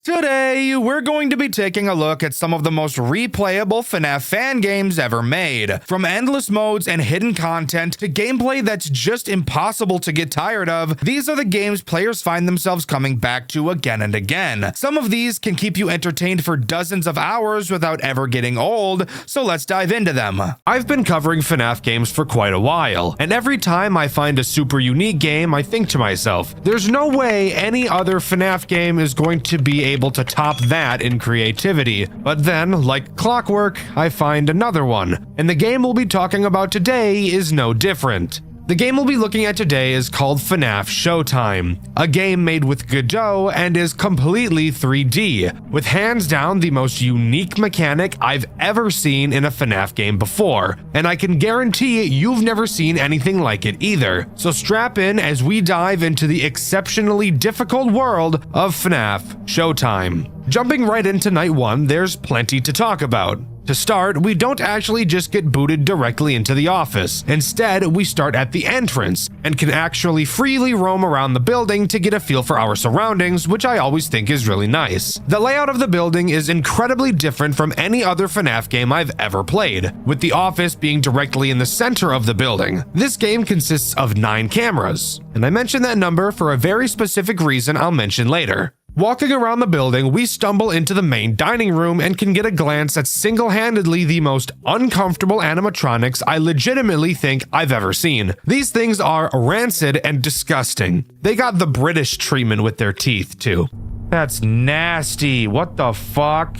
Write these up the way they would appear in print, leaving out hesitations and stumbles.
Today, we're going to be taking a look at some of the most replayable FNAF fan games ever made. From endless modes and hidden content to gameplay that's just impossible to get tired of, these are the games players find themselves coming back to again and again. Some of these can keep you entertained for dozens of hours without ever getting old, so let's dive into them. I've been covering FNAF games for quite a while, and every time I find a super unique game, I think to myself, there's no way any other FNAF game is going to be able to top that in creativity. But then, like clockwork, I find another one, and the game we'll be talking about today is no different. The game we'll be looking at today is called FNAF Showtime, a game made with Godot and is completely 3D, with hands down the most unique mechanic I've ever seen in a FNAF game before, and I can guarantee you've never seen anything like it either. So strap in as we dive into the exceptionally difficult world of FNAF Showtime. Jumping right into night one, there's plenty to talk about. To start, we don't actually just get booted directly into the office. Instead, we start at the entrance and can actually freely roam around the building to get a feel for our surroundings, which I always think is really nice. The layout of the building is incredibly different from any other FNAF game I've ever played, with the office being directly in the center of the building. This game consists of 9 cameras, and I mention that number for a very specific reason I'll mention later. Walking around the building, we stumble into the main dining room and can get a glance at single-handedly the most uncomfortable animatronics I legitimately think I've ever seen. These things are rancid and disgusting. They got the British treatment with their teeth, too. That's nasty. What the fuck?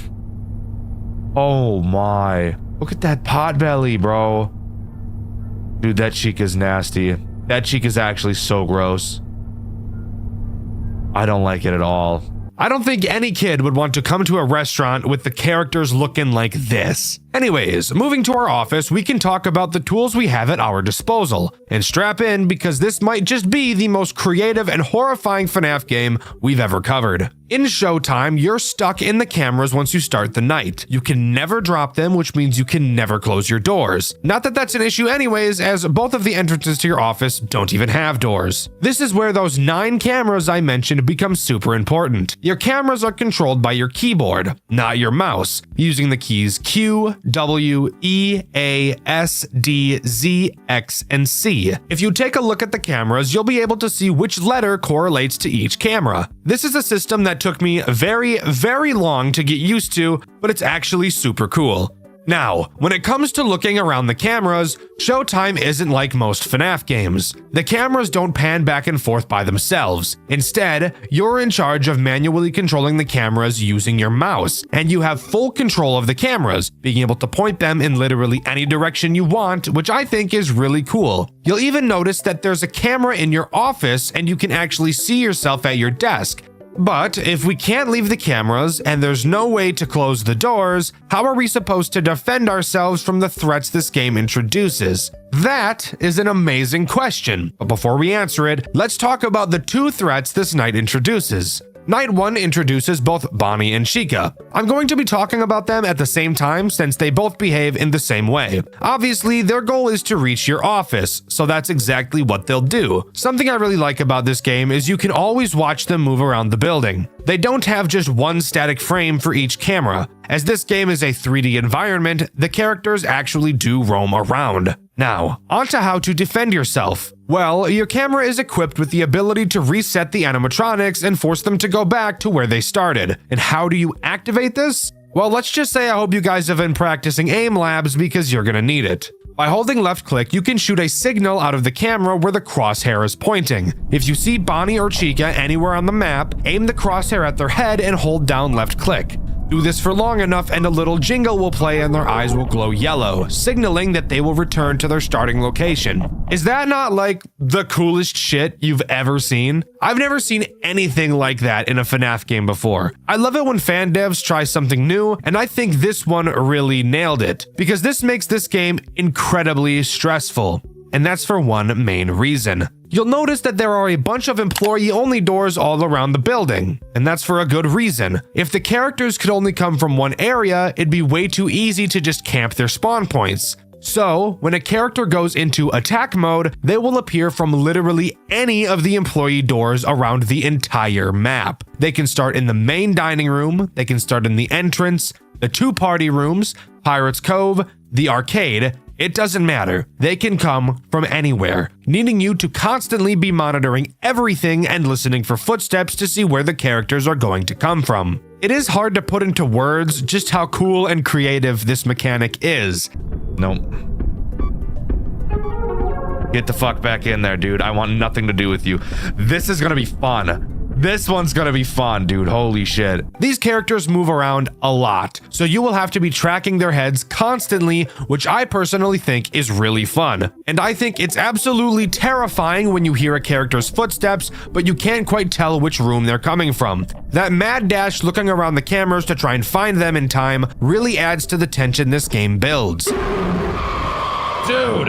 Oh my. Look at that pot belly, bro. Dude, that cheek is nasty. That cheek is actually so gross. I don't like it at all. I don't think any kid would want to come to a restaurant with the characters looking like this. Anyways, moving to our office, we can talk about the tools we have at our disposal. And strap in because this might just be the most creative and horrifying FNAF game we've ever covered. In Showtime, you're stuck in the cameras once you start the night. You can never drop them, which means you can never close your doors. Not that that's an issue anyways, as both of the entrances to your office don't even have doors. This is where those 9 cameras I mentioned become super important. Your cameras are controlled by your keyboard, not your mouse, using the keys Q, W, E, A, S, D, Z, X, and C. If you take a look at the cameras, you'll be able to see which letter correlates to each camera. This is a system that took me very long to get used to, but it's actually super cool. Now, when it comes to looking around the cameras, Showtime isn't like most FNAF games. The cameras don't pan back and forth by themselves. Instead, you're in charge of manually controlling the cameras using your mouse, and you have full control of the cameras, being able to point them in literally any direction you want, which I think is really cool. You'll even notice that there's a camera in your office and you can actually see yourself at your desk. But if we can't leave the cameras and there's no way to close the doors, how are we supposed to defend ourselves from the threats this game introduces? That is an amazing question. But before we answer it, let's talk about the 2 threats this night introduces. Night 1 introduces both Bonnie and Chica. I'm going to be talking about them at the same time since they both behave in the same way. Obviously, their goal is to reach your office, so that's exactly what they'll do. Something I really like about this game is you can always watch them move around the building. They don't have just one static frame for each camera. As this game is a 3D environment, the characters actually do roam around. Now, onto how to defend yourself. Well, your camera is equipped with the ability to reset the animatronics and force them to go back to where they started. And how do you activate this? Well, let's just say I hope you guys have been practicing aim labs because you're gonna need it. By holding left click, you can shoot a signal out of the camera where the crosshair is pointing. If you see Bonnie or Chica anywhere on the map, aim the crosshair at their head and hold down left click. Do this for long enough and a little jingle will play and their eyes will glow yellow, signaling that they will return to their starting location. Is that not like the coolest shit you've ever seen? I've never seen anything like that in a FNAF game before. I love it when fan devs try something new, and I think this one really nailed it, because this makes this game incredibly stressful. And that's for one main reason. You'll notice that there are a bunch of employee-only doors all around the building, and that's for a good reason. If the characters could only come from one area, it'd be way too easy to just camp their spawn points. So, when a character goes into attack mode, they will appear from literally any of the employee doors around the entire map. They can start in the main dining room, they can start in the entrance, the 2 party rooms, Pirates Cove, the arcade. It doesn't matter. They can come from anywhere, needing you to constantly be monitoring everything and listening for footsteps to see where the characters are going to come from. It is hard to put into words just how cool and creative this mechanic is. Nope. Get the fuck back in there, dude. I want nothing to do with you. This is gonna be fun. This one's gonna be fun, dude. Holy shit. These characters move around a lot, so you will have to be tracking their heads constantly, which I personally think is really fun. And I think it's absolutely terrifying when you hear a character's footsteps, but you can't quite tell which room they're coming from. That mad dash looking around the cameras to try and find them in time really adds to the tension this game builds. Dude,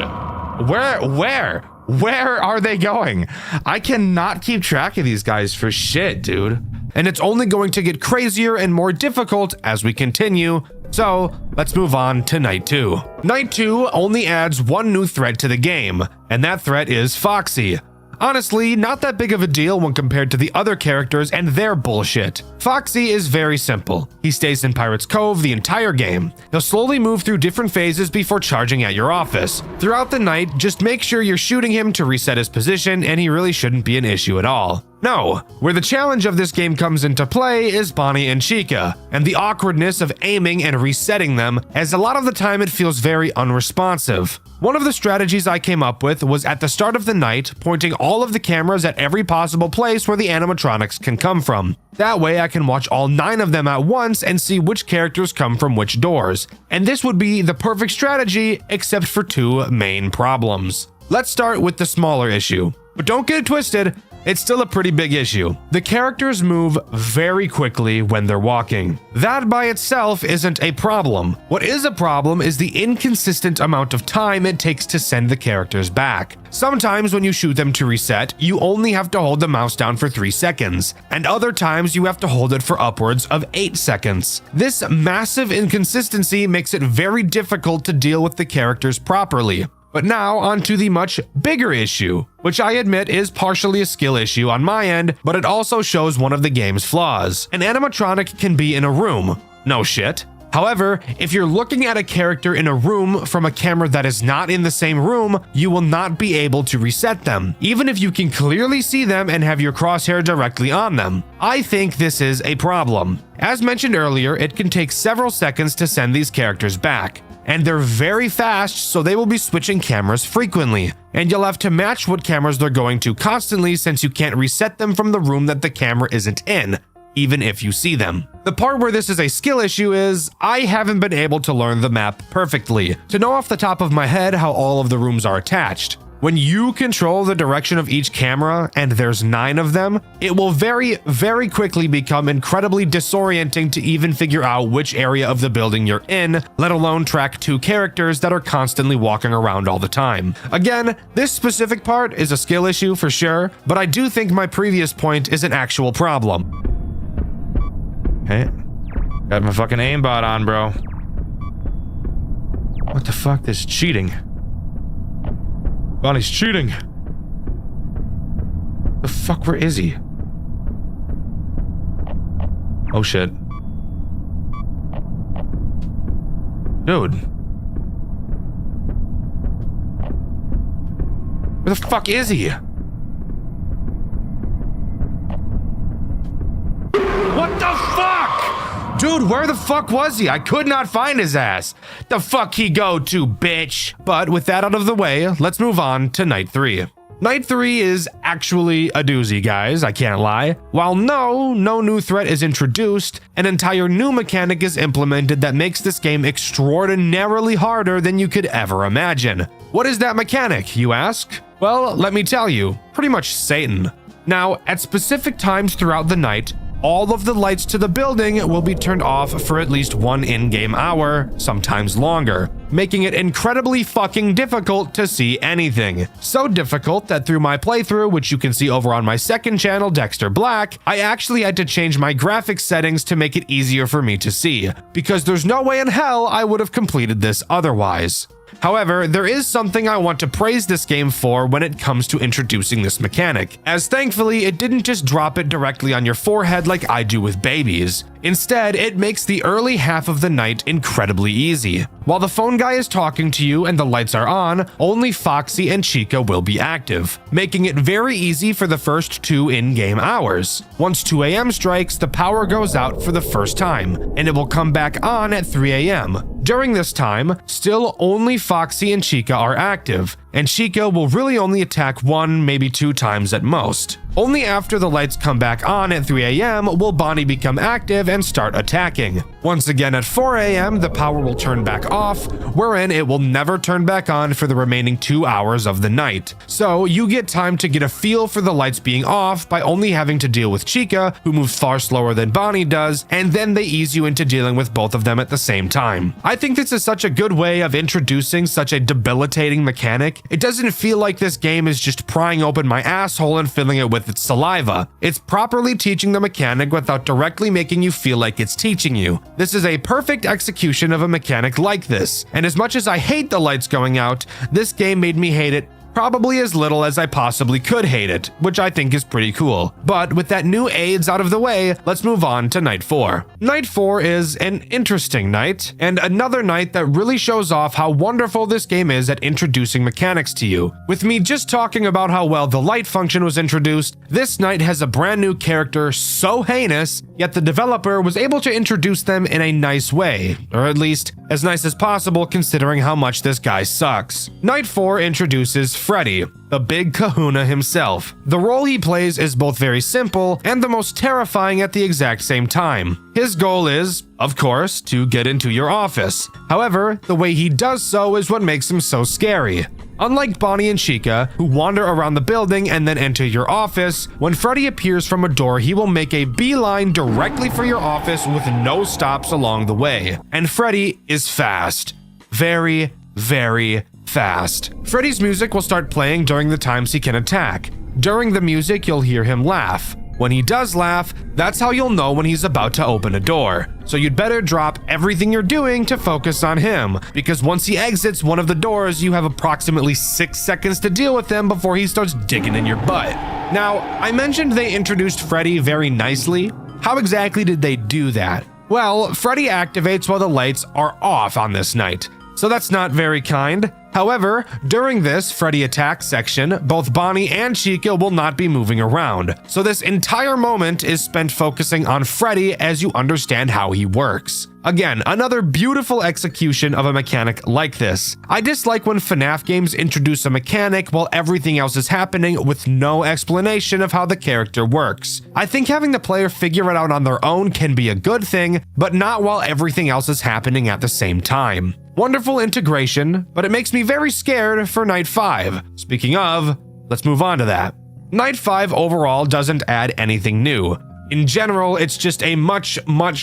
where are they going? I cannot keep track of these guys for shit, dude. And it's only going to get crazier and more difficult as we continue. So let's move on to Night 2. Night 2 only adds one new threat to the game, and that threat is Foxy. Honestly, not that big of a deal when compared to the other characters and their bullshit. Foxy is very simple. He stays in Pirates Cove the entire game. He'll slowly move through different phases before charging at your office. Throughout the night, just make sure you're shooting him to reset his position, and he really shouldn't be an issue at all. No, where the challenge of this game comes into play is Bonnie and Chica, and the awkwardness of aiming and resetting them, as a lot of the time it feels very unresponsive. One of the strategies I came up with was at the start of the night, pointing all of the cameras at every possible place where the animatronics can come from. That way I can watch all 9 of them at once and see which characters come from which doors. And this would be the perfect strategy, except for 2 main problems. Let's start with the smaller issue. But don't get it twisted, it's still a pretty big issue. The characters move very quickly when they're walking. That by itself isn't a problem. What is a problem is the inconsistent amount of time it takes to send the characters back. Sometimes when you shoot them to reset, you only have to hold the mouse down for 3 seconds, and other times you have to hold it for upwards of 8 seconds. This massive inconsistency makes it very difficult to deal with the characters properly. But now onto the much bigger issue, which I admit is partially a skill issue on my end, but it also shows one of the game's flaws. An animatronic can be in a room. No shit. However, if you're looking at a character in a room from a camera that is not in the same room, you will not be able to reset them, even if you can clearly see them and have your crosshair directly on them. I think this is a problem. As mentioned earlier, it can take several seconds to send these characters back. And they're very fast, so they will be switching cameras frequently. And you'll have to match what cameras they're going to constantly, since you can't reset them from the room that the camera isn't in, even if you see them. The part where this is a skill issue is, I haven't been able to learn the map perfectly, to know off the top of my head how all of the rooms are attached. When you control the direction of each camera, and there's 9 of them, it will very, very quickly become incredibly disorienting to even figure out which area of the building you're in, let alone track 2 characters that are constantly walking around all the time. Again, this specific part is a skill issue for sure, but I do think my previous point is an actual problem. Hey, got my fucking aimbot on, bro. What the fuck? This is cheating. Bonnie's cheating. The fuck, where is he? Oh shit. Dude. Where the fuck is he? What the fuck? Dude, where the fuck was he? I could not find his ass. The fuck he go to, bitch? But with that out of the way, let's move on to Night 3. Night 3 is actually a doozy, guys, I can't lie. While no new threat is introduced, an entire new mechanic is implemented that makes this game extraordinarily harder than you could ever imagine. What is that mechanic, you ask? Well, let me tell you, pretty much Satan. Now, at specific times throughout the night, all of the lights to the building will be turned off for at least 1 in-game hour, sometimes longer, making it incredibly fucking difficult to see anything. So difficult that through my playthrough, which you can see over on my second channel, Dexter Black, I actually had to change my graphics settings to make it easier for me to see, because there's no way in hell I would have completed this otherwise. However, there is something I want to praise this game for when it comes to introducing this mechanic, as thankfully it didn't just drop it directly on your forehead like I do with babies. Instead, it makes the early half of the night incredibly easy. While the phone guy is talking to you and the lights are on, only Foxy and Chica will be active, making it very easy for the first 2 in-game hours. Once 2 a.m. strikes, the power goes out for the first time, and it will come back on at 3 a.m. During this time, still only Foxy and Chica are active, and Chica will really only attack 1, maybe 2 times at most. Only after the lights come back on at 3 a.m. will Bonnie become active and start attacking. Once again at 4 a.m. the power will turn back off, wherein it will never turn back on for the remaining 2 hours of the night. So you get time to get a feel for the lights being off by only having to deal with Chica, who moves far slower than Bonnie does, and then they ease you into dealing with both of them at the same time. I think this is such a good way of introducing such a debilitating mechanic. It doesn't feel like this game is just prying open my asshole and filling it with its saliva. It's properly teaching the mechanic without directly making you feel like it's teaching you. This is a perfect execution of a mechanic like this, and as much as I hate the lights going out, this game made me hate it probably as little as I possibly could hate it, which I think is pretty cool. But with that new AIDS out of the way, let's move on to night 4. Night 4 is an interesting night, and another night that really shows off how wonderful this game is at introducing mechanics to you. With me just talking about how well the light function was introduced, this night has a brand new character so heinous, yet the developer was able to introduce them in a nice way, or at least as nice as possible considering how much this guy sucks. Night 4 introduces Freddy, the big kahuna himself. The role he plays is both very simple and the most terrifying at the exact same time. His goal is, of course, to get into your office. However, the way he does so is what makes him so scary. Unlike Bonnie and Chica, who wander around the building and then enter your office, when Freddy appears from a door, he will make a beeline directly for your office with no stops along the way. And Freddy is fast. Very, very fast. Freddy's music will start playing during the times he can attack. During the music, you'll hear him laugh. When he does laugh, that's how you'll know when he's about to open a door. So you'd better drop everything you're doing to focus on him, because once he exits one of the doors, you have approximately 6 seconds to deal with him before he starts digging in your butt. Now, I mentioned they introduced Freddy very nicely. How exactly did they do that? Well, Freddy activates while the lights are off on this night, so that's not very kind. However, during this Freddy attack section, both Bonnie and Chica will not be moving around, so this entire moment is spent focusing on Freddy as you understand how he works. Again, another beautiful execution of a mechanic like this. I dislike when FNAF games introduce a mechanic while everything else is happening with no explanation of how the character works. I think having the player figure it out on their own can be a good thing, but not while everything else is happening at the same time. Wonderful integration, but it makes me very scared for Night 5. Speaking of, let's move on to that. Night 5 overall doesn't add anything new. In general, it's just a much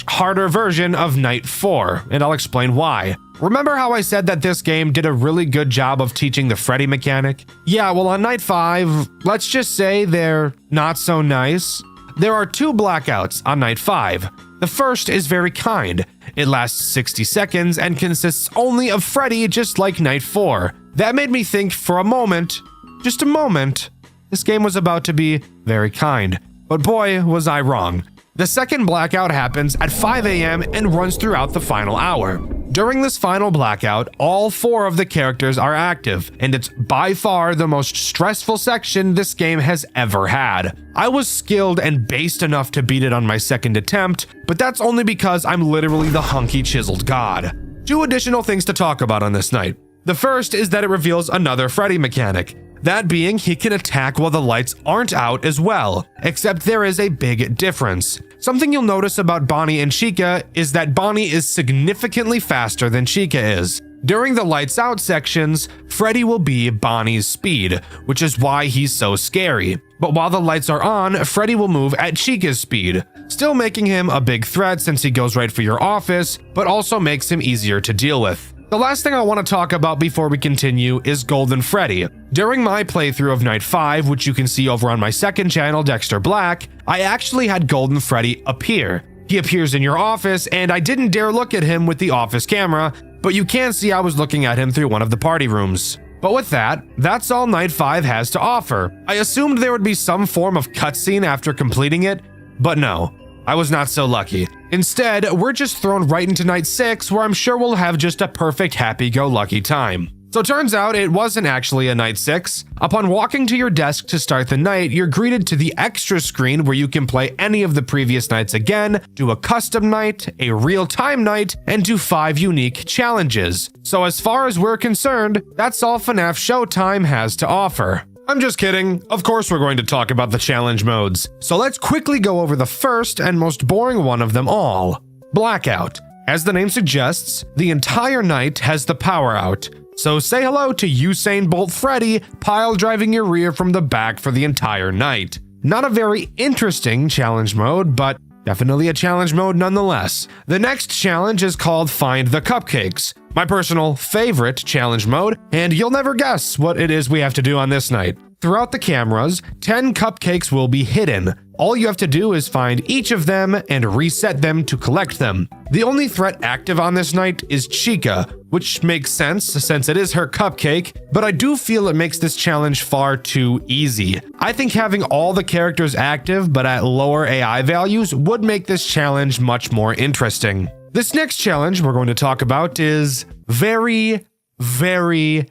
harder version of Night 4, and I'll explain why. Remember how I said that this game did a really good job of teaching the Freddy mechanic? Yeah, well on Night 5, let's just say they're not so nice. There are 2 blackouts on Night 5. The first is very kind. It lasts 60 seconds and consists only of Freddy, just like Night 4. That made me think for a moment, just a moment, this game was about to be very kind. But boy, was I wrong. The second blackout happens at 5 a.m. and runs throughout the final hour. During this final blackout, all 4 of the characters are active, and it's by far the most stressful section this game has ever had. I was skilled and based enough to beat it on my second attempt, but that's only because I'm literally the hunky chiseled god. 2 additional things to talk about on this night. The first is that it reveals another Freddy mechanic. That being, he can attack while the lights aren't out as well, except there is a big difference. Something you'll notice about Bonnie and Chica is that Bonnie is significantly faster than Chica is. During the lights out sections, Freddy will be Bonnie's speed, which is why he's so scary. But while the lights are on, Freddy will move at Chica's speed, still making him a big threat since he goes right for your office, but also makes him easier to deal with. The last thing I want to talk about before we continue is Golden Freddy. During my playthrough of Night 5, which you can see over on my second channel, Dexter Black, I actually had Golden Freddy appear. He appears in your office, and I didn't dare look at him with the office camera, but you can see I was looking at him through one of the party rooms. But with that, that's all Night 5 has to offer. I assumed there would be some form of cutscene after completing it, but no, I was not so lucky. Instead, we're just thrown right into Night 6, where I'm sure we'll have just a perfect happy-go-lucky time. So turns out it wasn't actually a Night 6. Upon walking to your desk to start the night, you're greeted to the extra screen where you can play any of the previous nights again, do a custom night, a real-time night, and do 5 unique challenges. So as far as we're concerned, that's all FNAF Showtime has to offer. I'm just kidding. Of course we're going to talk about the challenge modes. So let's quickly go over the first and most boring one of them all, Blackout. As the name suggests, the entire night has the power out. So say hello to Usain Bolt Freddy pile driving your rear from the back for the entire night. Not a very interesting challenge mode, but definitely a challenge mode nonetheless. The next challenge is called Find the Cupcakes, my personal favorite challenge mode, and you'll never guess what it is we have to do on this night. Throughout the cameras, 10 cupcakes will be hidden. All you have to do is find each of them and reset them to collect them. The only threat active on this night is Chica, which makes sense since it is her cupcake, but I do feel it makes this challenge far too easy. I think having all the characters active but at lower AI values would make this challenge much more interesting. This next challenge we're going to talk about is very, very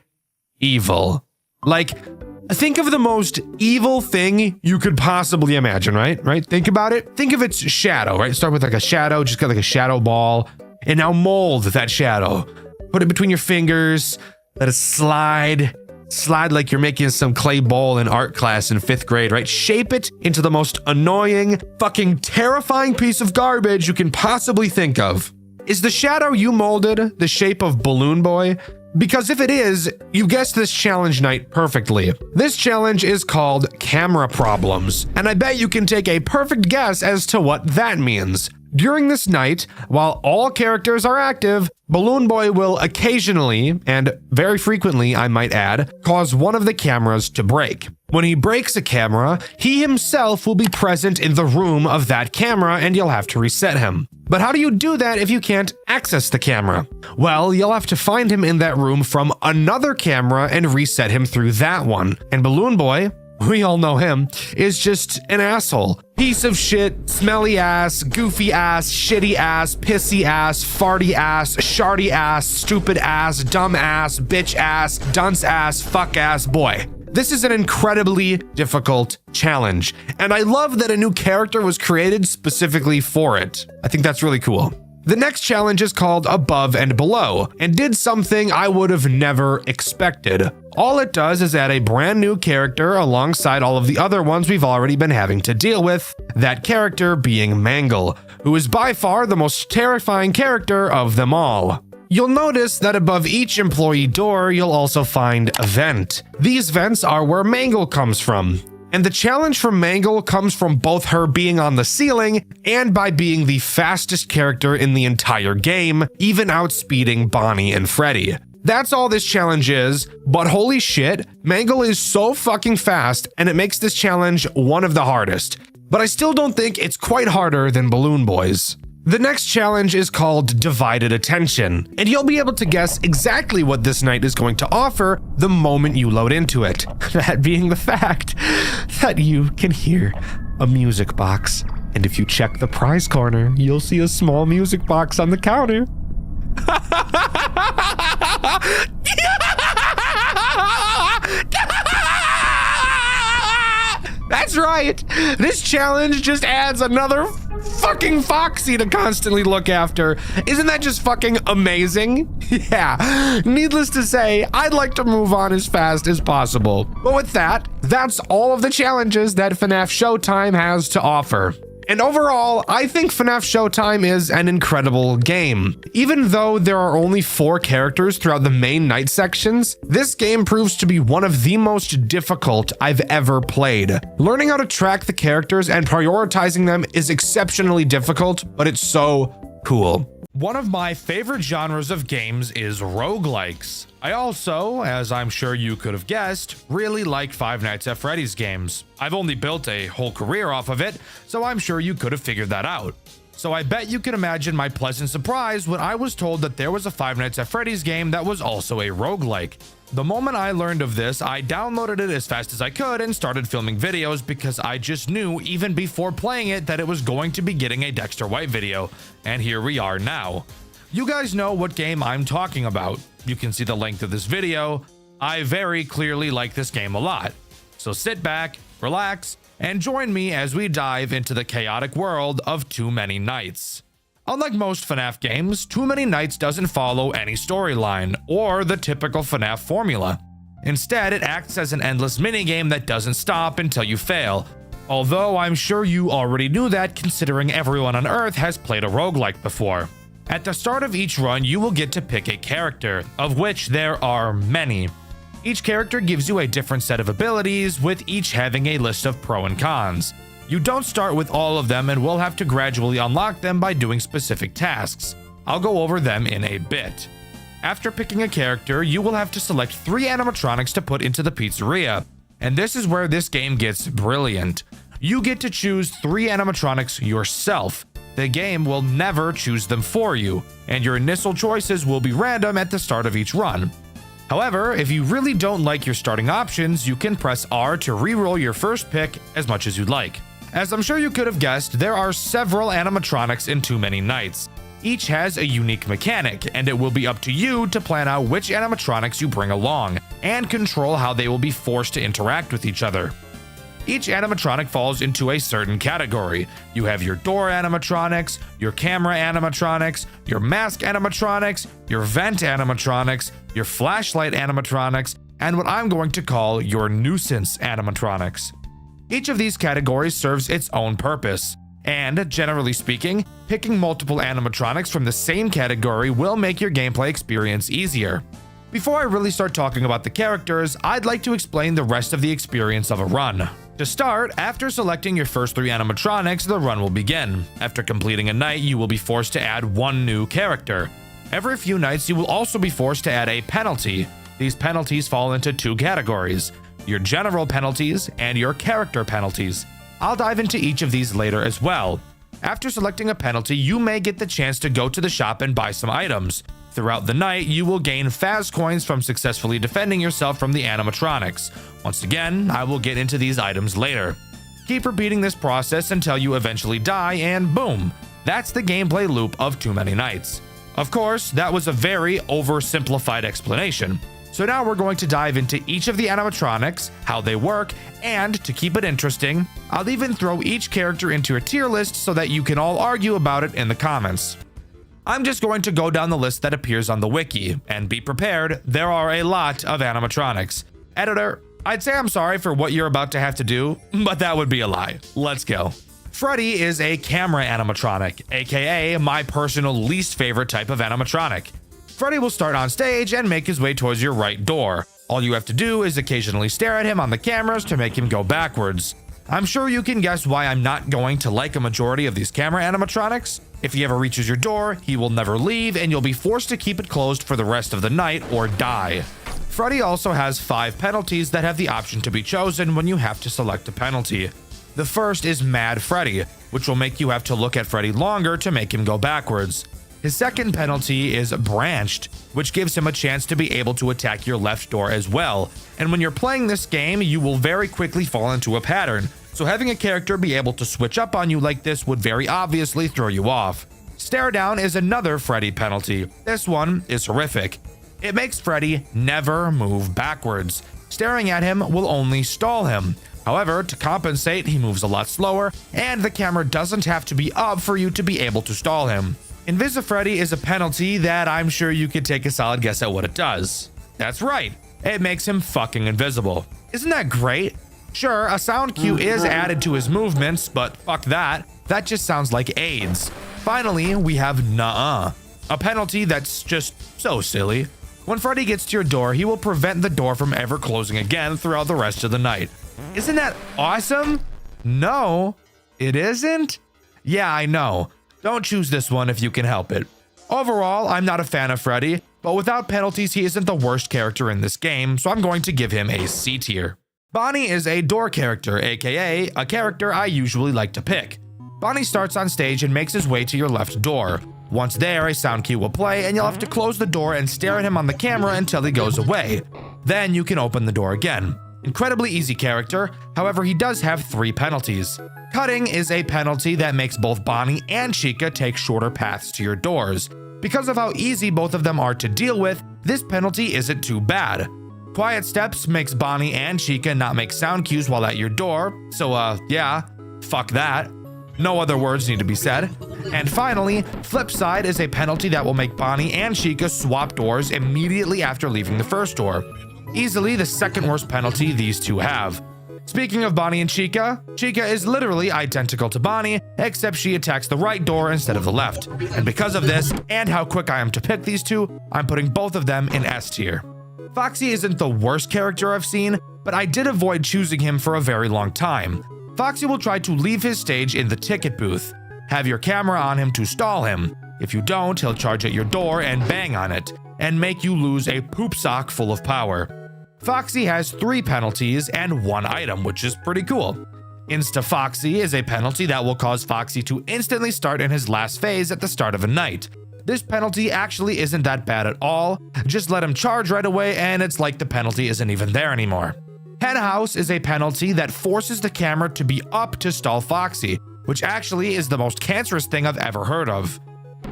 evil. Like, think of the most evil thing you could possibly imagine, right? Think about it. Think of its shadow, right? Start with like a shadow, just got like a shadow ball, and now mold that shadow. Put it between your fingers, let it slide like you're making some clay bowl in art class in 5th grade, right? Shape it into the most annoying, fucking terrifying piece of garbage you can possibly think of. Is the shadow you molded the shape of Balloon Boy? Because if it is, you guessed this challenge night perfectly. This challenge is called Camera Problems, and I bet you can take a perfect guess as to what that means. During this night, while all characters are active, Balloon Boy will occasionally, and very frequently I might add, cause one of the cameras to break. When he breaks a camera, he himself will be present in the room of that camera and you'll have to reset him. But how do you do that if you can't access the camera? Well, you'll have to find him in that room from another camera and reset him through that one. And Balloon Boy, we all know him, is just an asshole. Piece of shit, smelly ass, goofy ass, shitty ass, pissy ass, farty ass, sharty ass, stupid ass, dumb ass, bitch ass, dunce ass, fuck ass boy. This is an incredibly difficult challenge, and I love that a new character was created specifically for it. I think that's really cool. The next challenge is called Above and Below, and did something I would have never expected. All it does is add a brand new character alongside all of the other ones we've already been having to deal with, that character being Mangle, who is by far the most terrifying character of them all. You'll notice that above each employee door, you'll also find a vent. These vents are where Mangle comes from. And the challenge for Mangle comes from both her being on the ceiling and by being the fastest character in the entire game, even outspeeding Bonnie and Freddy. That's all this challenge is, but holy shit, Mangle is so fucking fast and it makes this challenge one of the hardest. But I still don't think it's quite harder than Balloon Boy's. The next challenge is called Divided Attention, and you'll be able to guess exactly what this night is going to offer the moment you load into it. That being the fact that you can hear a music box, and if you check the prize corner, you'll see a small music box on the counter. That's right! This challenge just adds another fucking Foxy to constantly look after. Isn't that just fucking amazing? Yeah, needless to say, I'd like to move on as fast as possible. But with that, that's all of the challenges that FNAF Showtime has to offer. And overall, I think FNAF Showtime is an incredible game. Even though there are only 4 characters throughout the main night sections, this game proves to be one of the most difficult I've ever played. Learning how to track the characters and prioritizing them is exceptionally difficult, but it's so cool. One of my favorite genres of games is roguelikes. I also, as I'm sure you could have guessed, really like Five Nights at Freddy's games. I've only built a whole career off of it, so I'm sure you could have figured that out. So I bet you can imagine my pleasant surprise when I was told that there was a Five Nights at Freddy's game that was also a roguelike. The moment I learned of this, I downloaded it as fast as I could and started filming videos because I just knew even before playing it that it was going to be getting a Dexter White video, and here we are now. You guys know what game I'm talking about. You can see the length of this video. I very clearly like this game a lot. So sit back, relax, and join me as we dive into the chaotic world of Too Many Nights. Unlike most FNAF games, Too Many Nights doesn't follow any storyline or the typical FNAF formula. Instead, it acts as an endless minigame that doesn't stop until you fail. Although I'm sure you already knew that considering everyone on Earth has played a roguelike before. At the start of each run, you will get to pick a character, of which there are many. Each character gives you a different set of abilities, with each having a list of pro and cons. You don't start with all of them and will have to gradually unlock them by doing specific tasks. I'll go over them in a bit. After picking a character, you will have to select 3 animatronics to put into the pizzeria. And this is where this game gets brilliant. You get to choose 3 animatronics yourself. The game will never choose them for you, and your initial choices will be random at the start of each run. However, if you really don't like your starting options, you can press R to reroll your first pick as much as you'd like. As I'm sure you could have guessed, there are several animatronics in Too Many Nights. Each has a unique mechanic, and it will be up to you to plan out which animatronics you bring along, and control how they will be forced to interact with each other. Each animatronic falls into a certain category. You have your door animatronics, your camera animatronics, your mask animatronics, your vent animatronics, your flashlight animatronics, and what I'm going to call your nuisance animatronics. Each of these categories serves its own purpose, and generally speaking, picking multiple animatronics from the same category will make your gameplay experience easier. Before I really start talking about the characters, I'd like to explain the rest of the experience of a run. To start, after selecting your first 3 animatronics, the run will begin. After completing a night, you will be forced to add 1 new character. Every few nights, you will also be forced to add a penalty. These penalties fall into 2 categories: your general penalties and your character penalties. I'll dive into each of these later as well. After selecting a penalty, you may get the chance to go to the shop and buy some items. Throughout the night, you will gain Faz coins from successfully defending yourself from the animatronics. Once again, I will get into these items later. Keep repeating this process until you eventually die, and boom, that's the gameplay loop of Too Many Nights. Of course, that was a very oversimplified explanation. So now we're going to dive into each of the animatronics, how they work, and to keep it interesting, I'll even throw each character into a tier list so that you can all argue about it in the comments. I'm just going to go down the list that appears on the wiki, and be prepared, there are a lot of animatronics. Editor, I'd say I'm sorry for what you're about to have to do, but that would be a lie. Let's go. Freddy is a camera animatronic, aka my personal least favorite type of animatronic. Freddy will start on stage and make his way towards your right door. All you have to do is occasionally stare at him on the cameras to make him go backwards. I'm sure you can guess why I'm not going to like a majority of these camera animatronics. If he ever reaches your door, he will never leave, and you'll be forced to keep it closed for the rest of the night or die. Freddy also has 5 penalties that have the option to be chosen when you have to select a penalty. The first is Mad Freddy, which will make you have to look at Freddy longer to make him go backwards. His second penalty is Branched, which gives him a chance to be able to attack your left door as well. And when you're playing this game, you will very quickly fall into a pattern, so having a character be able to switch up on you like this would very obviously throw you off. Stare Down is another Freddy penalty. This one is horrific. It makes Freddy never move backwards. Staring at him will only stall him. However, to compensate, he moves a lot slower, and the camera doesn't have to be up for you to be able to stall him. Invisifreddy is a penalty that I'm sure you could take a solid guess at what it does. That's right, it makes him fucking invisible. Isn't that great? Sure, a sound cue is added to his movements, but fuck that. That just sounds like AIDS. Finally, we have Nuh-uh, a penalty that's just so silly. When Freddy gets to your door, he will prevent the door from ever closing again throughout the rest of the night. Isn't that awesome? No, it isn't? Yeah, I know. Don't choose this one if you can help it. Overall, I'm not a fan of Freddy, but without penalties, he isn't the worst character in this game, so I'm going to give him a C tier. Bonnie is a door character, aka a character I usually like to pick. Bonnie starts on stage and makes his way to your left door. Once there, a sound cue will play and you'll have to close the door and stare at him on the camera until he goes away. Then you can open the door again. Incredibly easy character, however he does have 3 penalties. Cutting is a penalty that makes both Bonnie and Chica take shorter paths to your doors. Because of how easy both of them are to deal with, this penalty isn't too bad. Quiet steps makes Bonnie and Chica not make sound cues while at your door, so yeah, fuck that. No other words need to be said. And finally, flip side is a penalty that will make Bonnie and Chica swap doors immediately after leaving the first door. Easily the second worst penalty these two have. Speaking of Bonnie and Chica, Chica is literally identical to Bonnie, except she attacks the right door instead of the left. And because of this, and how quick I am to pick these two, I'm putting both of them in S tier. Foxy isn't the worst character I've seen, but I did avoid choosing him for a very long time. Foxy will try to leave his stage in the ticket booth. Have your camera on him to stall him. If you don't, he'll charge at your door and bang on it, and make you lose a poop sock full of power. Foxy has 3 penalties and 1 item, which is pretty cool. Insta-Foxy is a penalty that will cause Foxy to instantly start in his last phase at the start of a night. This penalty actually isn't that bad at all, just let him charge right away and it's like the penalty isn't even there anymore. Hen House is a penalty that forces the camera to be up to stall Foxy, which actually is the most cancerous thing I've ever heard of.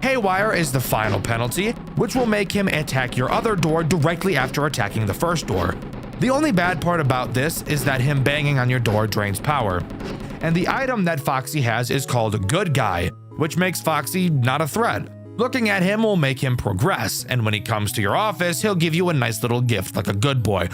Haywire is the final penalty, which will make him attack your other door directly after attacking the first door. The only bad part about this is that him banging on your door drains power. And the item that Foxy has is called Good Guy, which makes Foxy not a threat. Looking at him will make him progress, and when he comes to your office, he'll give you a nice little gift like a good boy.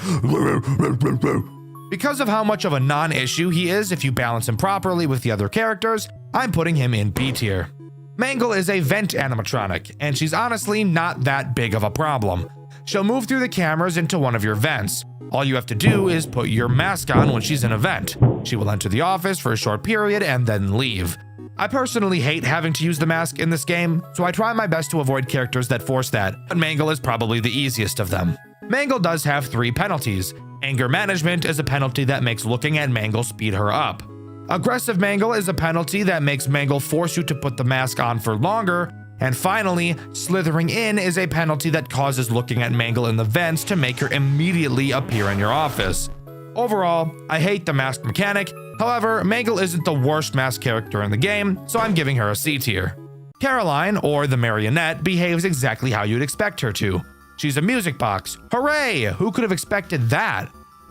Because of how much of a non-issue he is if you balance him properly with the other characters, I'm putting him in B tier. Mangle is a vent animatronic, and she's honestly not that big of a problem. She'll move through the cameras into one of your vents. All you have to do is put your mask on when she's in a vent. She will enter the office for a short period and then leave. I personally hate having to use the mask in this game, so I try my best to avoid characters that force that, but Mangle is probably the easiest of them. Mangle does have 3 penalties. Anger management is a penalty that makes looking at Mangle speed her up. Aggressive Mangle is a penalty that makes Mangle force you to put the mask on for longer. And finally, Slithering In is a penalty that causes looking at Mangle in the vents to make her immediately appear in your office. Overall, I hate the mask mechanic. However, Mangle isn't the worst mask character in the game, so I'm giving her a C tier. Caroline, or the marionette, behaves exactly how you'd expect her to. She's a music box. Hooray! Who could have expected that?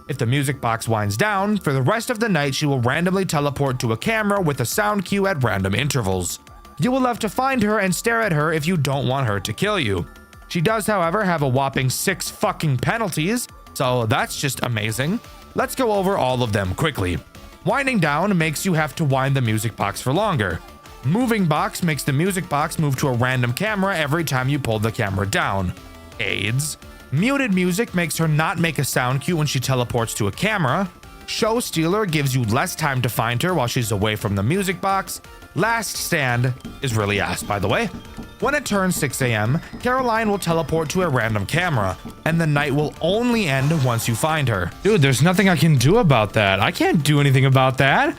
If the music box winds down, for the rest of the night she will randomly teleport to a camera with a sound cue at random intervals. You will have to find her and stare at her if you don't want her to kill you. She does, however, have a whopping 6 fucking penalties, so that's just amazing. Let's go over all of them quickly. Winding down makes you have to wind the music box for longer. Moving box makes the music box move to a random camera every time you pull the camera down. AIDS. Muted music makes her not make a sound cue when she teleports to a camera. Show Stealer gives you less time to find her while she's away from the music box. Last Stand is really ass, by the way. When it turns 6 a.m., Caroline will teleport to a random camera, and the night will only end once you find her. Dude, there's nothing I can do about that. I can't do anything about that.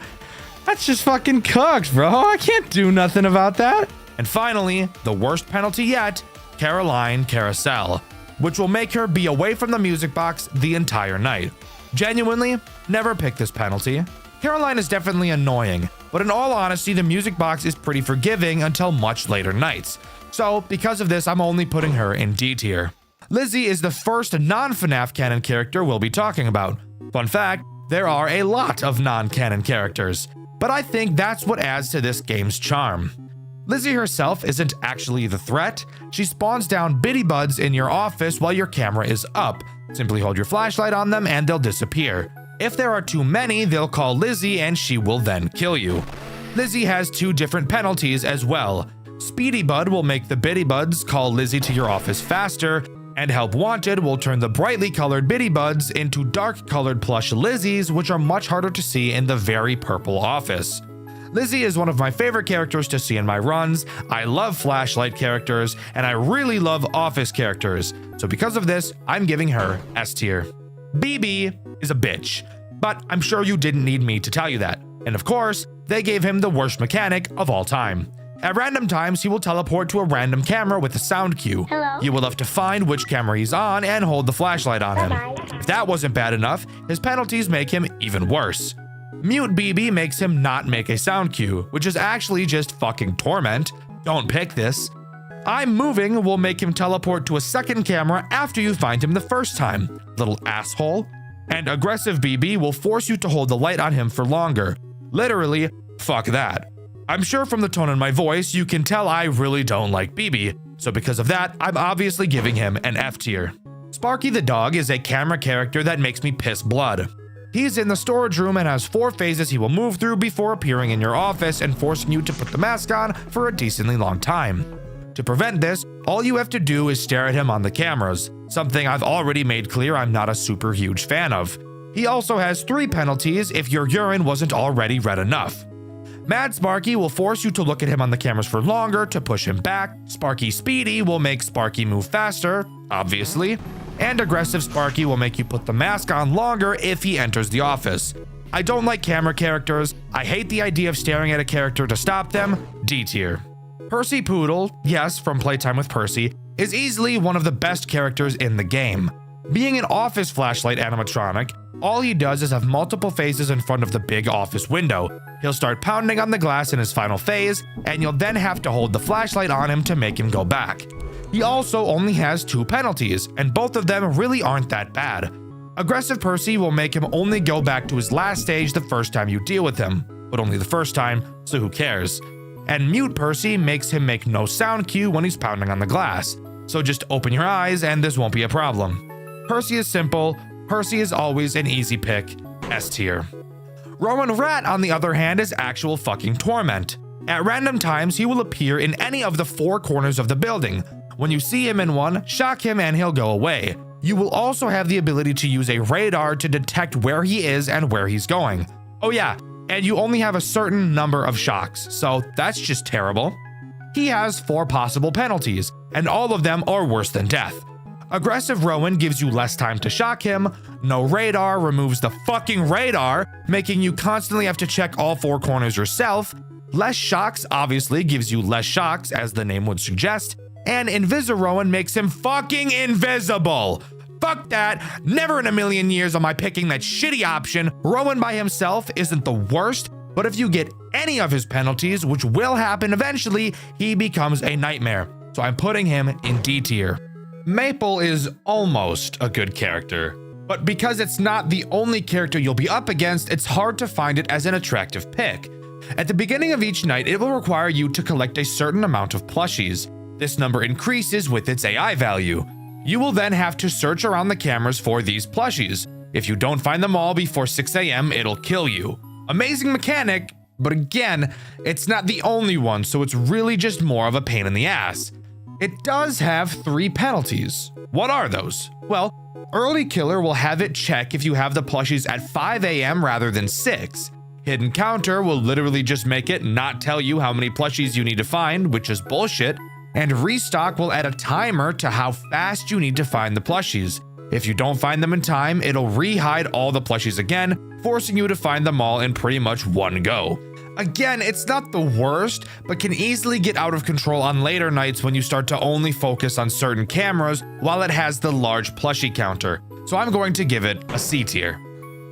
That's just fucking cooked, bro. I can't do nothing about that. And finally, the worst penalty yet, Caroline Carousel, which will make her be away from the music box the entire night. Genuinely, never pick this penalty. Caroline is definitely annoying, but in all honesty, the music box is pretty forgiving until much later nights. So, because of this, I'm only putting her in D tier. Lizzie is the first non-FNAF canon character we'll be talking about. Fun fact, there are a lot of non-canon characters, but I think that's what adds to this game's charm. Lizzie herself isn't actually the threat. She spawns down bitty buds in your office while your camera is up. Simply hold your flashlight on them and they'll disappear. If there are too many, they'll call Lizzie and she will then kill you. Lizzie has 2 different penalties as well. Speedy Bud will make the bitty buds call Lizzie to your office faster, and Help Wanted will turn the brightly colored bitty buds into dark colored plush Lizzies, which are much harder to see in the very purple office. Lizzie is one of my favorite characters to see in my runs. I love flashlight characters, and I really love office characters. So because of this, I'm giving her S tier. BB is a bitch, but I'm sure you didn't need me to tell you that. And of course, they gave him the worst mechanic of all time. At random times, he will teleport to a random camera with a sound cue. Hello? You will have to find which camera he's on and hold the flashlight on him. Bye-bye. If that wasn't bad enough, his penalties make him even worse. Mute BB makes him not make a sound cue, which is actually just fucking torment. Don't pick this. I'm moving will make him teleport to a second camera after you find him the first time. Little asshole. And aggressive BB will force you to hold the light on him for longer. Literally, fuck that. I'm sure from the tone in my voice, you can tell I really don't like BB, so because of that, I'm obviously giving him an F tier. Sparky the dog is a camera character that makes me piss blood. He's in the storage room and has 4 phases he will move through before appearing in your office and forcing you to put the mask on for a decently long time. To prevent this, all you have to do is stare at him on the cameras, something I've already made clear I'm not a super huge fan of. He also has 3 penalties if your urine wasn't already red enough. Mad Sparky will force you to look at him on the cameras for longer to push him back. Sparky Speedy will make Sparky move faster, obviously. And Aggressive Sparky will make you put the mask on longer if he enters the office. I don't like camera characters. I hate the idea of staring at a character to stop them. D tier. Percy Poodle, yes, from Playtime with Percy, is easily one of the best characters in the game. Being an office flashlight animatronic, all he does is have multiple phases in front of the big office window. He'll start pounding on the glass in his final phase, and you'll then have to hold the flashlight on him to make him go back. He also only has 2 penalties, and both of them really aren't that bad. Aggressive Percy will make him only go back to his last stage the first time you deal with him, but only the first time, so who cares? And Mute Percy makes him make no sound cue when he's pounding on the glass, so just open your eyes and this won't be a problem. Percy is simple. Percy is always an easy pick. S tier. Rowan Rat, on the other hand, is actual fucking torment. At random times, he will appear in any of the 4 corners of the building. When you see him in one, shock him and he'll go away. You will also have the ability to use a radar to detect where he is and where he's going. Oh yeah, and you only have a certain number of shocks, so that's just terrible. He has 4 possible penalties, and all of them are worse than death. Aggressive Rowan gives you less time to shock him. No radar removes the fucking radar, making you constantly have to check all 4 corners yourself. Less shocks obviously gives you less shocks, as the name would suggest. And Invisi-Rowan makes him fucking invisible. Fuck that. Never in a million years am I picking that shitty option. Rowan by himself isn't the worst, but if you get any of his penalties, which will happen eventually, he becomes a nightmare. So I'm putting him in D tier. Maple is almost a good character, but because it's not the only character you'll be up against, it's hard to find it as an attractive pick. At the beginning of each night, it will require you to collect a certain amount of plushies. This number increases with its AI value. You will then have to search around the cameras for these plushies. If you don't find them all before 6 AM, it'll kill you. Amazing mechanic, but again, it's not the only one, so it's really just more of a pain in the ass. It does have 3 penalties. What are those? Well, Early Killer will have it check if you have the plushies at 5 AM rather than 6. Hidden Counter will literally just make it not tell you how many plushies you need to find, which is bullshit. And Restock will add a timer to how fast you need to find the plushies. If you don't find them in time, it'll re-hide all the plushies again, forcing you to find them all in pretty much one go. Again, it's not the worst, but can easily get out of control on later nights when you start to only focus on certain cameras while it has the large plushie counter. So I'm going to give it a C tier.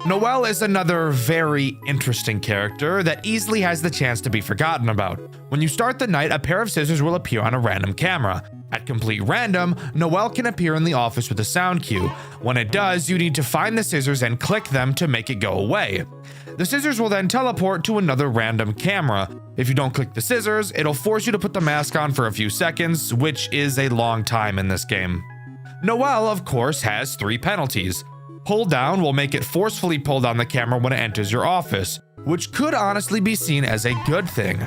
Noelle is another very interesting character that easily has the chance to be forgotten about. When you start the night, a pair of scissors will appear on a random camera. At complete random, Noelle can appear in the office with a sound cue. When it does, you need to find the scissors and click them to make it go away. The scissors will then teleport to another random camera. If you don't click the scissors, it'll force you to put the mask on for a few seconds, which is a long time in this game. Noelle, of course, has 3 penalties. Pull down will make it forcefully pull down the camera when it enters your office, which could honestly be seen as a good thing.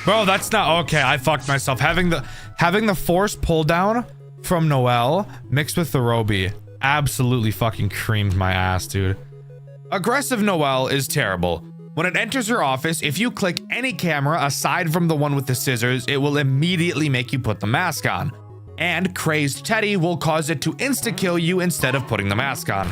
Bro, that's not okay. I fucked myself. Having the force pull down from Noelle mixed with the Roby absolutely fucking creamed my ass, dude. Aggressive Noelle is terrible. When it enters your office, if you click any camera aside from the one with the scissors, it will immediately make you put the mask on. And Crazed Teddy will cause it to insta-kill you instead of putting the mask on.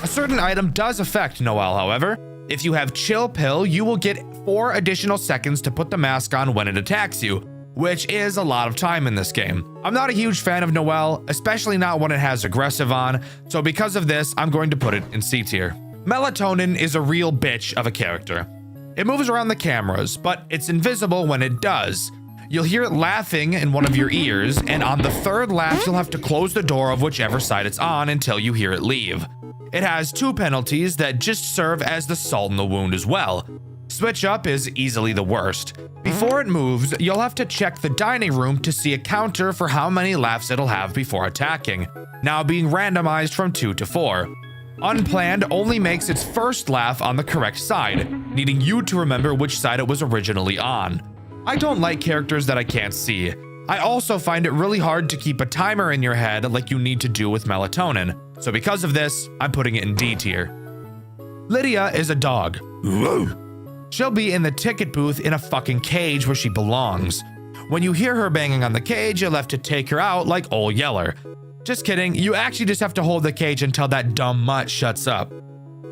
A certain item does affect Noelle, however. If you have Chill Pill, you will get 4 additional seconds to put the mask on when it attacks you, which is a lot of time in this game. I'm not a huge fan of Noelle, especially not when it has Aggressive on, so because of this, I'm going to put it in C tier. Melatonin is a real bitch of a character. It moves around the cameras, but it's invisible when it does. You'll hear it laughing in one of your ears, and on the 3rd laugh, you'll have to close the door of whichever side it's on until you hear it leave. It has 2 penalties that just serve as the salt in the wound as well. Switch Up is easily the worst. Before it moves, you'll have to check the dining room to see a counter for how many laughs it'll have before attacking, now being randomized from 2 to 4. Unplanned only makes its first laugh on the correct side, needing you to remember which side it was originally on. I don't like characters that I can't see. I also find it really hard to keep a timer in your head like you need to do with Melatonin, so because of this, I'm putting it in D tier. Lydia is a dog. She'll be in the ticket booth in a fucking cage where she belongs. When you hear her banging on the cage, you'll have to take her out like Ol Yeller. Just kidding, you actually just have to hold the cage until that dumb mutt shuts up.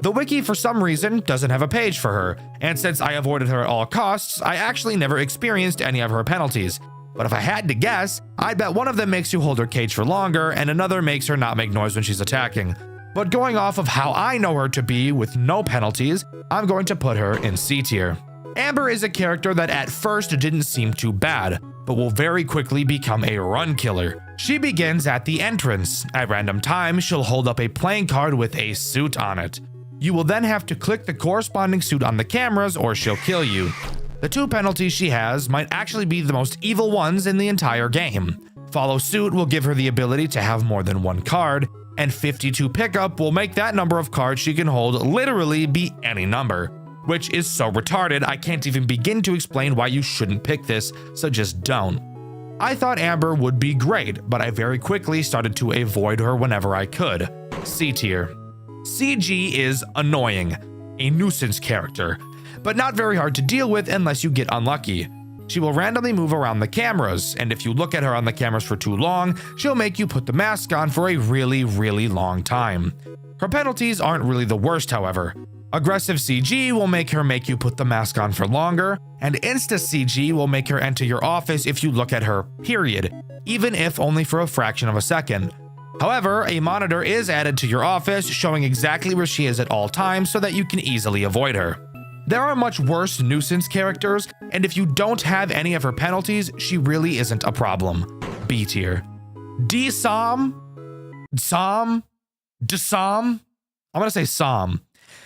The wiki for some reason doesn't have a page for her, and since I avoided her at all costs, I actually never experienced any of her penalties. But if I had to guess, I'd bet one of them makes you hold her cage for longer and another makes her not make noise when she's attacking. But going off of how I know her to be with no penalties, I'm going to put her in C tier. Amber is a character that at first didn't seem too bad, but will very quickly become a run killer. She begins at the entrance. At random times, she'll hold up a playing card with a suit on it. You will then have to click the corresponding suit on the cameras or she'll kill you. The 2 penalties she has might actually be the most evil ones in the entire game. Follow Suit will give her the ability to have more than 1 card, and 52 Pickup will make that number of cards she can hold literally be any number, which is so retarded I can't even begin to explain why you shouldn't pick this, so just don't. I thought Amber would be great, but I very quickly started to avoid her whenever I could. C tier. CG is annoying, a nuisance character, but not very hard to deal with unless you get unlucky. She will randomly move around the cameras, and if you look at her on the cameras for too long, she'll make you put the mask on for a really long time. Her penalties aren't really the worst, however. Aggressive CG will make you put the mask on for longer, and Insta CG will make her enter your office if you look at her, period, even if only for a fraction of a second. However, a monitor is added to your office showing exactly where she is at all times so that you can easily avoid her. There are much worse nuisance characters, and if you don't have any of her penalties, she really isn't a problem. B tier. Desam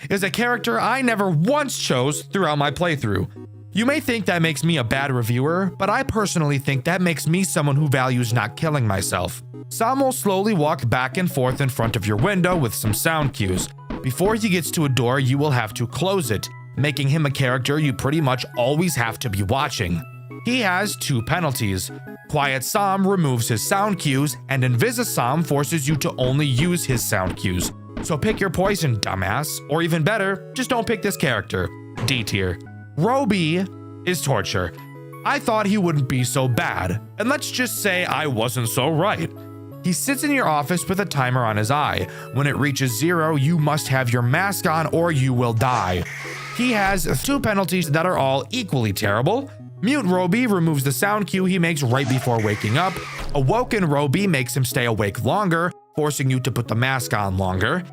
is a character I never once chose throughout my playthrough. You may think that makes me a bad reviewer, but I personally think that makes me someone who values not killing myself. Sam will slowly walk back and forth in front of your window with some sound cues. Before he gets to a door, you will have to close it, making him a character you pretty much always have to be watching. He has 2 penalties. Quiet Sam removes his sound cues, and Invisisam forces you to only use his sound cues. So pick your poison, dumbass, or even better, just don't pick this character. D tier. Roby is torture. I thought he wouldn't be so bad, and let's just say I wasn't so right. He sits in your office with a timer on his eye. When it reaches 0, you must have your mask on or you will die. He has 2 penalties that are all equally terrible. Mute Roby removes the sound cue he makes right before waking up. Awoken Roby makes him stay awake longer, forcing you to put the mask on longer.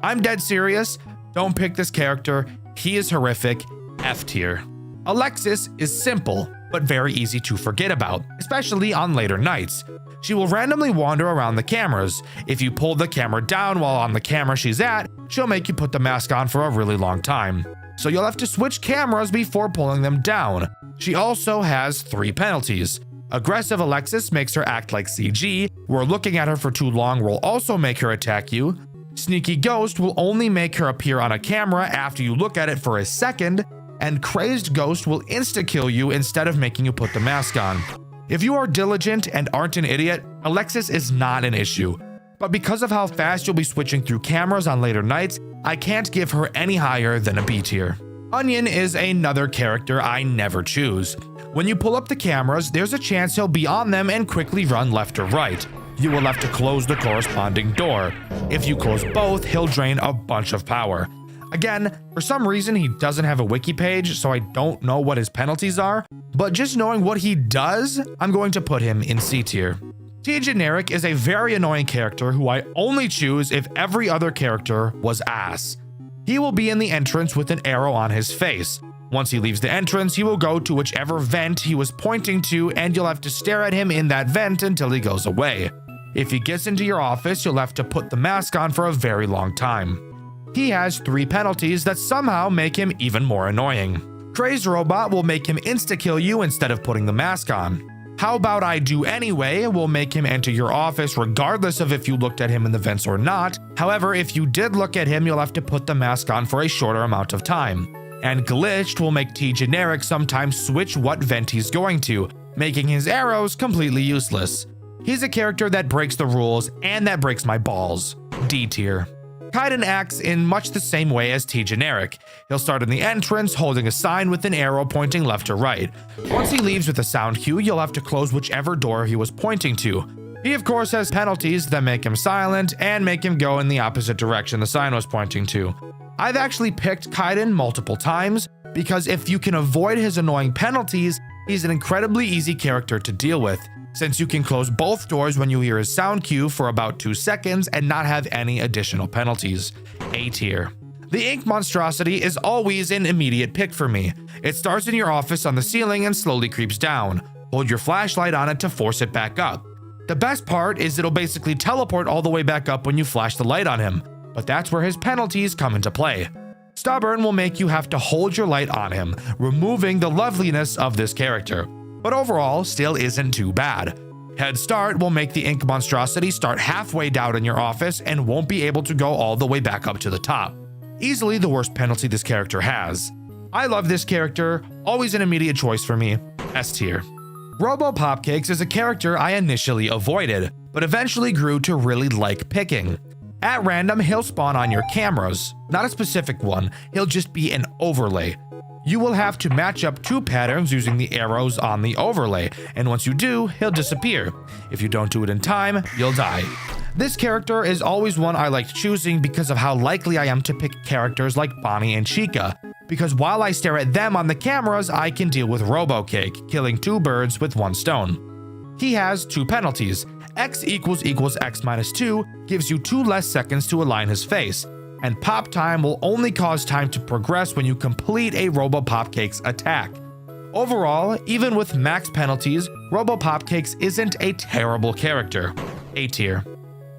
I'm dead serious. Don't pick this character. He is horrific. F tier. Alexis is simple, but very easy to forget about, especially on later nights. She will randomly wander around the cameras. If you pull the camera down while on the camera she's at, she'll make you put the mask on for a really long time. So you'll have to switch cameras before pulling them down. She also has 3 penalties. Aggressive Alexis makes her act like CG, where looking at her for too long will also make her attack you. Sneaky Ghost will only make her appear on a camera after you look at it for a second, and Crazed Ghost will insta-kill you instead of making you put the mask on. If you are diligent and aren't an idiot, Alexis is not an issue. But because of how fast you'll be switching through cameras on later nights, I can't give her any higher than a B tier. Onion is another character I never choose. When you pull up the cameras, there's a chance he'll be on them and quickly run left or right. You will have to close the corresponding door. If you close both, he'll drain a bunch of power. Again, for some reason he doesn't have a wiki page, so I don't know what his penalties are, but just knowing what he does, I'm going to put him in C tier. T Generic is a very annoying character who I only choose if every other character was ass. He will be in the entrance with an arrow on his face. Once he leaves the entrance, he will go to whichever vent he was pointing to, and you'll have to stare at him in that vent until he goes away. If he gets into your office, you'll have to put the mask on for a very long time. He has 3 penalties that somehow make him even more annoying. Crazed Robot will make him insta-kill you instead of putting the mask on. How About I Do Anyway will make him enter your office regardless of if you looked at him in the vents or not. However, if you did look at him, you'll have to put the mask on for a shorter amount of time. And Glitched will make T Generic sometimes switch what vent he's going to, making his arrows completely useless. He's a character that breaks the rules and that breaks my balls. D tier. Kaiden acts in much the same way as T Generic. He'll start in the entrance holding a sign with an arrow pointing left or right. Once he leaves with a sound cue, you'll have to close whichever door he was pointing to. He of course has penalties that make him silent and make him go in the opposite direction the sign was pointing to. I've actually picked Kaiden multiple times because if you can avoid his annoying penalties, he's an incredibly easy character to deal with, since you can close both doors when you hear his sound cue for about 2 seconds and not have any additional penalties. A tier. The ink monstrosity is always an immediate pick for me. It starts in your office on the ceiling and slowly creeps down. Hold your flashlight on it to force it back up. The best part is it'll basically teleport all the way back up when you flash the light on him, but that's where his penalties come into play. Stubborn will make you have to hold your light on him, removing the loveliness of this character, but overall still isn't too bad. Head Start will make the ink monstrosity start halfway down in your office and won't be able to go all the way back up to the top. Easily the worst penalty this character has. I love this character, always an immediate choice for me. S tier. Robo Popcakes is a character I initially avoided, but eventually grew to really like picking. At random, he'll spawn on your cameras. Not a specific one, he'll just be an overlay. You will have to match up 2 patterns using the arrows on the overlay, and once you do, he'll disappear. If you don't do it in time, you'll die. This character is always one I liked choosing because of how likely I am to pick characters like Bonnie and Chica, because while I stare at them on the cameras, I can deal with RoboCake, killing 2 birds with 1 stone. He has 2 penalties. X = X minus 2 gives you 2 less seconds to align his face, and pop time will only cause time to progress when you complete a Robo Popcakes attack. Overall, even with max penalties, Robo Popcakes isn't a terrible character. A tier.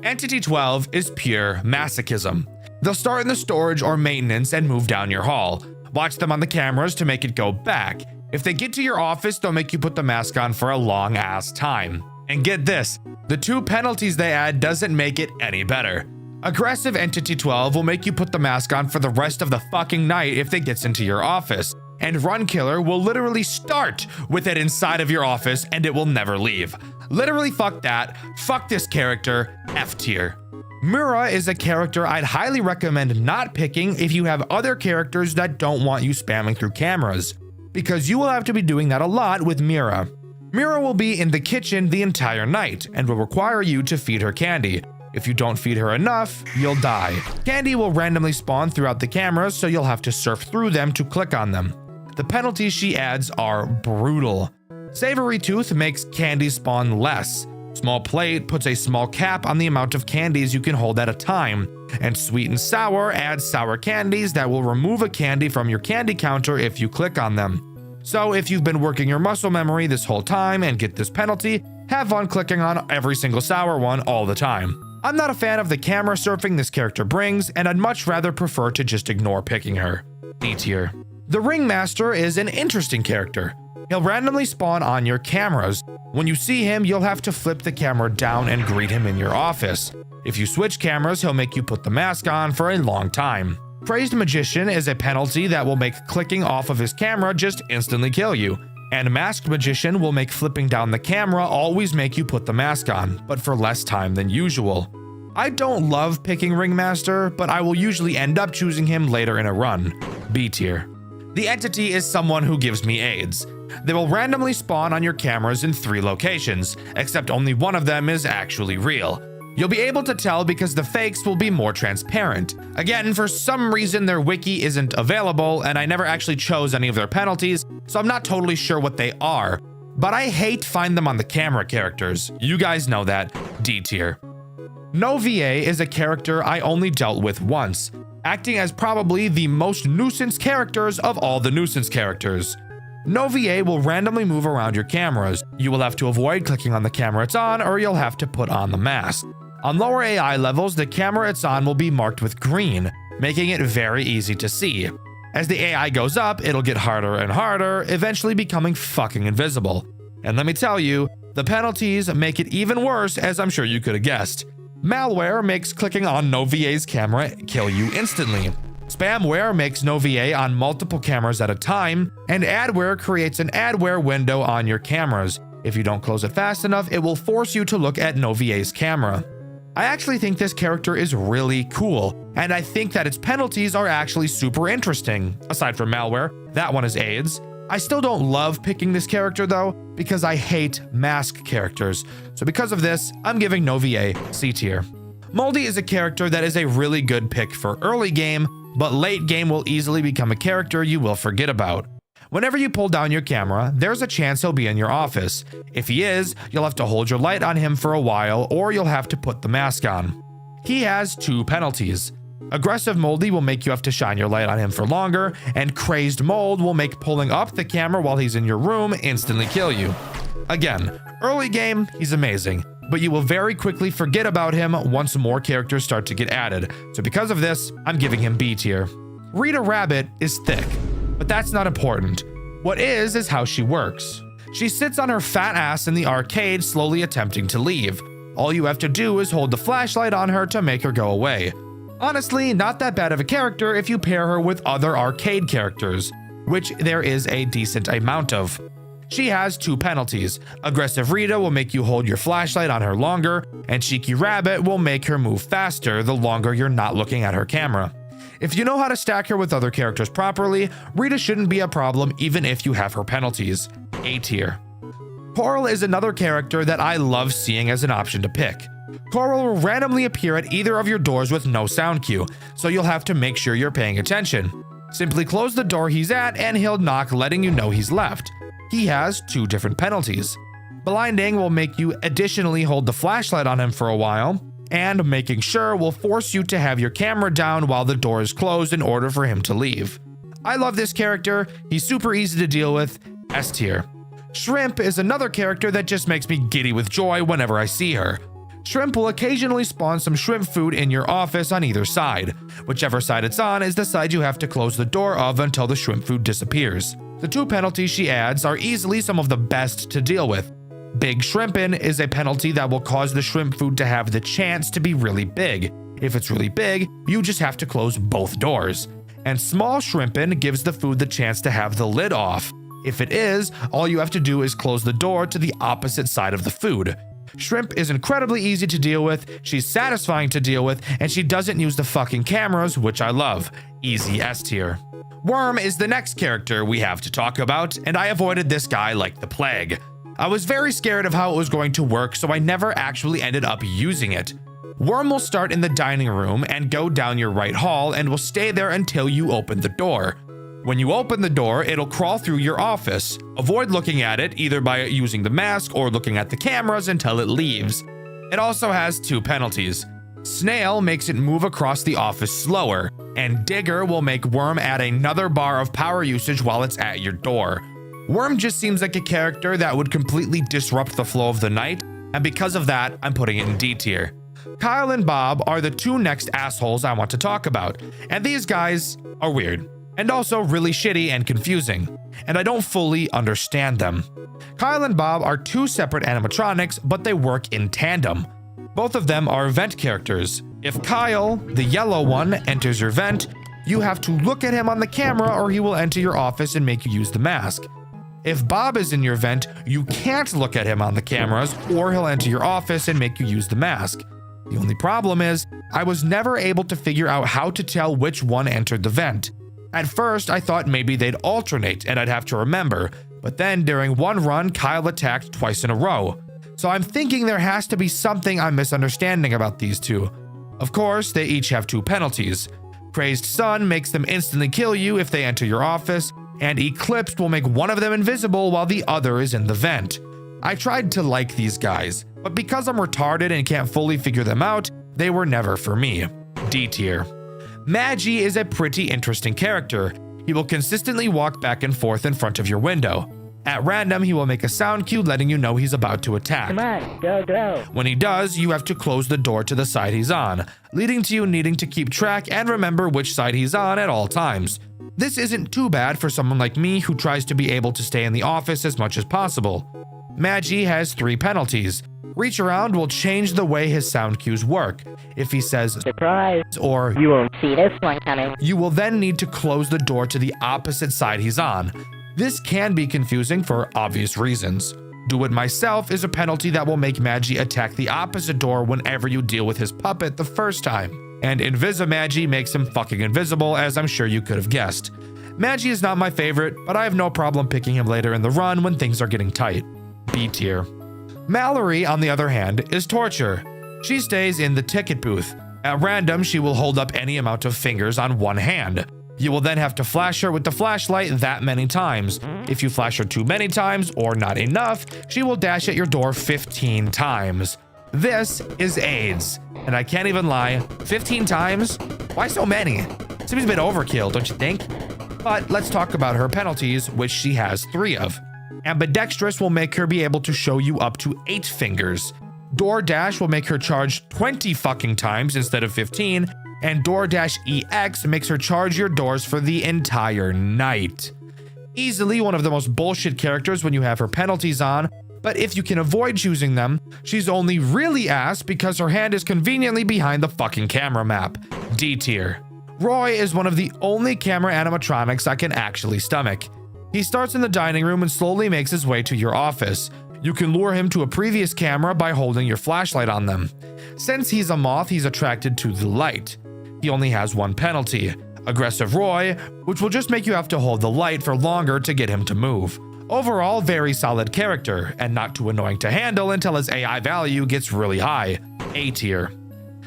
Entity 12 is pure masochism. They'll start in the storage or maintenance and move down your hall. Watch them on the cameras to make it go back. If they get to your office, they'll make you put the mask on for a long ass time. And get this, the 2 penalties they add doesn't make it any better. Aggressive Entity 12 will make you put the mask on for the rest of the fucking night if they gets into your office. And Run Killer will literally start with it inside of your office and it will never leave. Literally fuck that, fuck this character, F tier. Mura is a character I'd highly recommend not picking if you have other characters that don't want you spamming through cameras, because you will have to be doing that a lot with Mira. Mira will be in the kitchen the entire night and will require you to feed her candy. If you don't feed her enough, you'll die. Candy will randomly spawn throughout the cameras, so you'll have to surf through them to click on them. The penalties she adds are brutal. Savory Tooth makes candy spawn less. Small Plate puts a small cap on the amount of candies you can hold at a time. And Sweet and Sour adds sour candies that will remove a candy from your candy counter if you click on them. So if you've been working your muscle memory this whole time and get this penalty, have fun clicking on every single sour one all the time. I'm not a fan of the camera surfing this character brings, and I'd much rather prefer to just ignore picking her. D tier. The Ringmaster is an interesting character. He'll randomly spawn on your cameras. When you see him, you'll have to flip the camera down and greet him in your office. If you switch cameras, he'll make you put the mask on for a long time. Crazed Magician is a penalty that will make clicking off of his camera just instantly kill you. And Masked Magician will make flipping down the camera always make you put the mask on, but for less time than usual. I don't love picking Ringmaster, but I will usually end up choosing him later in a run. B tier. The entity is someone who gives me AIDS. They will randomly spawn on your cameras in 3 locations, except only one of them is actually real. You'll be able to tell because the fakes will be more transparent. Again, for some reason their wiki isn't available, and I never actually chose any of their penalties, so I'm not totally sure what they are. But I hate find them on the camera characters. You guys know that. D tier. No VA is a character I only dealt with once, acting as probably the most nuisance characters of all the nuisance characters. No VA will randomly move around your cameras. You will have to avoid clicking on the camera it's on, or you'll have to put on the mask. On lower AI levels, the camera it's on will be marked with green, making it very easy to see. As the AI goes up, it'll get harder and harder, eventually becoming fucking invisible. And let me tell you, the penalties make it even worse, as I'm sure you could have guessed. Malware makes clicking on no VA's camera kill you instantly. Spamware makes no VA on multiple cameras at a time, and adware creates an adware window on your cameras. If you don't close it fast enough, it will force you to look at no VA's camera. I actually think this character is really cool, and I think that its penalties are actually super interesting. Aside from malware, that one is AIDS. I still don't love picking this character though, because I hate mask characters. So because of this, I'm giving no VA C tier. Moldy is a character that is a really good pick for early game, but late game will easily become a character you will forget about. Whenever you pull down your camera, there's a chance he'll be in your office. If he is, you'll have to hold your light on him for a while, or you'll have to put the mask on. He has 2 penalties. Aggressive Moldy will make you have to shine your light on him for longer, and Crazed Mold will make pulling up the camera while he's in your room instantly kill you. Again, early game, he's amazing, but you will very quickly forget about him once more characters start to get added. So because of this, I'm giving him B tier. Rita Rabbit is thick, but that's not important. What is how she works. She sits on her fat ass in the arcade slowly attempting to leave. All you have to do is hold the flashlight on her to make her go away. Honestly, not that bad of a character if you pair her with other arcade characters, which there is a decent amount of. She has 2 penalties. Aggressive Rita will make you hold your flashlight on her longer, and Cheeky Rabbit will make her move faster the longer you're not looking at her camera. If you know how to stack her with other characters properly, Rita shouldn't be a problem even if you have her penalties. A tier. Coral is another character that I love seeing as an option to pick. Coral will randomly appear at either of your doors with no sound cue, so you'll have to make sure you're paying attention. Simply close the door he's at and he'll knock, letting you know he's left. He has 2 different penalties. Blinding will make you additionally hold the flashlight on him for a while, and making sure will force you to have your camera down while the door is closed in order for him to leave. I love this character, he's super easy to deal with, S tier. Shrimp is another character that just makes me giddy with joy whenever I see her. Shrimp will occasionally spawn some shrimp food in your office on either side. Whichever side it's on is the side you have to close the door of until the shrimp food disappears. The 2 penalties she adds are easily some of the best to deal with. Big Shrimpin' is a penalty that will cause the shrimp food to have the chance to be really big. If it's really big, you just have to close both doors. And Small Shrimpin' gives the food the chance to have the lid off. If it is, all you have to do is close the door to the opposite side of the food. Shrimp is incredibly easy to deal with, she's satisfying to deal with, and she doesn't use the fucking cameras, which I love. Easy S tier. Worm is the next character we have to talk about, and I avoided this guy like the plague. I was very scared of how it was going to work, so I never actually ended up using it. Worm will start in the dining room and go down your right hall and will stay there until you open the door. When you open the door, it'll crawl through your office. Avoid looking at it either by using the mask or looking at the cameras until it leaves. It also has 2 penalties. Snail makes it move across the office slower, and Digger will make Worm add another bar of power usage while it's at your door. Worm just seems like a character that would completely disrupt the flow of the night, and because of that, I'm putting it in D tier. Kyle and Bob are the 2 next assholes I want to talk about, and these guys are weird, and also really shitty and confusing, and I don't fully understand them. Kyle and Bob are 2 separate animatronics, but they work in tandem. Both of them are vent characters. If Kyle, the yellow one, enters your vent, you have to look at him on the camera or he will enter your office and make you use the mask. If Bob is in your vent, you can't look at him on the cameras or he'll enter your office and make you use the mask. The only problem is, I was never able to figure out how to tell which one entered the vent. At first, I thought maybe they'd alternate and I'd have to remember, but then during one run, Kyle attacked twice in a row. So I'm thinking there has to be something I'm misunderstanding about these two. Of course, they each have 2 penalties. Crazed Sun makes them instantly kill you if they enter your office, and Eclipsed will make one of them invisible while the other is in the vent. I tried to like these guys, but because I'm retarded and can't fully figure them out, they were never for me. D tier. Magi is a pretty interesting character. He will consistently walk back and forth in front of your window. At random, he will make a sound cue letting you know he's about to attack. Come on, go, go. When he does, you have to close the door to the side he's on, leading to you needing to keep track and remember which side he's on at all times. This isn't too bad for someone like me who tries to be able to stay in the office as much as possible. Magi has 3 penalties. Reach around will change the way his sound cues work. If he says surprise or you won't see this one coming, you will then need to close the door to the opposite side he's on. This can be confusing for obvious reasons. Do it myself is a penalty that will make Magi attack the opposite door whenever you deal with his puppet the first time. And Invisimagi makes him fucking invisible, as I'm sure you could have guessed. Magi is not my favorite, but I have no problem picking him later in the run when things are getting tight. B tier. Mallory, on the other hand, is torture. She stays in the ticket booth. At random, she will hold up any amount of fingers on one hand. You will then have to flash her with the flashlight that many times. If you flash her too many times or not enough, she will dash at your door 15 times. This is AIDS. And I can't even lie, 15 times? Why so many? Seems a bit overkill, don't you think? But let's talk about her penalties, which she has 3 of. Ambidextrous will make her be able to show you up to 8 fingers. DoorDash will make her charge 20 fucking times instead of 15, and DoorDash EX makes her charge your doors for the entire night. Easily one of the most bullshit characters when you have her penalties on, but if you can avoid choosing them, she's only really ass because her hand is conveniently behind the fucking camera map. D tier. Roy is one of the only camera animatronics I can actually stomach. He starts in the dining room and slowly makes his way to your office. You can lure him to a previous camera by holding your flashlight on them. Since he's a moth, he's attracted to the light. He only has 1 penalty, Aggressive Roy, which will just make you have to hold the light for longer to get him to move. Overall, very solid character, and not too annoying to handle until his AI value gets really high. A tier.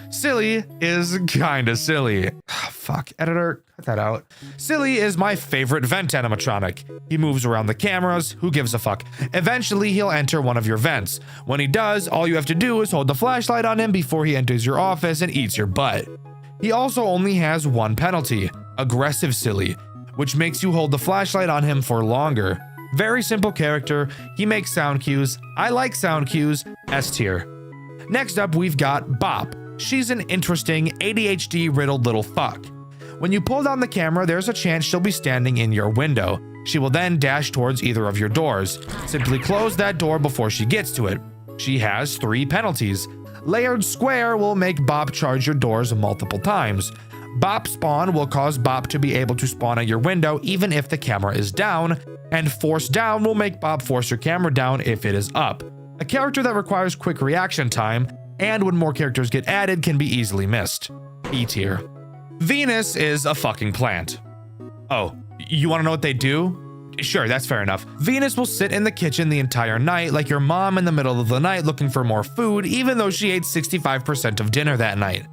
Silly is kinda silly. Fuck, editor, cut that out. Silly is my favorite vent animatronic. He moves around the cameras, who gives a fuck? Eventually, he'll enter one of your vents. When he does, all you have to do is hold the flashlight on him before he enters your office and eats your butt. He also only has 1 penalty, Aggressive Silly, which makes you hold the flashlight on him for longer. Very simple character, he makes sound cues, I like sound cues, S tier. Next up, we've got Bop. She's an interesting, ADHD-riddled little fuck. When you pull down the camera, there's a chance she'll be standing in your window. She will then dash towards either of your doors. Simply close that door before she gets to it. She has 3 penalties. Layered Square will make Bop charge your doors multiple times. Bop Spawn will cause Bop to be able to spawn at your window even if the camera is down, and Force Down will make Bop force your camera down if it is up. A character that requires quick reaction time, and when more characters get added can be easily missed. E tier. Venus is a fucking plant. Oh, you want to know what they do? Sure, that's fair enough. Venus will sit in the kitchen the entire night like your mom in the middle of the night looking for more food, even though she ate 65% of dinner that night.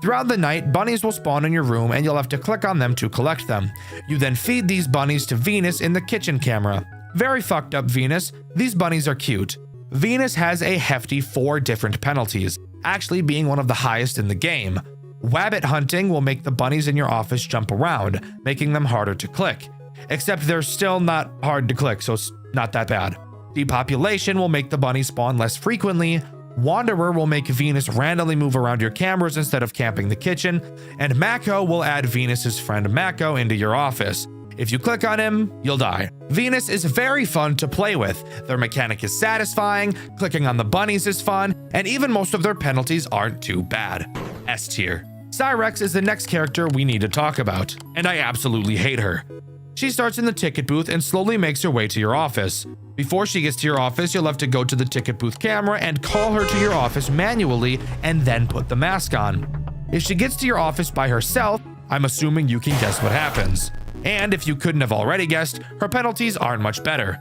Throughout the night, bunnies will spawn in your room and you'll have to click on them to collect them. You then feed these bunnies to Venus in the kitchen camera. Very fucked up, Venus. These bunnies are cute. Venus has a hefty 4 different penalties, actually being one of the highest in the game. Wabbit hunting will make the bunnies in your office jump around, making them harder to click. Except they're still not hard to click, so it's not that bad. Depopulation will make the bunnies spawn less frequently. Wanderer will make Venus randomly move around your cameras instead of camping the kitchen. And Mako will add Venus's friend Mako into your office. If you click on him, you'll die. Venus is very fun to play with. Their mechanic is satisfying, clicking on the bunnies is fun, and even most of their penalties aren't too bad. S tier. Cyrex is the next character we need to talk about, and I absolutely hate her. She starts in the ticket booth and slowly makes her way to your office. Before she gets to your office, you'll have to go to the ticket booth camera and call her to your office manually and then put the mask on. If she gets to your office by herself, I'm assuming you can guess what happens. And if you couldn't have already guessed, her penalties aren't much better.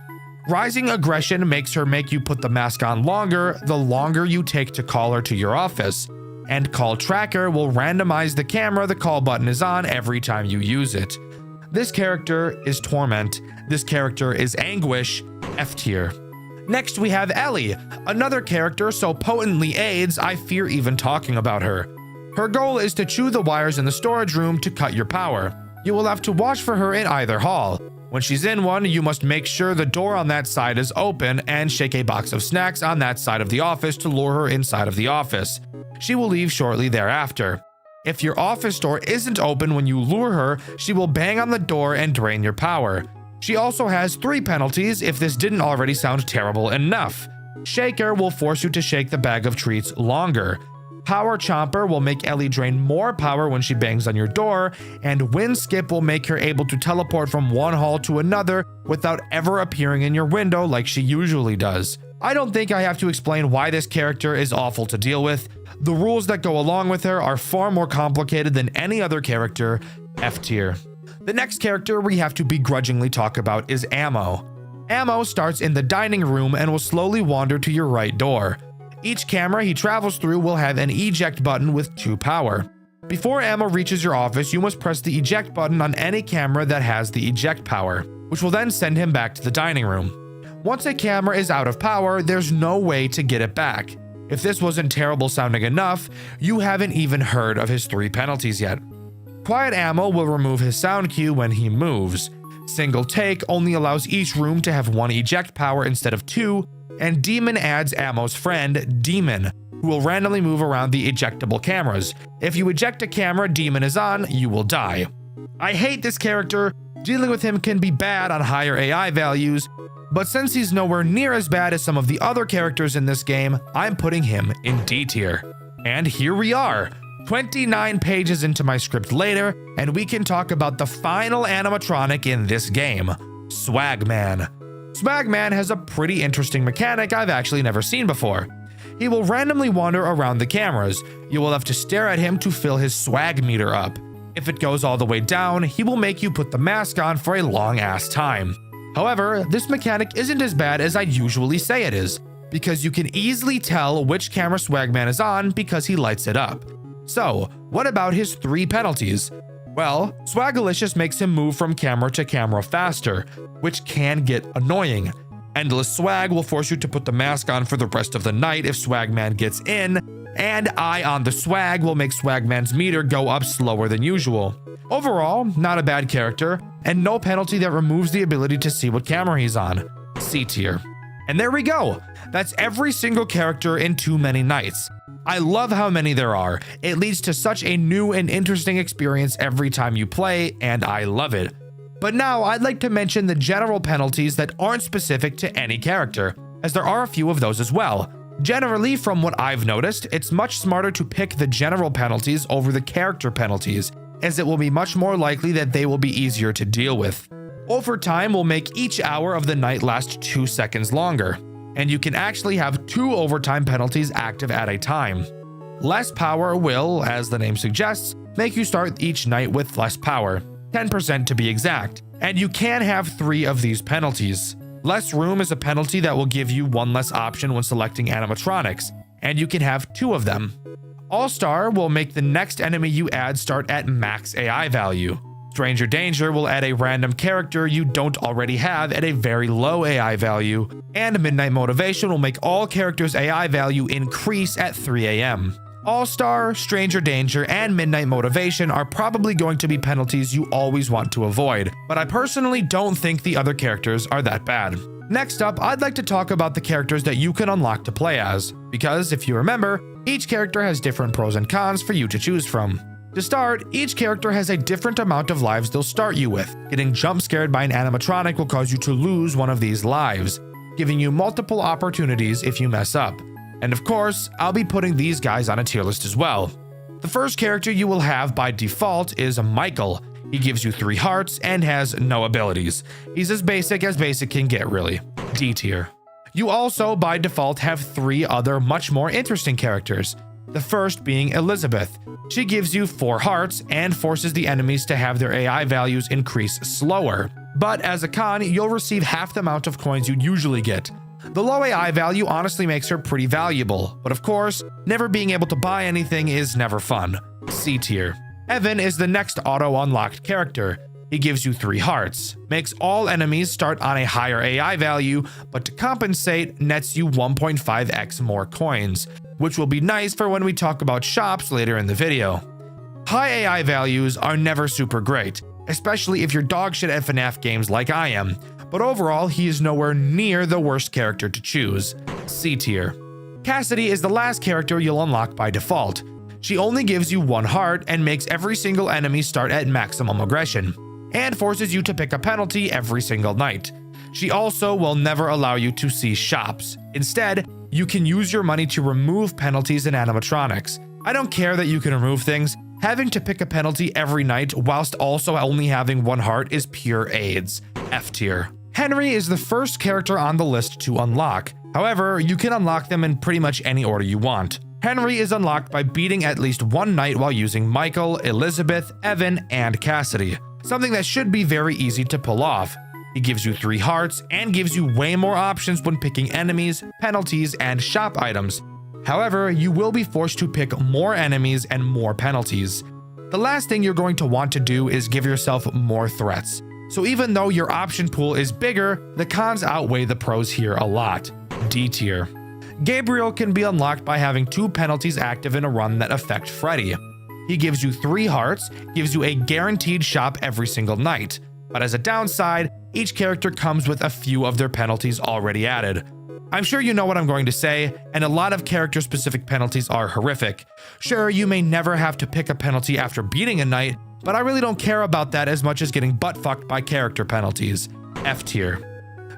Rising aggression makes her make you put the mask on longer the longer you take to call her to your office. And Call Tracker will randomize the camera the call button is on every time you use it. This character is Torment. This character is Anguish, F tier. Next we have Ellie, another character so potently AIDS I fear even talking about her. Her goal is to chew the wires in the storage room to cut your power. You will have to watch for her in either hall. When she's in one, you must make sure the door on that side is open and shake a box of snacks on that side of the office to lure her inside of the office. She will leave shortly thereafter. If your office door isn't open when you lure her, she will bang on the door and drain your power. She also has 3 penalties if this didn't already sound terrible enough. Shaker will force you to shake the bag of treats longer. Power Chomper will make Ellie drain more power when she bangs on your door, and Wind Skip will make her able to teleport from one hall to another without ever appearing in your window like she usually does. I don't think I have to explain why this character is awful to deal with. The rules that go along with her are far more complicated than any other character, F tier. The next character we have to begrudgingly talk about is Ammo. Ammo starts in the dining room and will slowly wander to your right door. Each camera he travels through will have an eject button with 2 power. Before Ammo reaches your office, you must press the eject button on any camera that has the eject power, which will then send him back to the dining room. Once a camera is out of power, there's no way to get it back. If this wasn't terrible sounding enough, you haven't even heard of his 3 penalties yet. Quiet Ammo will remove his sound cue when he moves. Single Take only allows each room to have 1 eject power instead of 2, and Demon adds Ammo's friend, Demon, who will randomly move around the ejectable cameras. If you eject a camera Demon is on, you will die. I hate this character. Dealing with him can be bad on higher AI values, but since he's nowhere near as bad as some of the other characters in this game, I'm putting him in D tier. And here we are, 29 pages into my script later, and we can talk about the final animatronic in this game, Swagman. Swagman has a pretty interesting mechanic I've actually never seen before. He will randomly wander around the cameras. You will have to stare at him to fill his swag meter up. If it goes all the way down, he will make you put the mask on for a long ass time. However, this mechanic isn't as bad as I'd usually say it is, because you can easily tell which camera Swagman is on because he lights it up. So, what about his 3 penalties? Well, Swagalicious makes him move from camera to camera faster, which can get annoying. Endless Swag will force you to put the mask on for the rest of the night if Swagman gets in, and Eye on the Swag will make Swagman's meter go up slower than usual. Overall, not a bad character, and no penalty that removes the ability to see what camera he's on. C tier. And there we go! That's every single character in Too Many Nights. I love how many there are. It leads to such a new and interesting experience every time you play, and I love it. But now I'd like to mention the general penalties that aren't specific to any character, as there are a few of those as well. Generally, from what I've noticed, it's much smarter to pick the general penalties over the character penalties, as it will be much more likely that they will be easier to deal with. Overtime will make each hour of the night last 2 seconds longer, and you can actually have 2 overtime penalties active at a time. Less power will, as the name suggests, make you start each night with less power, 10% to be exact, and you can have 3 of these penalties. Less room is a penalty that will give you 1 less option when selecting animatronics, and you can have 2 of them. All-Star will make the next enemy you add start at max AI value. Stranger Danger will add a random character you don't already have at a very low AI value, and Midnight Motivation will make all characters' AI value increase at 3 AM. All-Star, Stranger Danger, and Midnight Motivation are probably going to be penalties you always want to avoid, but I personally don't think the other characters are that bad. Next up, I'd like to talk about the characters that you can unlock to play as, because if you remember, each character has different pros and cons for you to choose from. To start, each character has a different amount of lives they'll start you with. Getting jump scared by an animatronic will cause you to lose one of these lives, giving you multiple opportunities if you mess up. And of course, I'll be putting these guys on a tier list as well. The first character you will have by default is Michael. He gives you 3 hearts and has no abilities. He's as basic can get, really. D tier. You also by default have 3 other much more interesting characters. the first being Elizabeth. She gives you 4 hearts and forces the enemies to have their AI values increase slower. But as a con, you'll receive half the amount of coins you'd usually get. The low AI value honestly makes her pretty valuable, but of course, never being able to buy anything is never fun. C tier. Evan is the next auto-unlocked character. He gives you 3 hearts, makes all enemies start on a higher AI value, but to compensate, nets you 1.5x more coins, which will be nice for when we talk about shops later in the video. High AI values are never super great, especially if you're dogshit at FNAF games like I am, but overall he is nowhere near the worst character to choose. C tier. Cassidy is the last character you'll unlock by default. She only gives you 1 heart and makes every single enemy start at maximum aggression, and forces you to pick a penalty every single night. She also will never allow you to see shops. Instead, you can use your money to remove penalties and animatronics. I don't care that you can remove things. Having to pick a penalty every night whilst also only having 1 heart is pure AIDS. F tier. Henry is the first character on the list to unlock. However, you can unlock them in pretty much any order you want. Henry is unlocked by beating at least 1 night while using Michael, Elizabeth, Evan, and Cassidy. Something that should be very easy to pull off. He gives you 3 hearts and gives you way more options when picking enemies, penalties, and shop items. However, you will be forced to pick more enemies and more penalties. The last thing you're going to want to do is give yourself more threats. So even though your option pool is bigger, the cons outweigh the pros here a lot. D tier. Gabriel can be unlocked by having 2 penalties active in a run that affect Freddy. He gives you 3 hearts, gives you a guaranteed shop every single night. But as a downside, each character comes with a few of their penalties already added. I'm sure you know what I'm going to say, and a lot of character-specific penalties are horrific. Sure, you may never have to pick a penalty after beating a night, but I really don't care about that as much as getting butt-fucked by character penalties. F tier.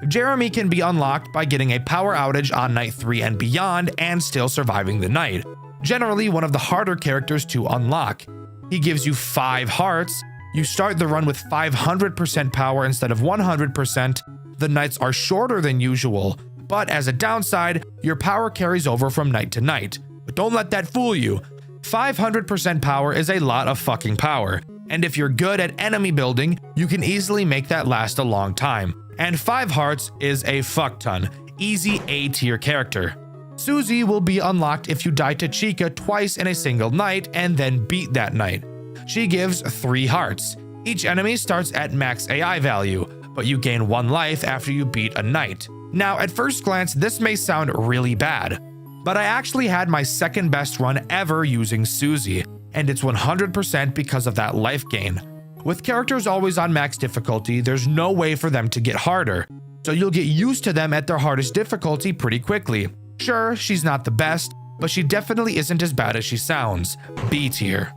Jeremy can be unlocked by getting a power outage on night 3 and beyond and still surviving the night. Generally one of the harder characters to unlock. He gives you 5 hearts, you start the run with 500% power instead of 100%, the nights are shorter than usual, but as a downside, your power carries over from night to night. But don't let that fool you. 500% power is a lot of fucking power, and if you're good at enemy building, you can easily make that last a long time. And 5 hearts is a fuck ton. Easy A tier character. Susie will be unlocked if you die to Chica twice in a single night and then beat that night. She gives 3 hearts. Each enemy starts at max AI value, but you gain 1 life after you beat a night. Now, at first glance, this may sound really bad, but I actually had my second best run ever using Susie, and it's 100% because of that life gain. With characters always on max difficulty, there's no way for them to get harder, so you'll get used to them at their hardest difficulty pretty quickly. Sure, she's not the best, but she definitely isn't as bad as she sounds. B tier.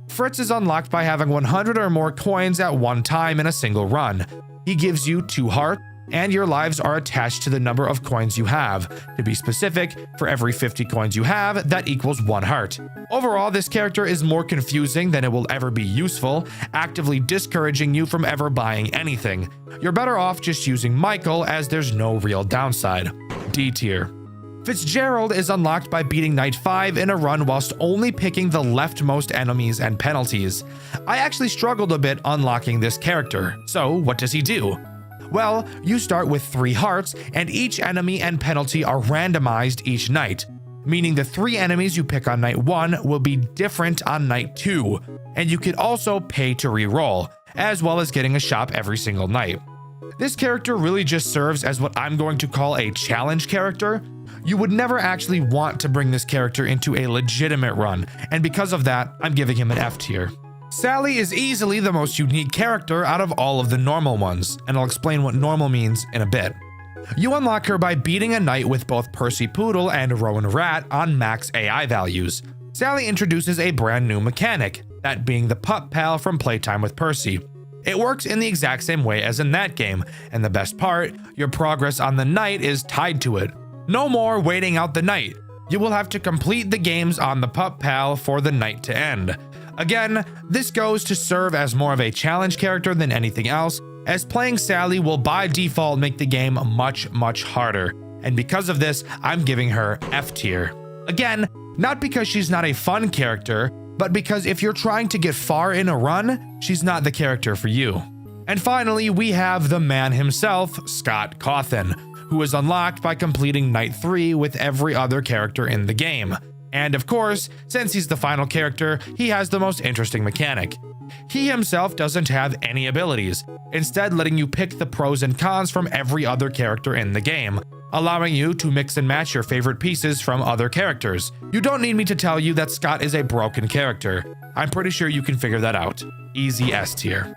Fritz is unlocked by having 100 or more coins at one time in a single run. He gives you 2 hearts, and your lives are attached to the number of coins you have. To be specific, for every 50 coins you have, that equals 1 heart. Overall, this character is more confusing than it will ever be useful, actively discouraging you from ever buying anything. You're better off just using Michael, as there's no real downside. D tier. Fitzgerald is unlocked by beating night 5 in a run whilst only picking the leftmost enemies and penalties. I actually struggled a bit unlocking this character, so what does he do? Well, you start with 3 hearts, and each enemy and penalty are randomized each night, meaning the 3 enemies you pick on night 1 will be different on night 2, and you can also pay to reroll, as well as getting a shop every single night. This character really just serves as what I'm going to call a challenge character. You would never actually want to bring this character into a legitimate run, and because of that, I'm giving him an F tier. Sally is easily the most unique character out of all of the normal ones, and I'll explain what normal means in a bit. You unlock her by beating a night with both Percy Poodle and Rowan Rat on max AI values. Sally introduces a brand new mechanic, that being the pup pal from Playtime with Percy. It works in the exact same way as in that game, and the best part, your progress on the night is tied to it. No more waiting out the night. You will have to complete the games on the pup pal for the night to end. Again, this goes to serve as more of a challenge character than anything else, as playing Sally will by default make the game much harder, and because of this, I'm giving her F tier. Again, Not because she's not a fun character, but because if you're trying to get far in a run, she's not the character for you. And finally, we have the man himself, Scott Cawthon, who is unlocked by completing Night 3 with every other character in the game. And of course, since he's the final character, he has the most interesting mechanic. He himself doesn't have any abilities, instead letting you pick the pros and cons from every other character in the game, allowing you to mix and match your favorite pieces from other characters. You don't need me to tell you that Scott is a broken character. I'm pretty sure you can figure that out. Easy S tier.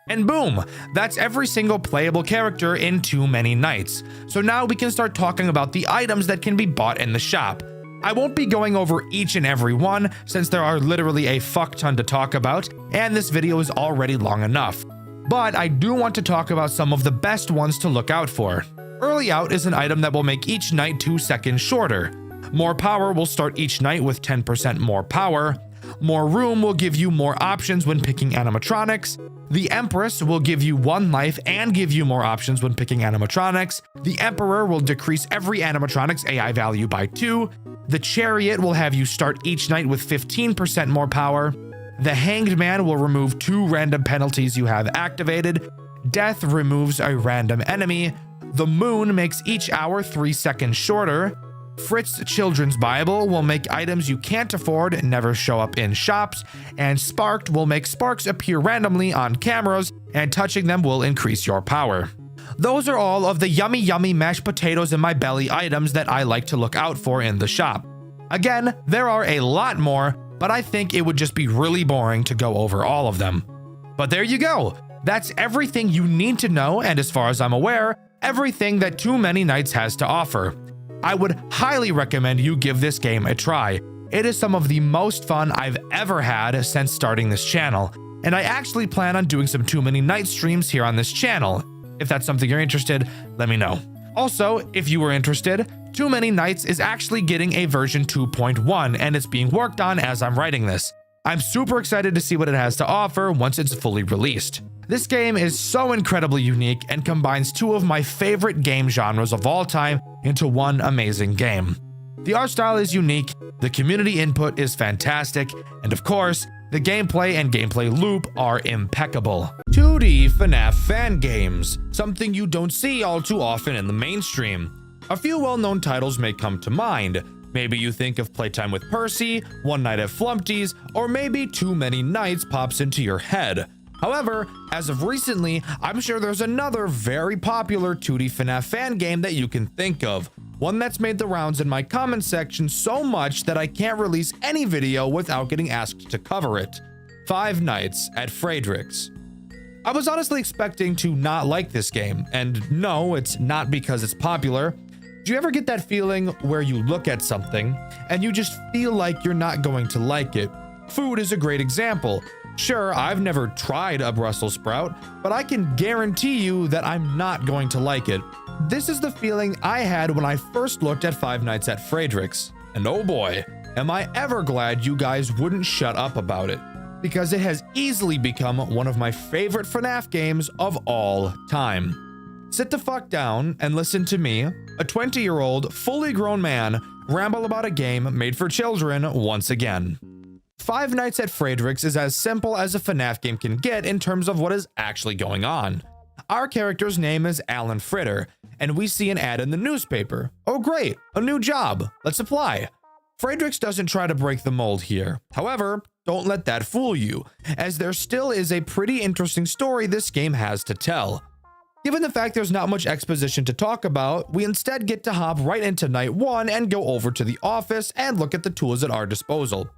And boom, that's every single playable character in Too Many Nights. So now we can start talking about the items that can be bought in the shop. I won't be going over each and every one since there are literally a fuck ton to talk about, and this video is already long enough. But I do want to talk about some of the best ones to look out for. Early Out is an item that will make each night 2 seconds shorter. More Power will start each night with 10% more power. More Room will give you more options when picking animatronics. The Empress will give you 1 life and give you more options when picking animatronics. The Emperor will decrease every animatronic's AI value by 2. The Chariot will have you start each night with 15% more power. The Hanged Man will remove 2 random penalties you have activated. Death removes a random enemy. The Moon makes each hour 3 seconds shorter. Fritz Children's Bible will make items you can't afford never show up in shops, and Sparked will make sparks appear randomly on cameras, and touching them will increase your power. Those are all of the yummy mashed potatoes in my belly items that I like to look out for in the shop. Again, there are a lot more, but I think it would just be really boring to go over all of them. But there you go. That's everything you need to know, and as far as I'm aware, everything that Too Many Nights has to offer. I would highly recommend you give this game a try. It is some of the most fun I've ever had since starting this channel, and I actually plan on doing some Too Many Nights streams here on this channel. If that's something you're interested, let me know. Also, if you were interested, Too Many Nights is actually getting a version 2.1, and it's being worked on as I'm writing this. I'm super excited to see what it has to offer once it's fully released. This game is so incredibly unique and combines 2 of my favorite game genres of all time into one amazing game. The art style is unique, the community input is fantastic, and of course, the gameplay and gameplay loop are impeccable. 2D FNAF fan games, something you don't see all too often in the mainstream. A few well-known titles may come to mind. Maybe you think of Playtime with Percy, One Night at Flumpty's, or maybe Too Many Nights pops into your head. However, as of recently, I'm sure there's another very popular 2D FNAF fan game that you can think of. One that's made the rounds in my comment section so much that I can't release any video without getting asked to cover it. Five Nights at Frederick's. I was honestly expecting to not like this game, and no, it's not because it's popular. Do you ever get that feeling where you look at something and you just feel like you're not going to like it? Food is a great example. Sure, I've never tried a Brussels sprout, but I can guarantee you that I'm not going to like it. This is the feeling I had when I first looked at Five Nights at Frederick's, and oh boy, am I ever glad you guys wouldn't shut up about it, because it has easily become one of my favorite FNAF games of all time. Sit the fuck down and listen to me, a 20-year-old, fully grown man, ramble about a game made for children once again. Five Nights at Frederick's is as simple as a FNAF game can get in terms of what is actually going on. Our character's name is Alan Fritter, and we see an ad in the newspaper. Oh great, a new job, let's apply. Frederick's doesn't try to break the mold here. However, don't let that fool you, as there still is a pretty interesting story this game has to tell. Given the fact there's not much exposition to talk about, we instead get to hop right into night 1 and go over to the office and look at the tools at our disposal.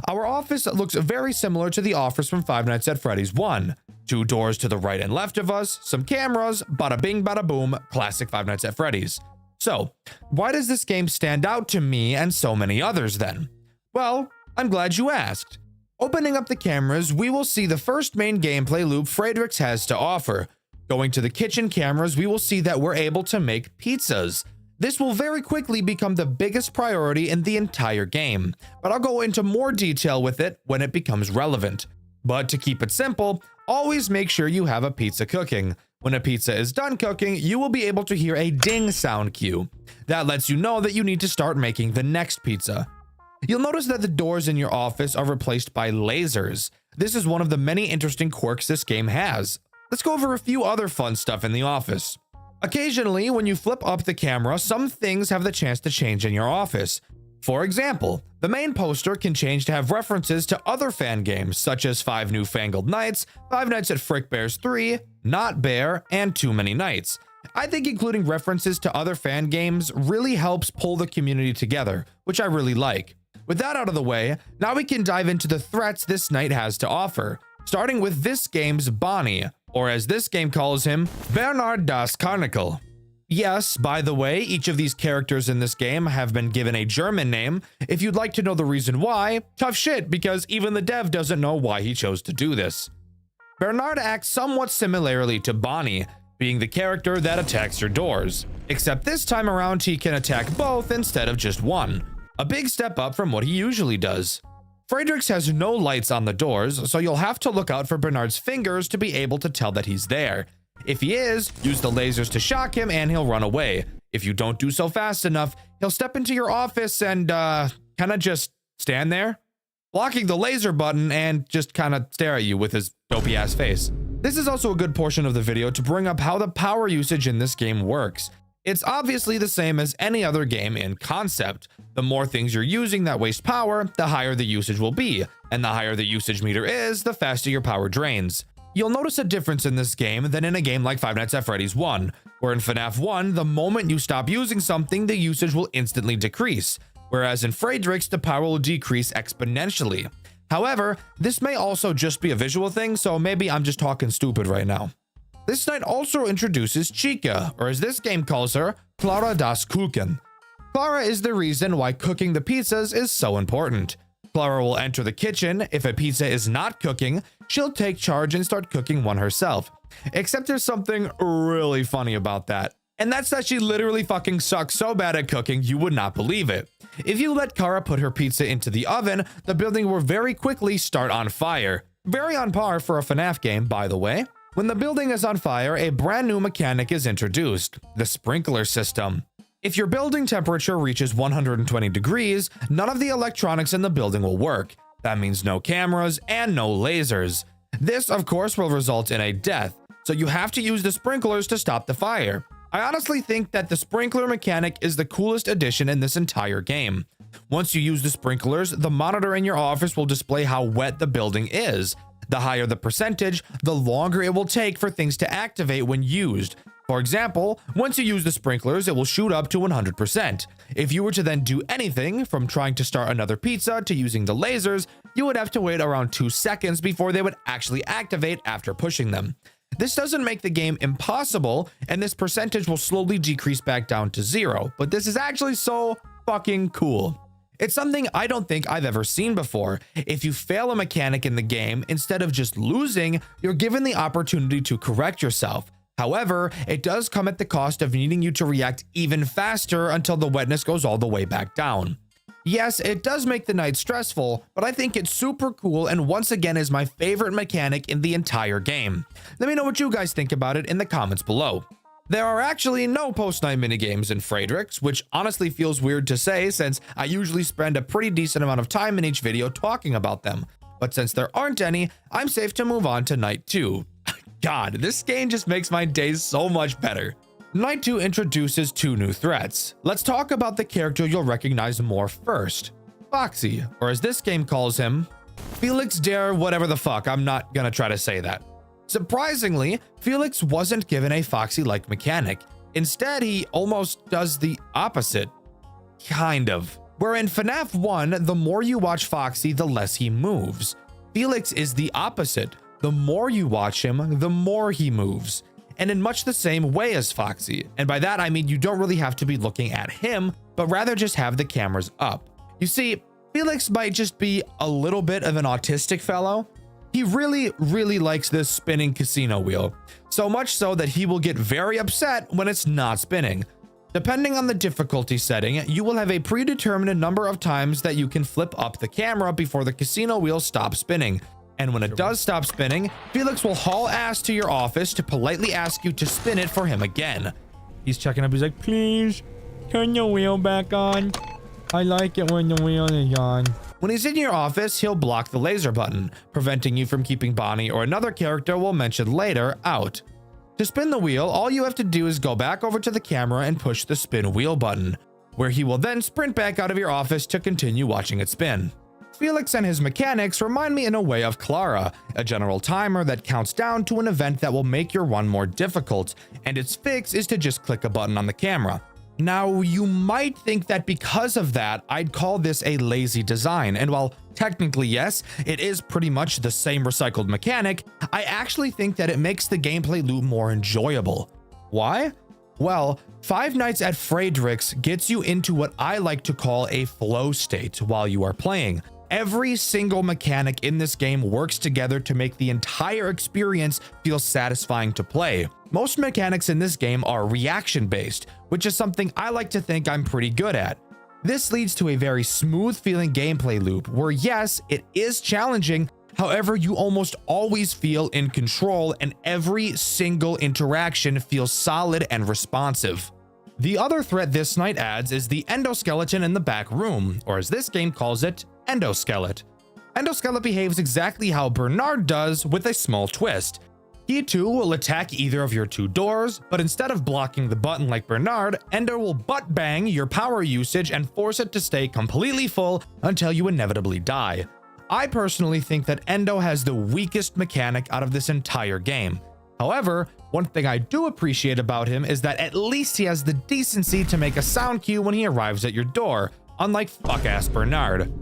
Our office looks very similar to the office from Five Nights at Freddy's 1. 2 doors to the right and left of us, some cameras, bada bing bada boom, classic Five Nights at Freddy's. So, why does this game stand out to me and so many others then? Well, I'm glad you asked. Opening up the cameras, we will see the first main gameplay loop Frederick's has to offer. Going to the kitchen cameras, we will see that we're able to make pizzas. This will very quickly become the biggest priority in the entire game, but I'll go into more detail with it when it becomes relevant. But to keep it simple, always make sure you have a pizza cooking. When a pizza is done cooking, you will be able to hear a ding sound cue. That lets you know that you need to start making the next pizza. You'll notice that the doors in your office are replaced by lasers. This is one of the many interesting quirks this game has. Let's go over a few other fun stuff in the office. Occasionally, when you flip up the camera, some things have the chance to change in your office. For example, the main poster can change to have references to other fan games such as Five Newfangled Nights, Five Nights at Frickbear's 3, Not Bear, and Too Many Nights. I think including references to other fan games really helps pull the community together, which I really like. With that out of the way, now we can dive into the threats this night has to offer, starting with this game's Bonnie, or as this game calls him, Bernard das Karnickel. Yes, by the way, each of these characters in this game have been given a German name. If you'd like to know the reason why, tough shit, because even the dev doesn't know why he chose to do this. Bernard acts somewhat similarly to Bonnie, being the character that attacks your doors, except this time around he can attack both instead of just one. A big step up from what he usually does. Friedrichs has no lights on the doors, so you'll have to look out for Bernard's fingers to be able to tell that he's there. If he is, use the lasers to shock him and he'll run away. If you don't do so fast enough, he'll step into your office and kinda just stand there, blocking the laser button and just kinda stare at you with his dopey ass face. This is also a good portion of the video to bring up how the power usage in this game works. It's obviously the same as any other game in concept. The more things you're using that waste power, the higher the usage will be, and the higher the usage meter is, the faster your power drains. You'll notice a difference in this game than in a game like Five Nights at Freddy's 1, where in FNAF 1, the moment you stop using something, the usage will instantly decrease, whereas in Friedrichs, the power will decrease exponentially. However, this may also just be a visual thing, so maybe I'm just talking stupid right now. This night also introduces Chica, or as this game calls her, Clara das Kuchen. Clara is the reason why cooking the pizzas is so important. Clara will enter the kitchen. If a pizza is not cooking, she'll take charge and start cooking one herself. Except there's something really funny about that. And that's that she literally fucking sucks so bad at cooking you would not believe it. If you let Kara put her pizza into the oven, the building will very quickly start on fire. Very on par for a FNAF game, by the way. When the building is on fire, a brand new mechanic is introduced, the sprinkler system. If your building temperature reaches 120 degrees, none of the electronics in the building will work. That means no cameras and no lasers. This, of course, will result in a death, so you have to use the sprinklers to stop the fire. I honestly think that the sprinkler mechanic is the coolest addition in this entire game. Once you use the sprinklers, the monitor in your office will display how wet the building is. The higher the percentage, the longer it will take for things to activate when used. For example, once you use the sprinklers, it will shoot up to 100%. If you were to then do anything, from trying to start another pizza to using the lasers, you would have to wait around 2 seconds before they would actually activate after pushing them. This doesn't make the game impossible, and this percentage will slowly decrease back down to 0, but this is actually so fucking cool. It's something I don't think I've ever seen before. If you fail a mechanic in the game, instead of just losing, you're given the opportunity to correct yourself. However, it does come at the cost of needing you to react even faster until the wetness goes all the way back down. Yes, it does make the night stressful, but I think it's super cool and once again is my favorite mechanic in the entire game. Let me know what you guys think about it in the comments below. There are actually no post-night minigames in Friedrichs, which honestly feels weird to say since I usually spend a pretty decent amount of time in each video talking about them. But since there aren't any, I'm safe to move on to Night 2. God, this game just makes my days so much better. Night 2 introduces 2 new threats. Let's talk about the character you'll recognize more first. Foxy, or as this game calls him, Felix der whatever the fuck, I'm not gonna try to say that. Surprisingly, Felix wasn't given a Foxy-like mechanic. Instead, he almost does the opposite. Kind of. Where in FNAF 1, the more you watch Foxy, the less he moves. Felix is the opposite. The more you watch him, the more he moves. And in much the same way as Foxy. And by that, I mean you don't really have to be looking at him, but rather just have the cameras up. You see, Felix might just be a little bit of an autistic fellow. He really likes this spinning casino wheel, so much so that he will get very upset when it's not spinning. Depending on the difficulty setting, you will have a predetermined number of times that you can flip up the camera before the casino wheel stops spinning. And when it does stop spinning, Felix will haul ass to your office to politely ask you to spin it for him again. He's checking up, he's like, please, turn your wheel back on. I like it when the wheel is on. When he's in your office, he'll block the laser button, preventing you from keeping Bonnie or another character we'll mention later out. To spin the wheel, all you have to do is go back over to the camera and push the spin wheel button, where he will then sprint back out of your office to continue watching it spin. Felix and his mechanics remind me in a way of Clara, a general timer that counts down to an event that will make your run more difficult, and its fix is to just click a button on the camera. Now, you might think that because of that, I'd call this a lazy design, and while technically yes, it is pretty much the same recycled mechanic, I actually think that it makes the gameplay loop more enjoyable. Why? Well, Five Nights at Frederick's gets you into what I like to call a flow state while you are playing. Every single mechanic in this game works together to make the entire experience feel satisfying to play. Most mechanics in this game are reaction-based, which is something I like to think I'm pretty good at. This leads to a very smooth feeling gameplay loop where yes, it is challenging, however, you almost always feel in control and every single interaction feels solid and responsive. The other threat this night adds is the endoskeleton in the back room, or as this game calls it, Endoskelet. Endoskelet behaves exactly how Bernard does with a small twist. He too will attack either of your two doors, but instead of blocking the button like Bernard, Endo will butt bang your power usage and force it to stay completely full until you inevitably die. I personally think that Endo has the weakest mechanic out of this entire game. However, one thing I do appreciate about him is that at least he has the decency to make a sound cue when he arrives at your door, unlike fuck-ass Bernard.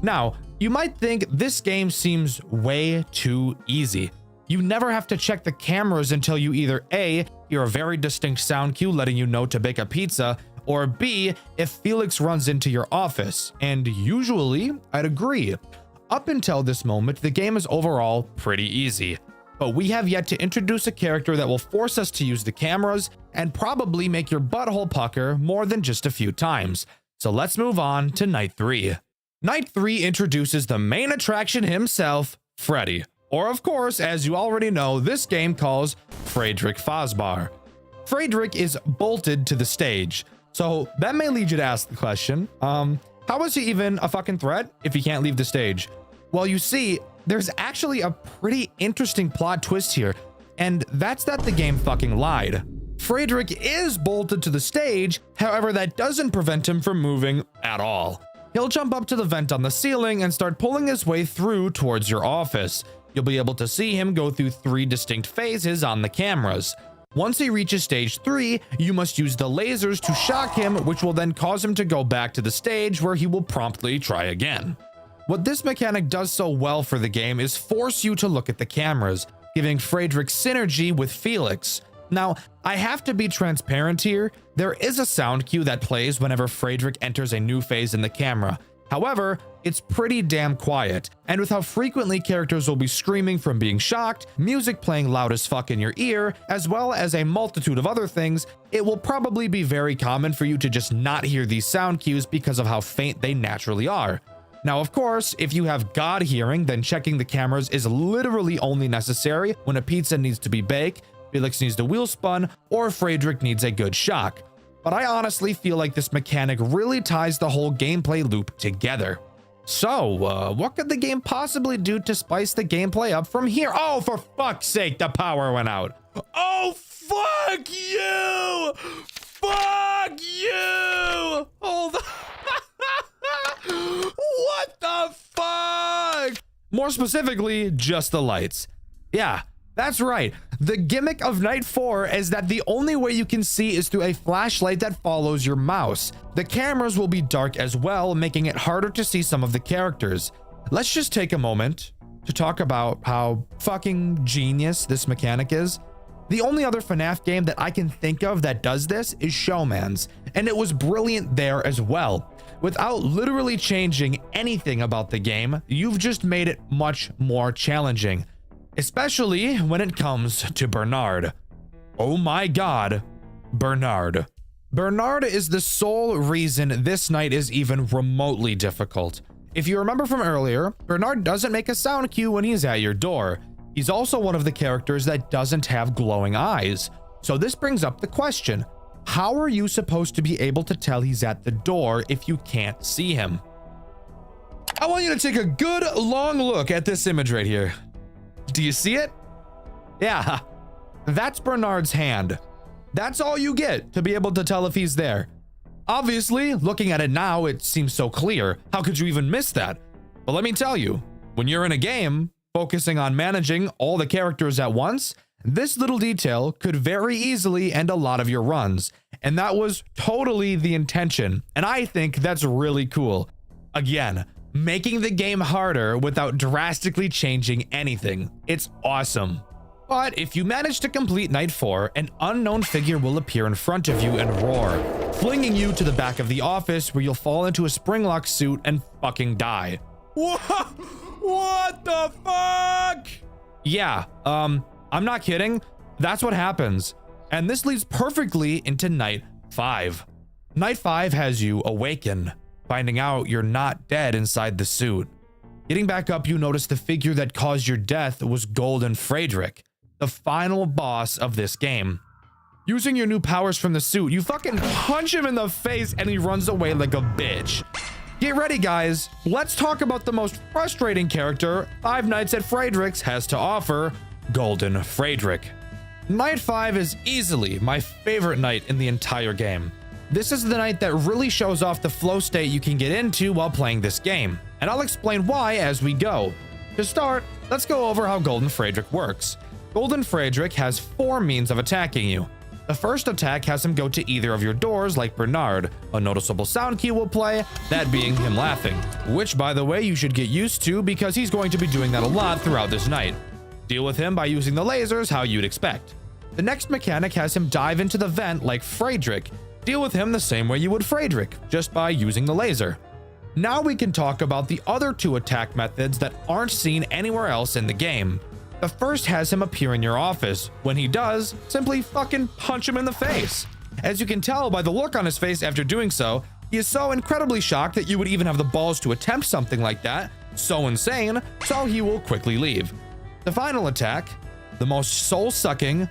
Now, you might think this game seems way too easy. You never have to check the cameras until you either A, hear a very distinct sound cue letting you know to bake a pizza, or B, if Felix runs into your office, and usually, I'd agree. Up until this moment, the game is overall pretty easy, but we have yet to introduce a character that will force us to use the cameras and probably make your butthole pucker more than just a few times. So let's move on to Night 3. Night 3 introduces the main attraction himself, Freddy, or of course, as you already know, this game calls Friedrich Fazbear. Friedrich is bolted to the stage, so that may lead you to ask the question, how is he even a fucking threat if he can't leave the stage? Well, you see, there's actually a pretty interesting plot twist here, and that's that the game fucking lied. Friedrich is bolted to the stage, however, that doesn't prevent him from moving at all. He'll jump up to the vent on the ceiling and start pulling his way through towards your office. You'll be able to see him go through 3 distinct phases on the cameras. Once he reaches stage 3, you must use the lasers to shock him, which will then cause him to go back to the stage where he will promptly try again. What this mechanic does so well for the game is force you to look at the cameras, giving Friedrich synergy with Felix. Now, I have to be transparent here. There is a sound cue that plays whenever Friedrich enters a new phase in the camera. However, it's pretty damn quiet, and with how frequently characters will be screaming from being shocked, music playing loud as fuck in your ear, as well as a multitude of other things, it will probably be very common for you to just not hear these sound cues because of how faint they naturally are. Now, of course, if you have God hearing, then checking the cameras is literally only necessary when a pizza needs to be baked, Felix needs the wheel spun, or Friedrich needs a good shock. But I honestly feel like this mechanic really ties the whole gameplay loop together. So, what could the game possibly do to spice the gameplay up from here? Oh, for fuck's sake, the power went out. Oh, fuck you! Fuck you! Hold on. What the fuck? More specifically, just the lights. Yeah, that's right. The gimmick of Night 4 is that the only way you can see is through a flashlight that follows your mouse. The cameras will be dark as well, making it harder to see some of the characters. Let's just take a moment to talk about how fucking genius this mechanic is. The only other FNAF game that I can think of that does this is Showman's, and it was brilliant there as well. Without literally changing anything about the game, you've just made it much more challenging. Especially when it comes to Bernard. Oh my god, Bernard. Bernard is the sole reason this night is even remotely difficult. If you remember from earlier, Bernard doesn't make a sound cue when he's at your door. He's also one of the characters that doesn't have glowing eyes. So this brings up the question, How are you supposed to be able to tell he's at the door if you can't see him? I want you to take a good long look at this image right here. Do you see it? Yeah, that's Bernard's hand. That's all you get to be able to tell if he's there. Obviously, looking at it now, it seems so clear. How could you even miss that? But let me tell you, when you're in a game, focusing on managing all the characters at once, this little detail could very easily end a lot of your runs. And that was totally the intention. And I think that's really cool. Again, making the game harder without drastically changing anything. It's awesome. But if you manage to complete night 4, an unknown figure will appear in front of you and roar, flinging you to the back of the office where you'll fall into a springlock suit and fucking die. What the fuck? Yeah, I'm not kidding. That's what happens. And this leads perfectly into night 5. Night 5 has you awaken, finding out you're not dead inside the suit. Getting back up, you notice the figure that caused your death was Golden Frederick, the final boss of this game. Using your new powers from the suit, you fucking punch him in the face and he runs away like a bitch. Get ready, guys. Let's talk about the most frustrating character Five Nights at Frederick's has to offer, Golden Frederick. Night 5 is easily my favorite night in the entire game. This is the night that really shows off the flow state you can get into while playing this game, and I'll explain why as we go. To start, let's go over how Golden Frederick works. Golden Frederick has 4 means of attacking you. The first attack has him go to either of your doors like Bernard. A noticeable sound cue will play, that being him laughing, which by the way you should get used to because he's going to be doing that a lot throughout this night. Deal with him by using the lasers how you'd expect. The next mechanic has him dive into the vent like Frederick. Deal with him the same way you would Frederick, just by using the laser. Now we can talk about the other 2 attack methods that aren't seen anywhere else in the game. The first has him appear in your office. When he does, simply fucking punch him in the face. As you can tell by the look on his face after doing so, he is so incredibly shocked that you would even have the balls to attempt something like that. So insane, so he will quickly leave. The final attack, the most soul-sucking,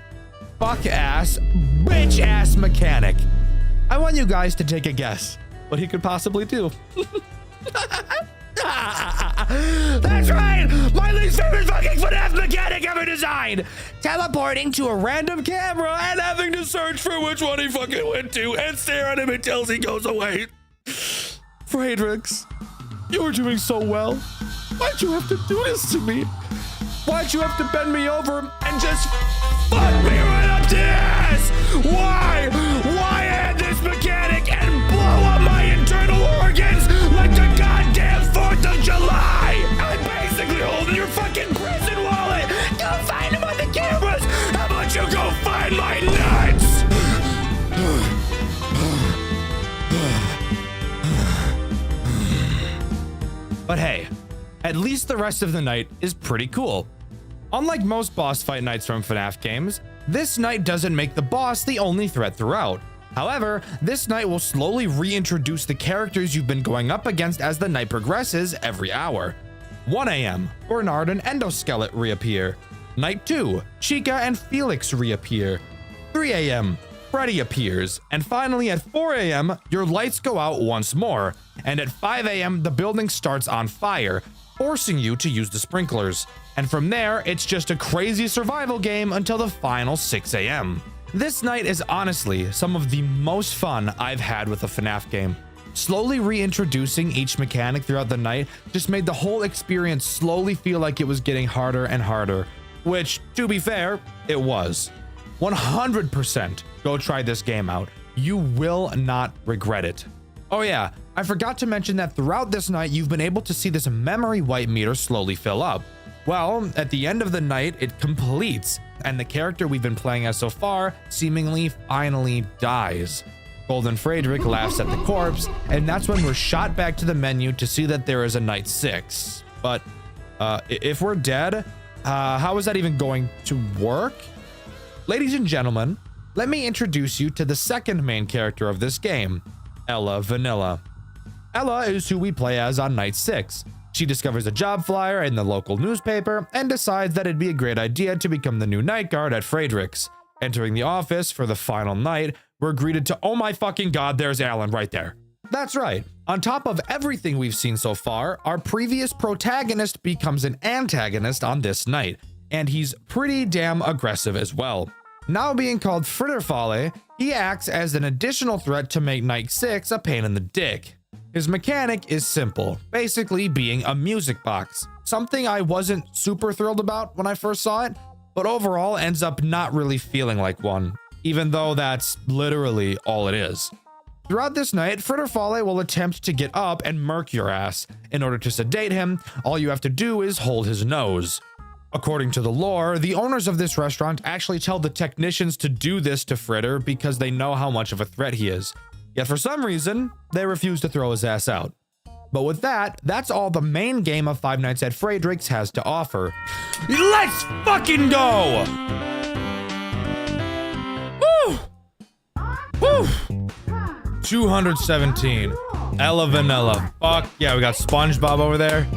fuck-ass, bitch-ass mechanic. I want you guys to take a guess what he could possibly do. That's right! My least favorite fucking FNAF mechanic ever designed! Teleporting to a random camera and having to search for which one he fucking went to and stare at him until he goes away. Fredericks, you were doing so well. Why'd you have to do this to me? Why'd you have to bend me over and just fuck me right up the ass? Why? Why add this mechanic and blow up my internal organs like the goddamn 4th of July? I'm basically holding your fucking prison wallet. Go find him on the cameras. How about you go find my nuts? But hey, at least the rest of the night is pretty cool. Unlike most boss fight nights from FNAF games, this night doesn't make the boss the only threat throughout. However, this night will slowly reintroduce the characters you've been going up against as the night progresses every hour. 1 AM, Bernard and Endoskelet reappear. Night 2, Chica and Felix reappear. 3 AM, Freddy appears. And finally at 4 AM, your lights go out once more. And at 5 AM, the building starts on fire, forcing you to use the sprinklers. And from there, it's just a crazy survival game until the final 6 AM. This night is honestly some of the most fun I've had with a FNAF game. Slowly reintroducing each mechanic throughout the night just made the whole experience slowly feel like it was getting harder and harder, which, to be fair, it was. 100% go try this game out. You will not regret it. Oh yeah, I forgot to mention that throughout this night, you've been able to see this memory wipe meter slowly fill up. Well, at the end of the night, it completes, and the character we've been playing as so far seemingly finally dies. Golden Frederick laughs at the corpse, and that's when we're shot back to the menu to see that there is a night 6. But if we're dead, how is that even going to work? Ladies and gentlemen, let me introduce you to the second main character of this game, Ella Vanilla. Ella is who we play as on night 6. She discovers a job flyer in the local newspaper and decides that it'd be a great idea to become the new night guard at Frederick's. Entering the office for the final night we're greeted to, oh my fucking god, there's Alan right there. That's right. On top of everything we've seen so far, our previous protagonist becomes an antagonist on this night, and he's pretty damn aggressive as well. Now being called Fritterfalle, he acts as an additional threat to make Night 6 a pain in the dick. His mechanic is simple, basically being a music box, something I wasn't super thrilled about when I first saw it, but overall ends up not really feeling like one, even though that's literally all it is. Throughout this night, Fritterfalle will attempt to get up and murk your ass. In order to sedate him, all you have to do is hold his nose. According to the lore, the owners of this restaurant actually tell the technicians to do this to Fritter because they know how much of a threat he is. Yet for some reason, they refuse to throw his ass out. But with that, that's all the main game of Five Nights at Frederick's has to offer. Let's fucking go! Woo! Woo! 217. Ella Vanilla. Fuck yeah, we got SpongeBob over there.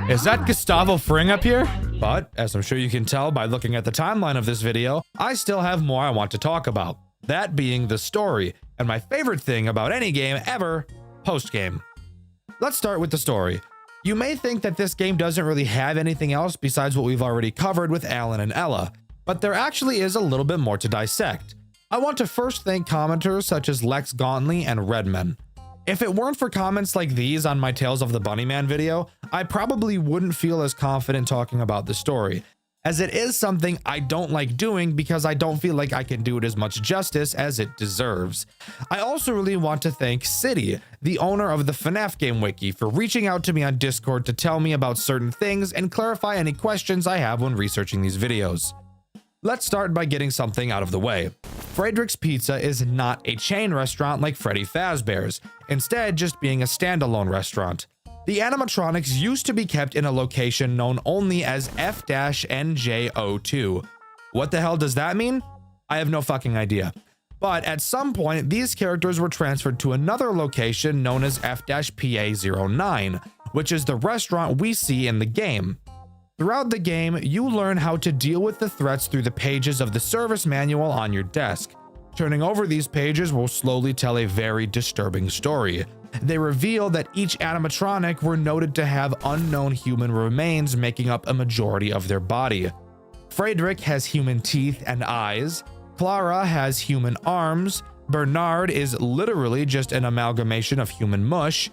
Is that Gustavo Fring up here? But, as I'm sure you can tell by looking at the timeline of this video, I still have more I want to talk about. That being the story, and my favorite thing about any game ever, post-game. Let's start with the story. You may think that this game doesn't really have anything else besides what we've already covered with Alan and Ella, but there actually is a little bit more to dissect. I want to first thank commenters such as Lex Gauntly and Redman. If it weren't for comments like these on my Tales of the Bunnyman video, I probably wouldn't feel as confident talking about the story, as it is something I don't like doing because I don't feel like I can do it as much justice as it deserves. I also really want to thank City, the owner of the FNAF Game Wiki, for reaching out to me on Discord to tell me about certain things and clarify any questions I have when researching these videos. Let's start by getting something out of the way. Frederick's Pizza is not a chain restaurant like Freddy Fazbear's, instead just being a standalone restaurant. The animatronics used to be kept in a location known only as F-NJ02. What the hell does that mean? I have no fucking idea. But at some point, these characters were transferred to another location known as F-PA09, which is the restaurant we see in the game. Throughout the game, you learn how to deal with the threats through the pages of the service manual on your desk. Turning over these pages will slowly tell a very disturbing story. They reveal that each animatronic were noted to have unknown human remains making up a majority of their body. Frederick has human teeth and eyes, Clara has human arms, Bernard is literally just an amalgamation of human mush,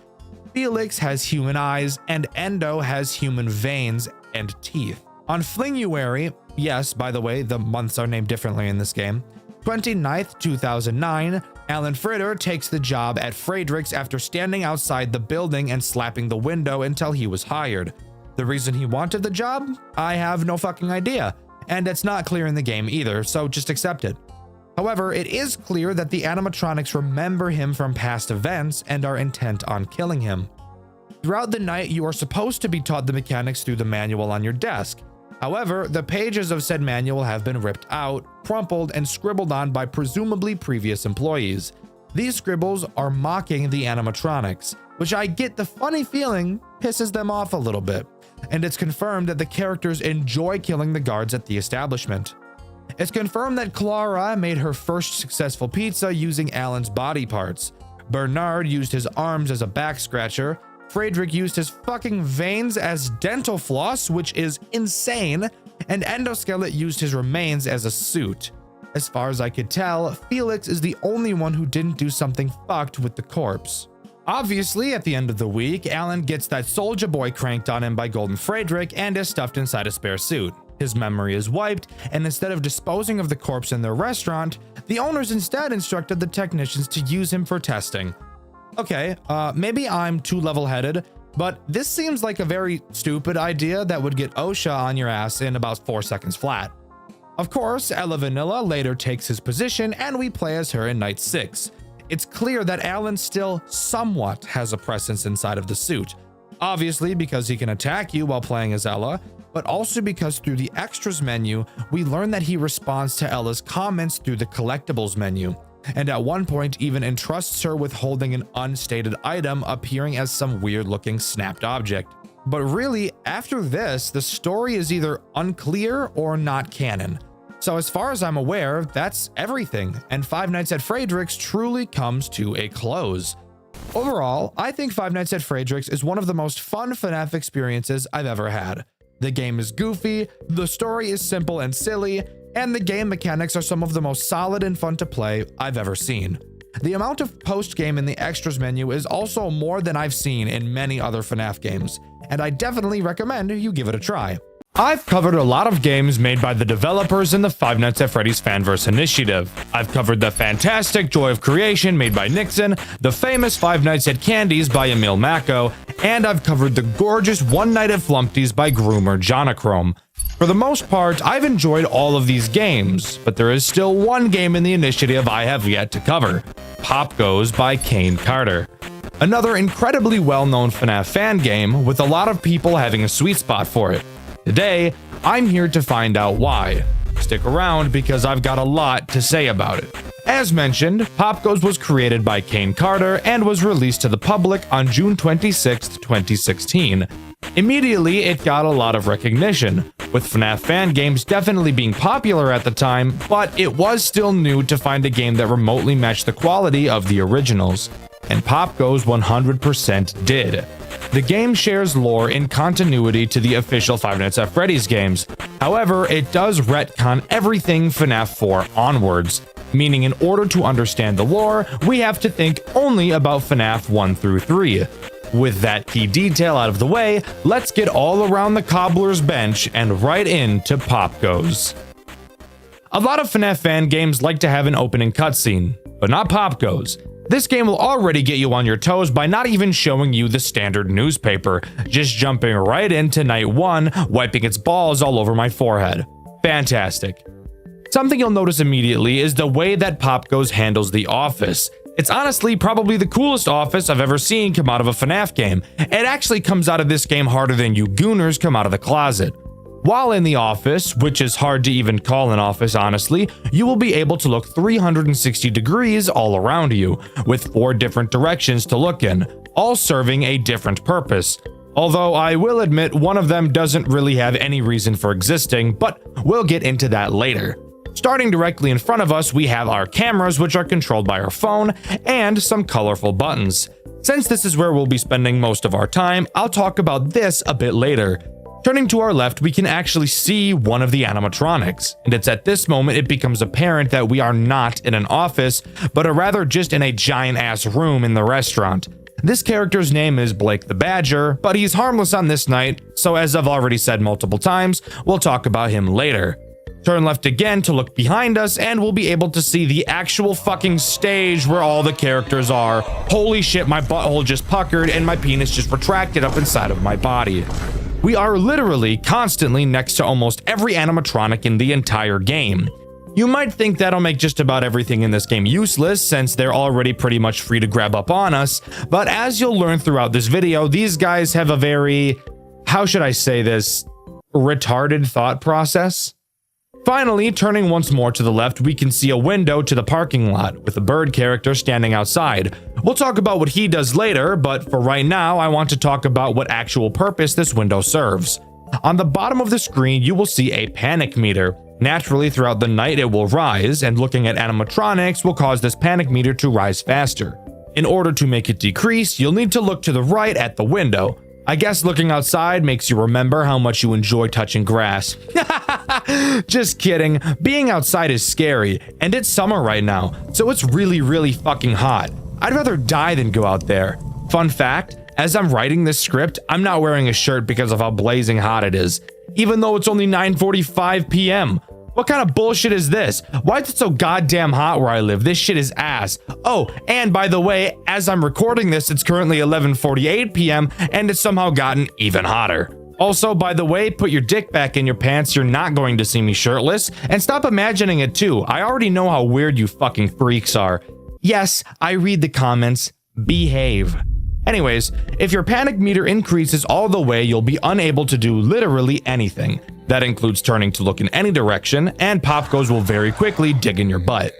Felix has human eyes, and Endo has human veins and teeth. On Flinguary, yes, by the way, the months are named differently in this game, 29th, 2009, Alan Fritter takes the job at Frederick's after standing outside the building and slapping the window until he was hired. The reason he wanted the job? I have no fucking idea, and it's not clear in the game either, so just accept it. However, it is clear that the animatronics remember him from past events and are intent on killing him. Throughout the night, you are supposed to be taught the mechanics through the manual on your desk. However, the pages of said manual have been ripped out, crumpled, and scribbled on by presumably previous employees. These scribbles are mocking the animatronics, which I get the funny feeling pisses them off a little bit, and it's confirmed that the characters enjoy killing the guards at the establishment. It's confirmed that Clara made her first successful pizza using Alan's body parts. Bernard used his arms as a back scratcher. Frederick used his fucking veins as dental floss, which is insane, and Endoskelet used his remains as a suit. As far as I could tell, Felix is the only one who didn't do something fucked with the corpse. Obviously, at the end of the week, Alan gets that Soulja Boy cranked on him by Golden Frederick and is stuffed inside a spare suit. His memory is wiped, and instead of disposing of the corpse in their restaurant, the owners instead instructed the technicians to use him for testing. Okay, maybe I'm too level-headed, but this seems like a very stupid idea that would get OSHA on your ass in about 4 seconds flat. Of course, Ella Vanilla later takes his position and we play as her in Night 6. It's clear that Alan still somewhat has a presence inside of the suit. Obviously because he can attack you while playing as Ella, but also because through the extras menu, we learn that he responds to Ella's comments through the collectibles menu, and at one point even entrusts her with holding an unstated item appearing as some weird looking snapped object. But really, after this, the story is either unclear or not canon. So as far as I'm aware, that's everything, and Five Nights at Frederick's truly comes to a close. Overall, I think Five Nights at Frederick's is one of the most fun FNAF experiences I've ever had. The game is goofy, the story is simple and silly, and the game mechanics are some of the most solid and fun to play I've ever seen. The amount of post-game in the extras menu is also more than I've seen in many other FNAF games, and I definitely recommend you give it a try. I've covered a lot of games made by the developers in the Five Nights at Freddy's Fanverse initiative. I've covered the fantastic Joy of Creation made by Nixon, the famous Five Nights at Candy's by Emil Mako, and I've covered the gorgeous One Night at Flumpty's by Groomer Jonachrome. For the most part, I've enjoyed all of these games, but there is still one game in the initiative I have yet to cover, Pop Goes by Kane Carter. Another incredibly well-known FNAF fan game with a lot of people having a sweet spot for it. Today, I'm here to find out why. Stick around because I've got a lot to say about it. As mentioned, Pop Goes was created by Kane Carter and was released to the public on June 26, 2016. Immediately, it got a lot of recognition, with FNAF fan games definitely being popular at the time, but it was still new to find a game that remotely matched the quality of the originals. And Pop Goes 100% did. The game shares lore in continuity to the official Five Nights at Freddy's games. However, it does retcon everything FNAF 4 onwards, meaning in order to understand the lore, we have to think only about FNAF 1 through 3. With that key detail out of the way, let's get all around the cobbler's bench and right into Pop Goes. A lot of FNAF fan games like to have an opening cutscene, but not Pop Goes. This game will already get you on your toes by not even showing you the standard newspaper, just jumping right into night 1, wiping its balls all over my forehead. Fantastic. Something you'll notice immediately is the way that Pop Goes handles the office. It's honestly probably the coolest office I've ever seen come out of a FNAF game. It actually comes out of this game harder than you gooners come out of the closet. While in the office, which is hard to even call an office honestly, you will be able to look 360 degrees all around you, with 4 different directions to look in, all serving a different purpose. Although I will admit one of them doesn't really have any reason for existing, but we'll get into that later. Starting directly in front of us, we have our cameras, which are controlled by our phone, and some colorful buttons. Since this is where we'll be spending most of our time, I'll talk about this a bit later. Turning to our left, we can actually see one of the animatronics, and it's at this moment it becomes apparent that we are not in an office, but are rather just in a giant-ass room in the restaurant. This character's name is Blake the Badger, but he's harmless on this night, so as I've already said multiple times, we'll talk about him later. Turn left again to look behind us, and we'll be able to see the actual fucking stage where all the characters are. Holy shit, my butthole just puckered and my penis just retracted up inside of my body. We are literally constantly next to almost every animatronic in the entire game. You might think that'll make just about everything in this game useless, since they're already pretty much free to grab up on us, but as you'll learn throughout this video, these guys have a very, how should I say this, retarded thought process. Finally, turning once more to the left, we can see a window to the parking lot, with a bird character standing outside. We'll talk about what he does later, but for right now, I want to talk about what actual purpose this window serves. On the bottom of the screen, you will see a panic meter. Naturally, throughout the night, it will rise, and looking at animatronics will cause this panic meter to rise faster. In order to make it decrease, you'll need to look to the right at the window. I guess looking outside makes you remember how much you enjoy touching grass. Just kidding. Being outside is scary, and it's summer right now, so it's really fucking hot. I'd rather die than go out there. Fun fact, as I'm writing this script, I'm not wearing a shirt because of how blazing hot it is, even though it's only 9:45 p.m. What kind of bullshit is this? Why is it so goddamn hot where I live? This shit is ass. Oh, and by the way, as I'm recording this, it's currently 11:48 p.m. and it's somehow gotten even hotter. Also, by the way, put your dick back in your pants. You're not going to see me shirtless. And stop imagining it too. I already know how weird you fucking freaks are. Yes, I read the comments. Behave. Anyways, if your panic meter increases all the way, you'll be unable to do literally anything. That includes turning to look in any direction, and Pop Goes will very quickly dig in your butt.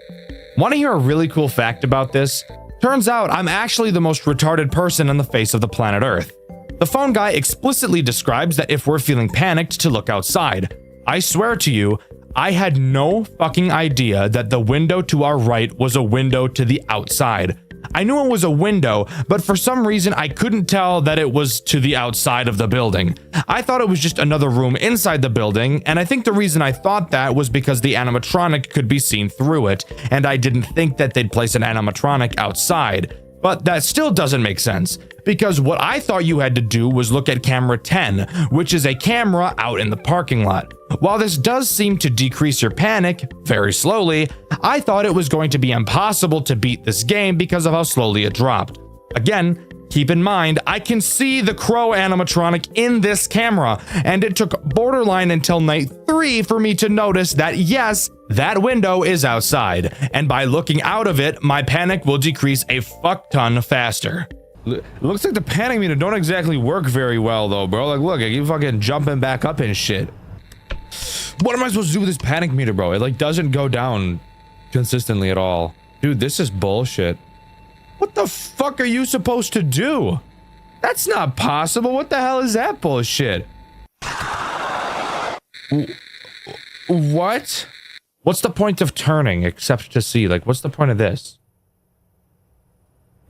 Want to hear a really cool fact about this? Turns out I'm actually the most retarded person on the face of the planet Earth. The phone guy explicitly describes that if we're feeling panicked to look outside. I swear to you, I had no fucking idea that the window to our right was a window to the outside. I knew it was a window, but for some reason I couldn't tell that it was to the outside of the building. I thought it was just another room inside the building, and I think the reason I thought that was because the animatronic could be seen through it, and I didn't think that they'd place an animatronic outside. But that still doesn't make sense, because what I thought you had to do was look at camera 10, which is a camera out in the parking lot. While this does seem to decrease your panic very slowly, I thought it was going to be impossible to beat this game because of how slowly it dropped. Again, keep in mind, I can see the crow animatronic in this camera, and it took borderline until night 3 for me to notice that yes, that window is outside, and by looking out of it, my panic will decrease a fuck ton faster. It looks like the panic meter don't exactly work very well though, bro. Like, look, I keep fucking jumping back up and shit. What am I supposed to do with this panic meter, bro? It like doesn't go down consistently at all. Dude, this is bullshit. What the fuck are you supposed to do? That's not possible. What the hell is that bullshit? What? What's the point of turning except to see? Like, what's the point of this?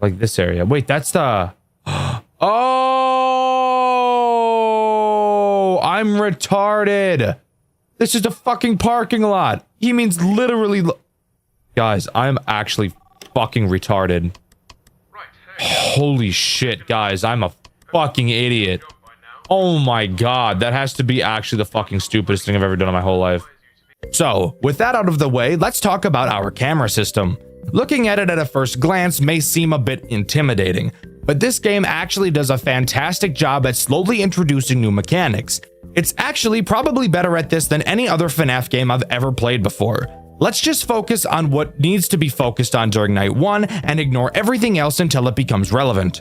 Like this area. Wait, that's the... Oh! I'm retarded. This is the fucking parking lot. He means literally... Guys, I'm actually fucking retarded. Holy shit, guys. I'm a fucking idiot. Oh my god. That has to be actually the fucking stupidest thing I've ever done in my whole life. So, with that out of the way, let's talk about our camera system. Looking at it at a first glance may seem a bit intimidating, but this game actually does a fantastic job at slowly introducing new mechanics. It's actually probably better at this than any other FNAF game I've ever played before. Let's just focus on what needs to be focused on during night 1 and ignore everything else until it becomes relevant.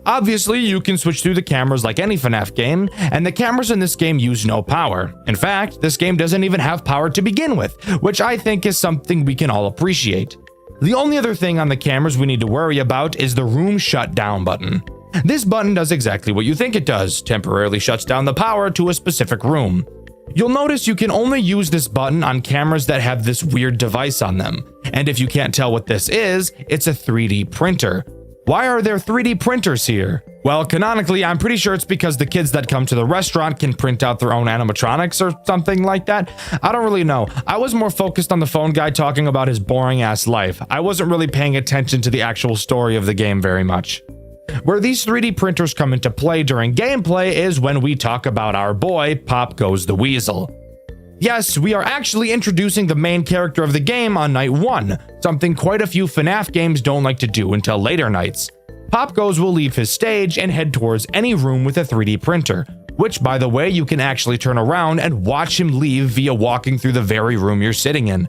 Obviously, you can switch through the cameras like any FNAF game, and the cameras in this game use no power. In fact, this game doesn't even have power to begin with, which I think is something we can all appreciate. The only other thing on the cameras we need to worry about is the room shutdown button. This button does exactly what you think it does, temporarily shuts down the power to a specific room. You'll notice you can only use this button on cameras that have this weird device on them, and if you can't tell what this is, it's a 3D printer. Why are there 3D printers here? Well, canonically, I'm pretty sure it's because the kids that come to the restaurant can print out their own animatronics or something like that. I don't really know. I was more focused on the phone guy talking about his boring ass life. I wasn't really paying attention to the actual story of the game very much. Where these 3D printers come into play during gameplay is when we talk about our boy, Pop Goes the Weasel. Yes, we are actually introducing the main character of the game on night 1, something quite a few FNAF games don't like to do until later nights. Pop Goes will leave his stage and head towards any room with a 3D printer, which by the way you can actually turn around and watch him leave via walking through the very room you're sitting in.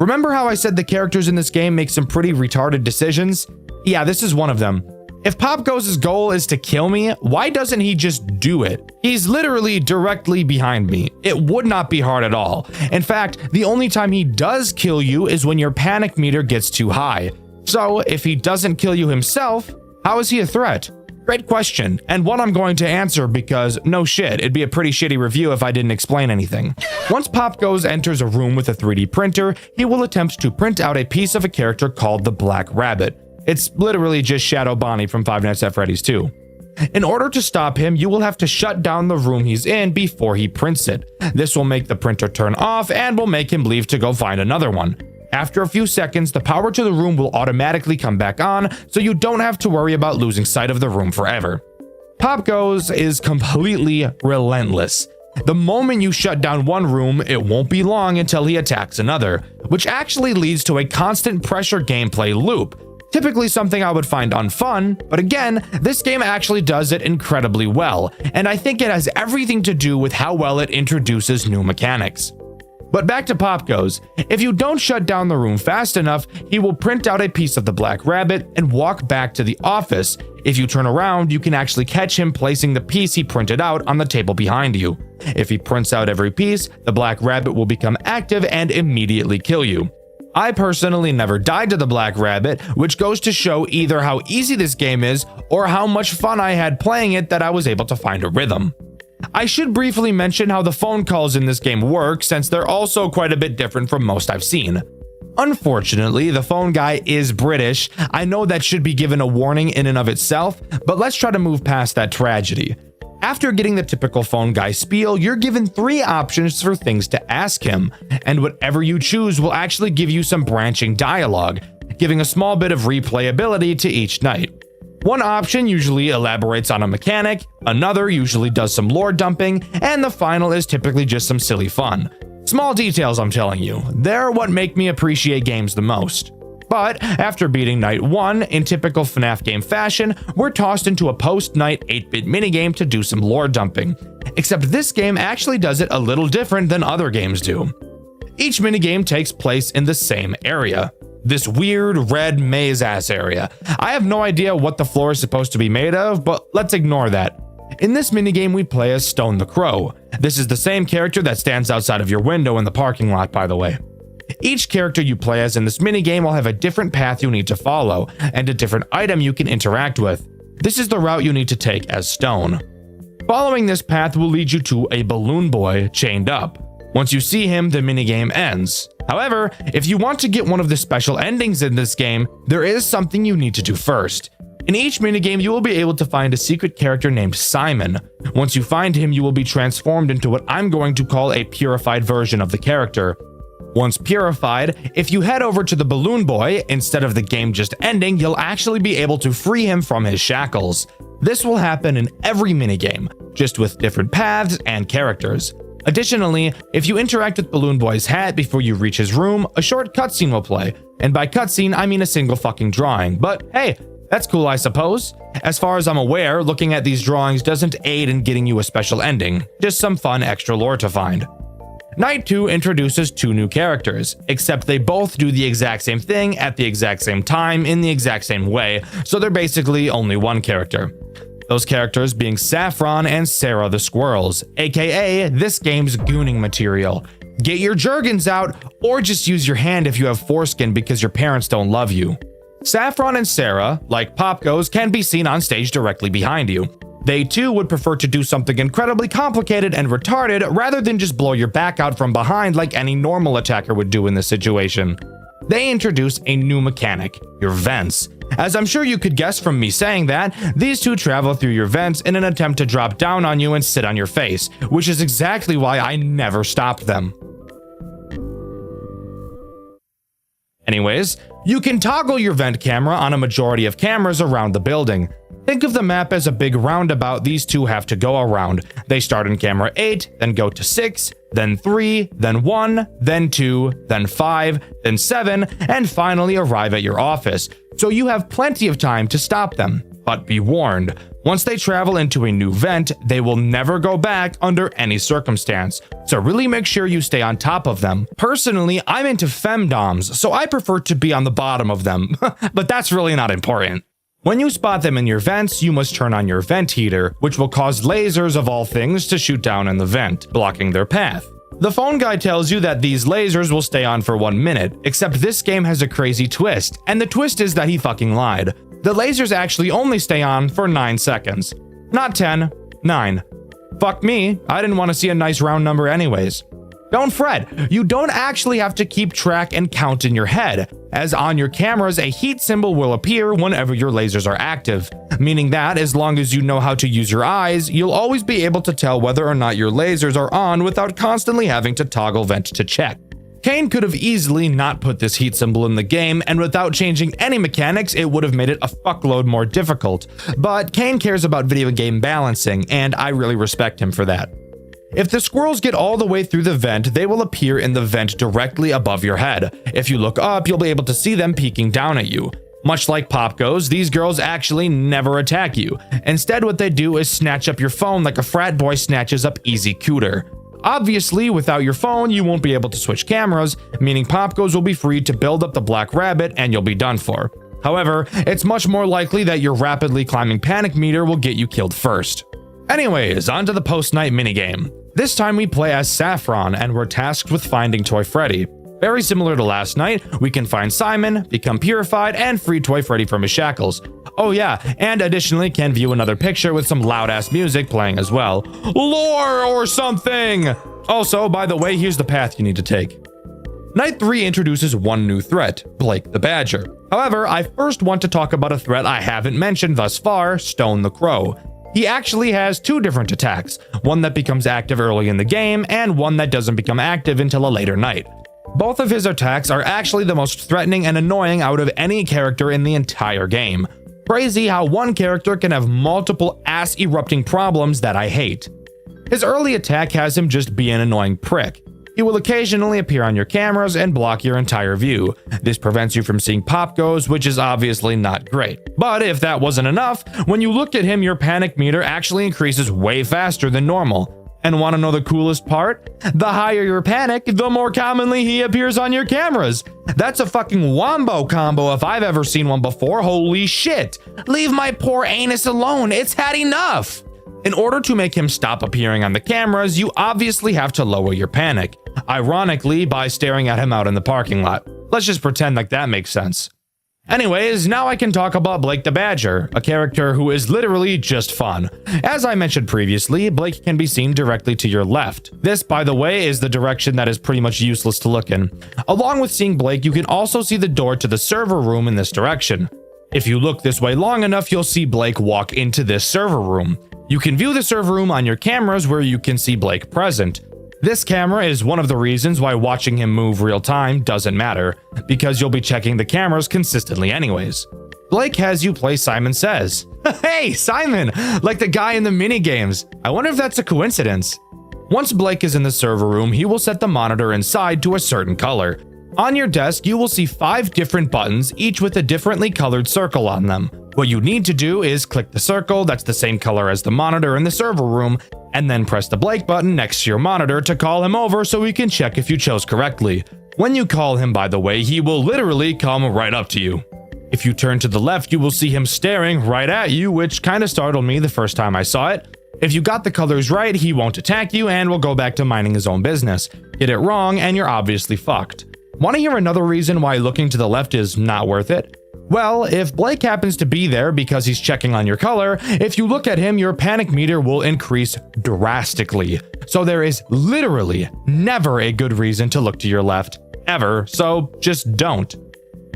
Remember how I said the characters in this game make some pretty retarded decisions? Yeah, this is one of them. If Pop Goes' goal is to kill me, why doesn't he just do it? He's literally directly behind me. It would not be hard at all. In fact, the only time he does kill you is when your panic meter gets too high. So, if he doesn't kill you himself, how is he a threat? Great question, and one I'm going to answer because, no shit, it'd be a pretty shitty review if I didn't explain anything. Once Pop Goes enters a room with a 3D printer, he will attempt to print out a piece of a character called the Black Rabbit. It's literally just Shadow Bonnie from Five Nights at Freddy's 2. In order to stop him, you will have to shut down the room he's in before he prints it. This will make the printer turn off and will make him leave to go find another one. After a few seconds, the power to the room will automatically come back on, so you don't have to worry about losing sight of the room forever. Pop Goes is completely relentless. The moment you shut down one room, it won't be long until he attacks another, which actually leads to a constant pressure gameplay loop. Typically something I would find unfun, but again, this game actually does it incredibly well, and I think it has everything to do with how well it introduces new mechanics. But back to Pop Goes. If you don't shut down the room fast enough, he will print out a piece of the Black Rabbit and walk back to the office. If you turn around, you can actually catch him placing the piece he printed out on the table behind you. If he prints out every piece, the Black Rabbit will become active and immediately kill you. I personally never died to the Black Rabbit, which goes to show either how easy this game is or how much fun I had playing it that I was able to find a rhythm. I should briefly mention how the phone calls in this game work, since they're also quite a bit different from most I've seen. Unfortunately, the phone guy is British. I know that should be given a warning in and of itself, but let's try to move past that tragedy. After getting the typical phone guy spiel, you're given 3 options for things to ask him, and whatever you choose will actually give you some branching dialogue, giving a small bit of replayability to each night. One option usually elaborates on a mechanic, another usually does some lore dumping, and the final is typically just some silly fun. Small details, I'm telling you. They're what make me appreciate games the most. But after beating night 1 in typical FNAF game fashion, we're tossed into a post-night 8-bit minigame to do some lore dumping. Except this game actually does it a little different than other games do. Each minigame takes place in the same area. This weird red maze-ass area. I have no idea what the floor is supposed to be made of, but let's ignore that. In this minigame, we play as Stone the Crow. This is the same character that stands outside of your window in the parking lot, by the way. Each character you play as in this minigame will have a different path you need to follow, and a different item you can interact with. This is the route you need to take as Stone. Following this path will lead you to a balloon boy chained up. Once you see him, the minigame ends. However, if you want to get one of the special endings in this game, there is something you need to do first. In each minigame, you will be able to find a secret character named Simon. Once you find him, you will be transformed into what I'm going to call a purified version of the character. Once purified, if you head over to the balloon boy, instead of the game just ending, you'll actually be able to free him from his shackles. This will happen in every minigame, just with different paths and characters. Additionally, if you interact with Balloon Boy's hat before you reach his room, a short cutscene will play. And by cutscene, I mean a single fucking drawing. But hey, that's cool, I suppose. As far as I'm aware, looking at these drawings doesn't aid in getting you a special ending, just some fun extra lore to find. Night 2 introduces 2 new characters, except they both do the exact same thing at the exact same time in the exact same way, so they're basically only one character. Those characters being Saffron and Sarah the Squirrels, aka this game's gooning material. Get your Jergens out, or just use your hand if you have foreskin because your parents don't love you. Saffron and Sarah, like Pop Goes, can be seen on stage directly behind you. They too would prefer to do something incredibly complicated and retarded rather than just blow your back out from behind like any normal attacker would do in this situation. They introduce a new mechanic, your vents. As I'm sure you could guess from me saying that, these two travel through your vents in an attempt to drop down on you and sit on your face, which is exactly why I never stopped them. Anyways, you can toggle your vent camera on a majority of cameras around the building. Think of the map as a big roundabout these two have to go around. They start in camera 8, then go to 6, then 3, then 1, then 2, then 5, then 7, and finally arrive at your office. So you have plenty of time to stop them. But be warned, once they travel into a new vent, they will never go back under any circumstance. So really make sure you stay on top of them. Personally, I'm into femdoms, so I prefer to be on the bottom of them, but that's really not important. When you spot them in your vents, you must turn on your vent heater, which will cause lasers of all things to shoot down in the vent, blocking their path. The phone guy tells you that these lasers will stay on for 1 minute, except this game has a crazy twist, and the twist is that he fucking lied. The lasers actually only stay on for 9 seconds. Not 10, 9. Fuck me, I didn't want to see a nice round number anyways. Don't fret, you don't actually have to keep track and count in your head, as on your cameras a heat symbol will appear whenever your lasers are active, meaning that as long as you know how to use your eyes, you'll always be able to tell whether or not your lasers are on without constantly having to toggle vent to check. Kane could have easily not put this heat symbol in the game, and without changing any mechanics, it would have made it a fuckload more difficult. But Kane cares about video game balancing, and I really respect him for that. If the squirrels get all the way through the vent, they will appear in the vent directly above your head. If you look up, you'll be able to see them peeking down at you. Much like Pop Goes, these girls actually never attack you. Instead, what they do is snatch up your phone like a frat boy snatches up Easy Cooter. Obviously, without your phone, you won't be able to switch cameras, meaning Pop Goes will be free to build up the black rabbit and you'll be done for. However, it's much more likely that your rapidly climbing panic meter will get you killed first. Anyways, on to the post-night minigame. This time we play as Saffron and we're tasked with finding Toy Freddy. Very similar to last night, we can find Simon, become purified, and free Toy Freddy from his shackles. Oh yeah, and additionally can view another picture with some loud-ass music playing as well. Lore or something! Also, by the way, here's the path you need to take. Night 3 introduces one new threat, Blake the Badger. However, I first want to talk about a threat I haven't mentioned thus far, Stone the Crow. He actually has two different attacks, one that becomes active early in the game, and one that doesn't become active until a later night. Both of his attacks are actually the most threatening and annoying out of any character in the entire game. Crazy how one character can have multiple ass-erupting problems that I hate. His early attack has him just be an annoying prick. He will occasionally appear on your cameras and block your entire view. This prevents you from seeing pop goes, which is obviously not great. But if that wasn't enough, when you look at him, your panic meter actually increases way faster than normal. And want to know the coolest part? The higher your panic, the more commonly he appears on your cameras. That's a fucking wombo combo if I've ever seen one before. Holy shit. Leave my poor anus alone. It's had enough. In order to make him stop appearing on the cameras, you obviously have to lower your panic. Ironically, by staring at him out in the parking lot. Let's just pretend like that makes sense. Anyways, now I can talk about Blake the Badger, a character who is literally just fun. As I mentioned previously, Blake can be seen directly to your left. This, by the way, is the direction that is pretty much useless to look in. Along with seeing Blake, you can also see the door to the server room in this direction. If you look this way long enough, you'll see Blake walk into this server room. You can view the server room on your cameras where you can see Blake present. This camera is one of the reasons why watching him move real time doesn't matter, because you'll be checking the cameras consistently anyways. Blake has you play Simon Says. Hey, Simon! Like the guy in the minigames. I wonder if that's a coincidence. Once Blake is in the server room, he will set the monitor inside to a certain color. On your desk, you will see 5 different buttons, each with a differently colored circle on them. What you need to do is click the circle that's the same color as the monitor in the server room, and then press the Blake button next to your monitor to call him over so we can check if you chose correctly. When you call him, by the way, he will literally come right up to you. If you turn to the left, you will see him staring right at you, which kind of startled me the first time I saw it. If you got the colors right, he won't attack you and will go back to minding his own business. Get it wrong and you're obviously fucked. Want to hear another reason why looking to the left is not worth it? Well, if Blake happens to be there because he's checking on your color, if you look at him, your panic meter will increase drastically. So there is literally never a good reason to look to your left, ever, so just don't.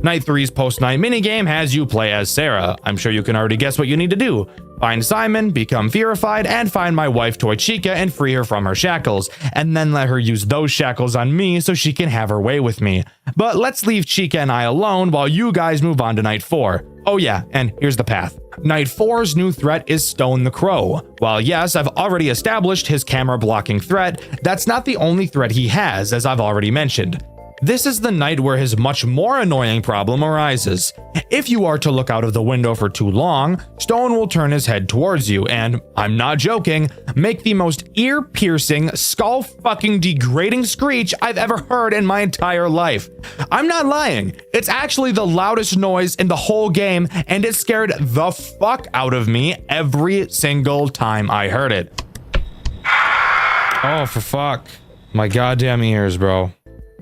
Night 3's post-night minigame has you play as Sarah. I'm sure you can already guess what you need to do. Find Simon, become purified, and find my wife Toy Chica and free her from her shackles, and then let her use those shackles on me so she can have her way with me. But let's leave Chica and I alone while you guys move on to Night 4. Oh yeah, and here's the path. Night 4's new threat is Stone the Crow. While yes, I've already established his camera blocking threat, that's not the only threat he has, as I've already mentioned. This is the night where his much more annoying problem arises. If you are to look out of the window for too long, Stone will turn his head towards you and, I'm not joking, make the most ear-piercing, skull-fucking degrading screech I've ever heard in my entire life. I'm not lying. It's actually the loudest noise in the whole game, and it scared the fuck out of me every single time I heard it. Oh, for fuck. My goddamn ears, bro.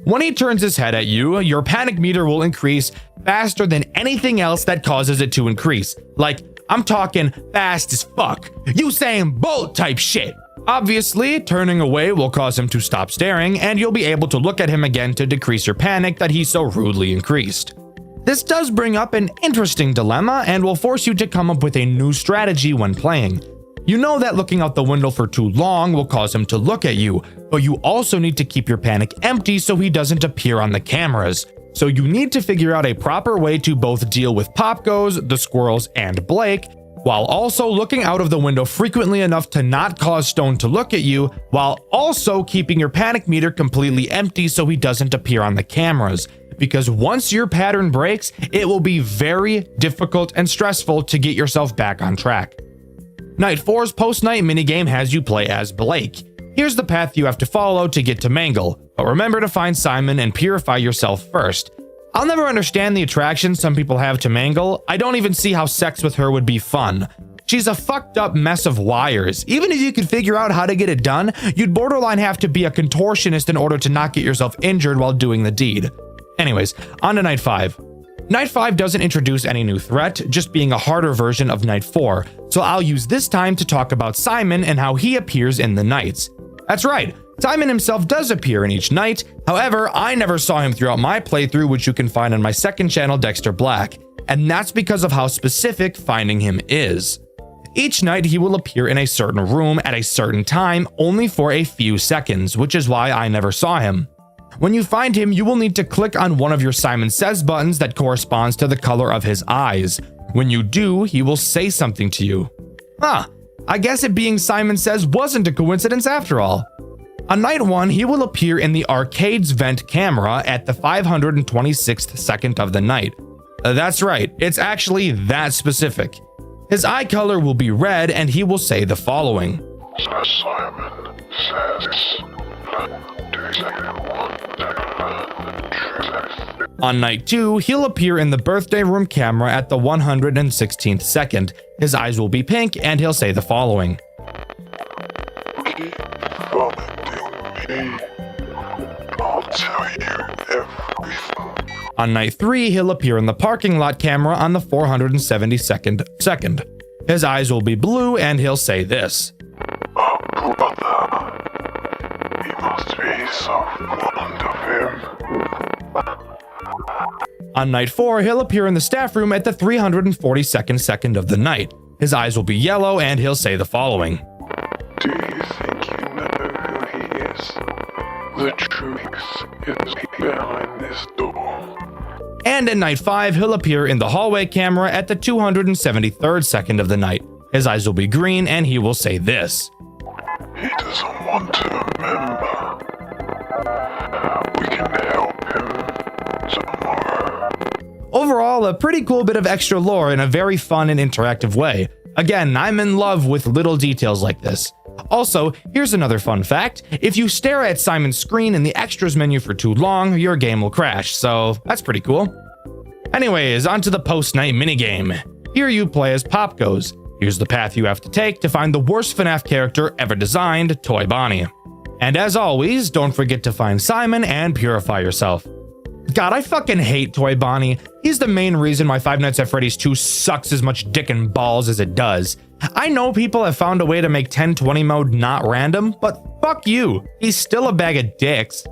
When he turns his head at you, your panic meter will increase faster than anything else that causes it to increase. Like, I'm talking fast as fuck. Usain Bolt type shit. Obviously, turning away will cause him to stop staring, and you'll be able to look at him again to decrease your panic that he so rudely increased. This does bring up an interesting dilemma and will force you to come up with a new strategy when playing. You know that looking out the window for too long will cause him to look at you, but you also need to keep your panic empty so he doesn't appear on the cameras. So you need to figure out a proper way to both deal with Pop Goes, the squirrels, and Blake, while also looking out of the window frequently enough to not cause Stone to look at you, while also keeping your panic meter completely empty so he doesn't appear on the cameras. Because once your pattern breaks, it will be very difficult and stressful to get yourself back on track. Night 4's post-night minigame has you play as Blake. Here's the path you have to follow to get to Mangle, but remember to find Simon and purify yourself first. I'll never understand the attraction some people have to Mangle. I don't even see how sex with her would be fun. She's a fucked up mess of wires. Even if you could figure out how to get it done, you'd borderline have to be a contortionist in order to not get yourself injured while doing the deed. Anyways, on to Night 5. Night 5 doesn't introduce any new threat, just being a harder version of Night 4, so I'll use this time to talk about Simon and how he appears in the nights. That's right, Simon himself does appear in each night, however, I never saw him throughout my playthrough, which you can find on my second channel, Dexter Black, and that's because of how specific finding him is. Each night he will appear in a certain room at a certain time, only for a few seconds, which is why I never saw him. When you find him, you will need to click on one of your Simon Says buttons that corresponds to the color of his eyes. When you do, he will say something to you. I guess it being Simon Says wasn't a coincidence after all. On Night 1, he will appear in the arcade's vent camera at the 526th second of the night. That's right, it's actually that specific. His eye color will be red and he will say the following. Simon Says. On Night 2, he'll appear in the birthday room camera at the 116th second. His eyes will be pink and he'll say the following. Keep finding me. I'll tell you everything. On Night 3, he'll appear in the parking lot camera on the 472nd second. His eyes will be blue and he'll say this. Oh, brother. You must be so fond of him. On Night 4, he'll appear in the staff room at the 342nd second of the night. His eyes will be yellow and he'll say the following. Do you think you know who he is? The truth is behind this door. And in Night 5, he'll appear in the hallway camera at the 273rd second of the night. His eyes will be green and he will say this. He doesn't want to remember. We can help him tomorrow. Overall, a pretty cool bit of extra lore in a very fun and interactive way. Again, I'm in love with little details like this. Also, here's another fun fact. If you stare at Simon's screen in the extras menu for too long, your game will crash, so that's pretty cool. Anyways, onto the post-night minigame. Here you play as Pop Goes. Here's the path you have to take to find the worst FNAF character ever designed, Toy Bonnie. And as always, don't forget to find Simon and purify yourself. God, I fucking hate Toy Bonnie. He's the main reason why Five Nights at Freddy's 2 sucks as much dick and balls as it does. I know people have found a way to make 1020 mode not random, but fuck you. He's still a bag of dicks.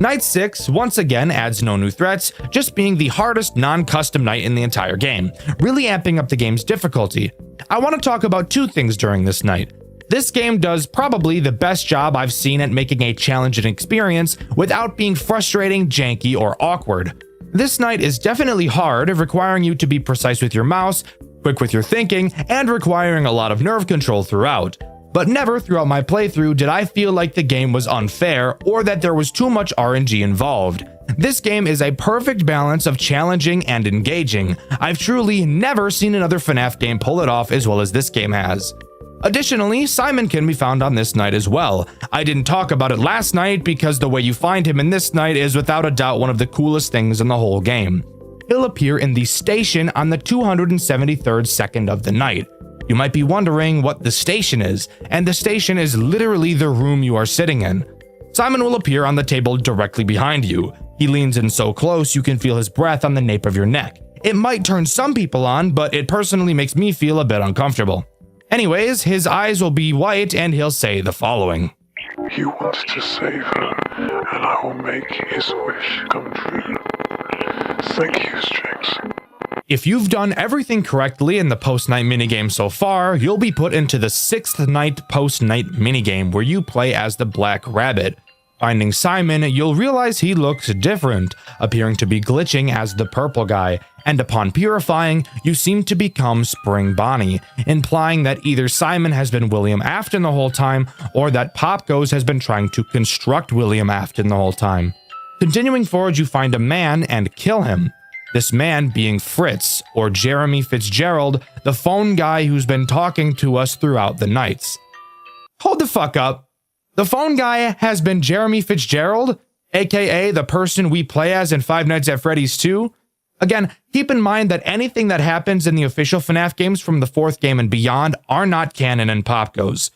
Night 6 once again adds no new threats, just being the hardest non-custom night in the entire game, really amping up the game's difficulty. I want to talk about two things during this night. This game does probably the best job I've seen at making a challenging experience without being frustrating, janky, or awkward. This night is definitely hard, requiring you to be precise with your mouse, quick with your thinking, and requiring a lot of nerve control throughout. But never throughout my playthrough did I feel like the game was unfair or that there was too much RNG involved. This game is a perfect balance of challenging and engaging. I've truly never seen another FNAF game pull it off as well as this game has. Additionally, Simon can be found on this night as well. I didn't talk about it last night because the way you find him in this night is without a doubt one of the coolest things in the whole game. He'll appear in the station on the 273rd second of the night. You might be wondering what the station is, and the station is literally the room you are sitting in. Simon will appear on the table directly behind you. He leans in so close you can feel his breath on the nape of your neck. It might turn some people on, but it personally makes me feel a bit uncomfortable. Anyways, his eyes will be white and he'll say the following. You wanted to save her, and I will make his wish come true. Thank you, Strix. If you've done everything correctly in the post-night minigame so far, you'll be put into the 6th night post-night minigame where you play as the Black Rabbit. Finding Simon, you'll realize he looks different, appearing to be glitching as the purple guy, and upon purifying, you seem to become Spring Bonnie, implying that either Simon has been William Afton the whole time, or that Pop Goes has been trying to construct William Afton the whole time. Continuing forward, you find a man and kill him. This man being Fritz, or Jeremy Fitzgerald, the phone guy who's been talking to us throughout the nights. Hold the fuck up. The phone guy has been Jeremy Fitzgerald, aka the person we play as in Five Nights at Freddy's 2? Again, keep in mind that anything that happens in the official FNAF games from the 4th game and beyond are not canon in Pop Goes.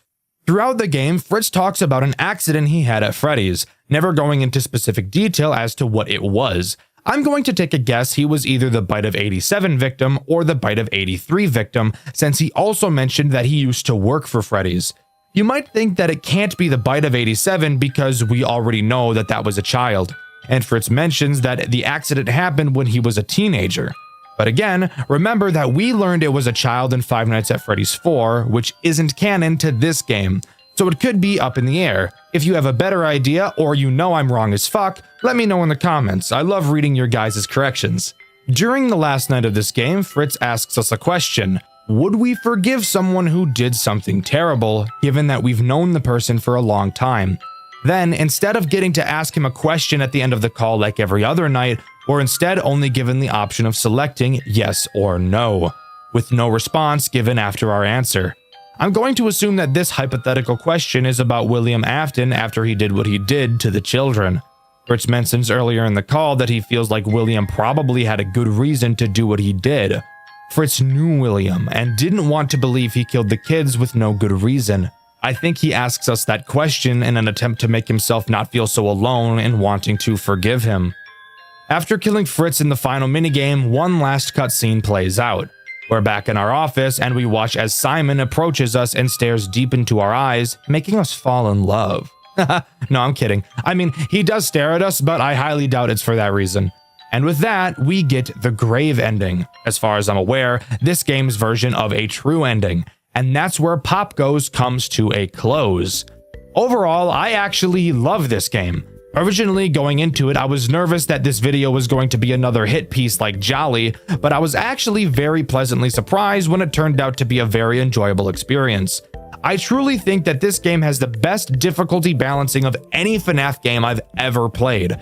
Throughout the game, Fritz talks about an accident he had at Freddy's, never going into specific detail as to what it was. I'm going to take a guess he was either the Bite of 87 victim or the Bite of 83 victim, since he also mentioned that he used to work for Freddy's. You might think that it can't be the Bite of 87 because we already know that that was a child, and Fritz mentions that the accident happened when he was a teenager. But again, remember that we learned it was a child in Five Nights at Freddy's 4, which isn't canon to this game, so it could be up in the air. If you have a better idea, or you know I'm wrong as fuck, let me know in the comments. I love reading your guys' corrections. During the last night of this game, Fritz asks us a question. Would we forgive someone who did something terrible, given that we've known the person for a long time? Then, instead of getting to ask him a question at the end of the call like every other night, we're instead only given the option of selecting yes or no, with no response given after our answer. I'm going to assume that this hypothetical question is about William Afton after he did what he did to the children. Fritz mentions earlier in the call that he feels like William probably had a good reason to do what he did. Fritz knew William and didn't want to believe he killed the kids with no good reason. I think he asks us that question in an attempt to make himself not feel so alone in wanting to forgive him. After killing Fritz in the final minigame, one last cutscene plays out. We're back in our office and we watch as Simon approaches us and stares deep into our eyes, making us fall in love. No, I'm kidding. I mean, he does stare at us, but I highly doubt it's for that reason. And with that, we get the grave ending. As far as I'm aware, this game's version of a true ending. And that's where Pop Goes comes to a close. Overall, I actually love this game. Originally going into it, I was nervous that this video was going to be another hit piece like Jolly, but I was actually very pleasantly surprised when it turned out to be a very enjoyable experience. I truly think that this game has the best difficulty balancing of any FNAF game I've ever played.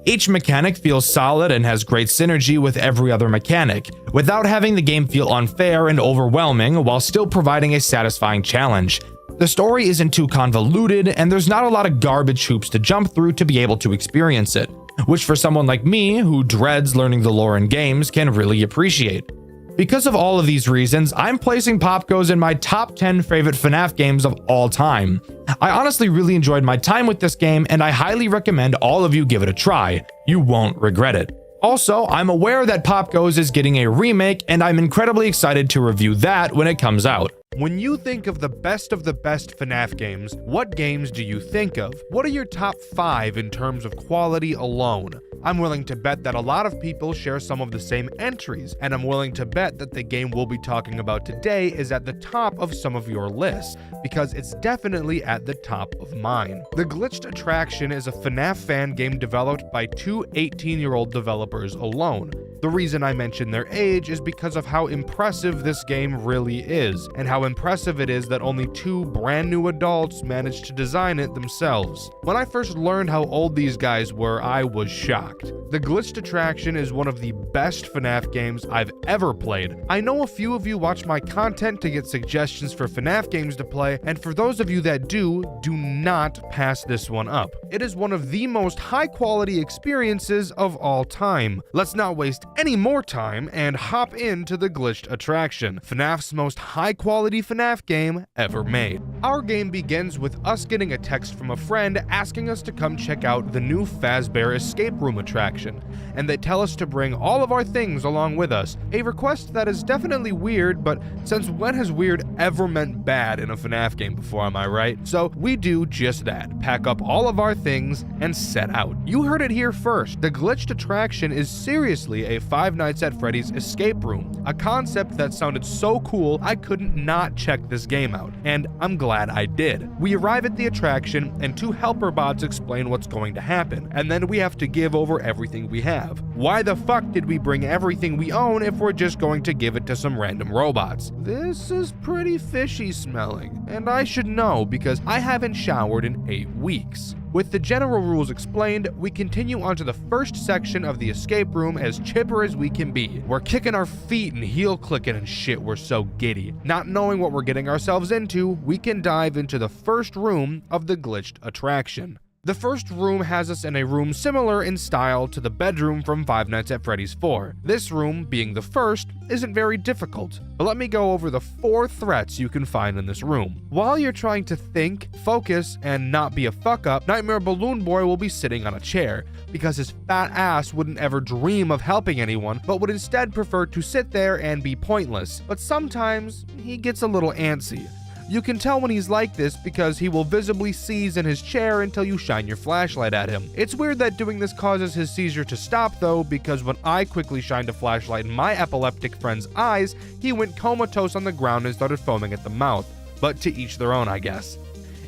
Each mechanic feels solid and has great synergy with every other mechanic, without having the game feel unfair and overwhelming while still providing a satisfying challenge. The story isn't too convoluted, and there's not a lot of garbage hoops to jump through to be able to experience it, which for someone like me, who dreads learning the lore in games, can really appreciate. Because of all of these reasons, I'm placing Pop Goes in my top 10 favorite FNAF games of all time. I honestly really enjoyed my time with this game, and I highly recommend all of you give it a try. You won't regret it. Also, I'm aware that Pop Goes is getting a remake, and I'm incredibly excited to review that when it comes out. When you think of the best FNAF games, what games do you think of? What are your top 5 in terms of quality alone? I'm willing to bet that a lot of people share some of the same entries, and I'm willing to bet that the game we'll be talking about today is at the top of some of your lists, because it's definitely at the top of mine. The Glitched Attraction is a FNAF fan game developed by 2 18-year-old developers alone. The reason I mention their age is because of how impressive this game really is, and how impressive it is that only 2 brand new adults managed to design it themselves. When I first learned how old these guys were, I was shocked. The Glitched Attraction is one of the best FNAF games I've ever played. I know a few of you watch my content to get suggestions for FNAF games to play, and for those of you that do not pass this one up. It is one of the most high-quality experiences of all time. Let's not waste any more time and hop into the Glitched Attraction, FNAF's most high-quality FNAF game ever made. Our game begins with us getting a text from a friend asking us to come check out the new Fazbear escape room attraction, and they tell us to bring all of our things along with us, a request that is definitely weird, but since when has weird ever meant bad in a FNAF game before, am I right? So we do just that, pack up all of our things and set out. You heard it here first, the Glitched Attraction is seriously a Five Nights at Freddy's escape room, a concept that sounded so cool I couldn't not check this game out, and I'm glad I did. We arrive at the attraction and 2 helper bots explain what's going to happen, and then we have to give over everything we have. Why the fuck did we bring everything we own if we're just going to give it to some random robots? This is pretty fishy smelling, and I should know because I haven't showered in 8 weeks. With the general rules explained, we continue onto the first section of the escape room as chipper as we can be. We're kicking our feet and heel clicking and shit, we're so giddy. Not knowing what we're getting ourselves into, we can dive into the first room of the Glitched Attraction. The first room has us in a room similar in style to the bedroom from Five Nights at Freddy's 4. This room, being the first, isn't very difficult, but let me go over the 4 threats you can find in this room. While you're trying to think, focus, and not be a fuck-up, Nightmare Balloon Boy will be sitting on a chair, because his fat ass wouldn't ever dream of helping anyone, but would instead prefer to sit there and be pointless. But sometimes, he gets a little antsy. You can tell when he's like this because he will visibly seize in his chair until you shine your flashlight at him. It's weird that doing this causes his seizure to stop though, because when I quickly shined a flashlight in my epileptic friend's eyes, he went comatose on the ground and started foaming at the mouth. But to each their own, I guess.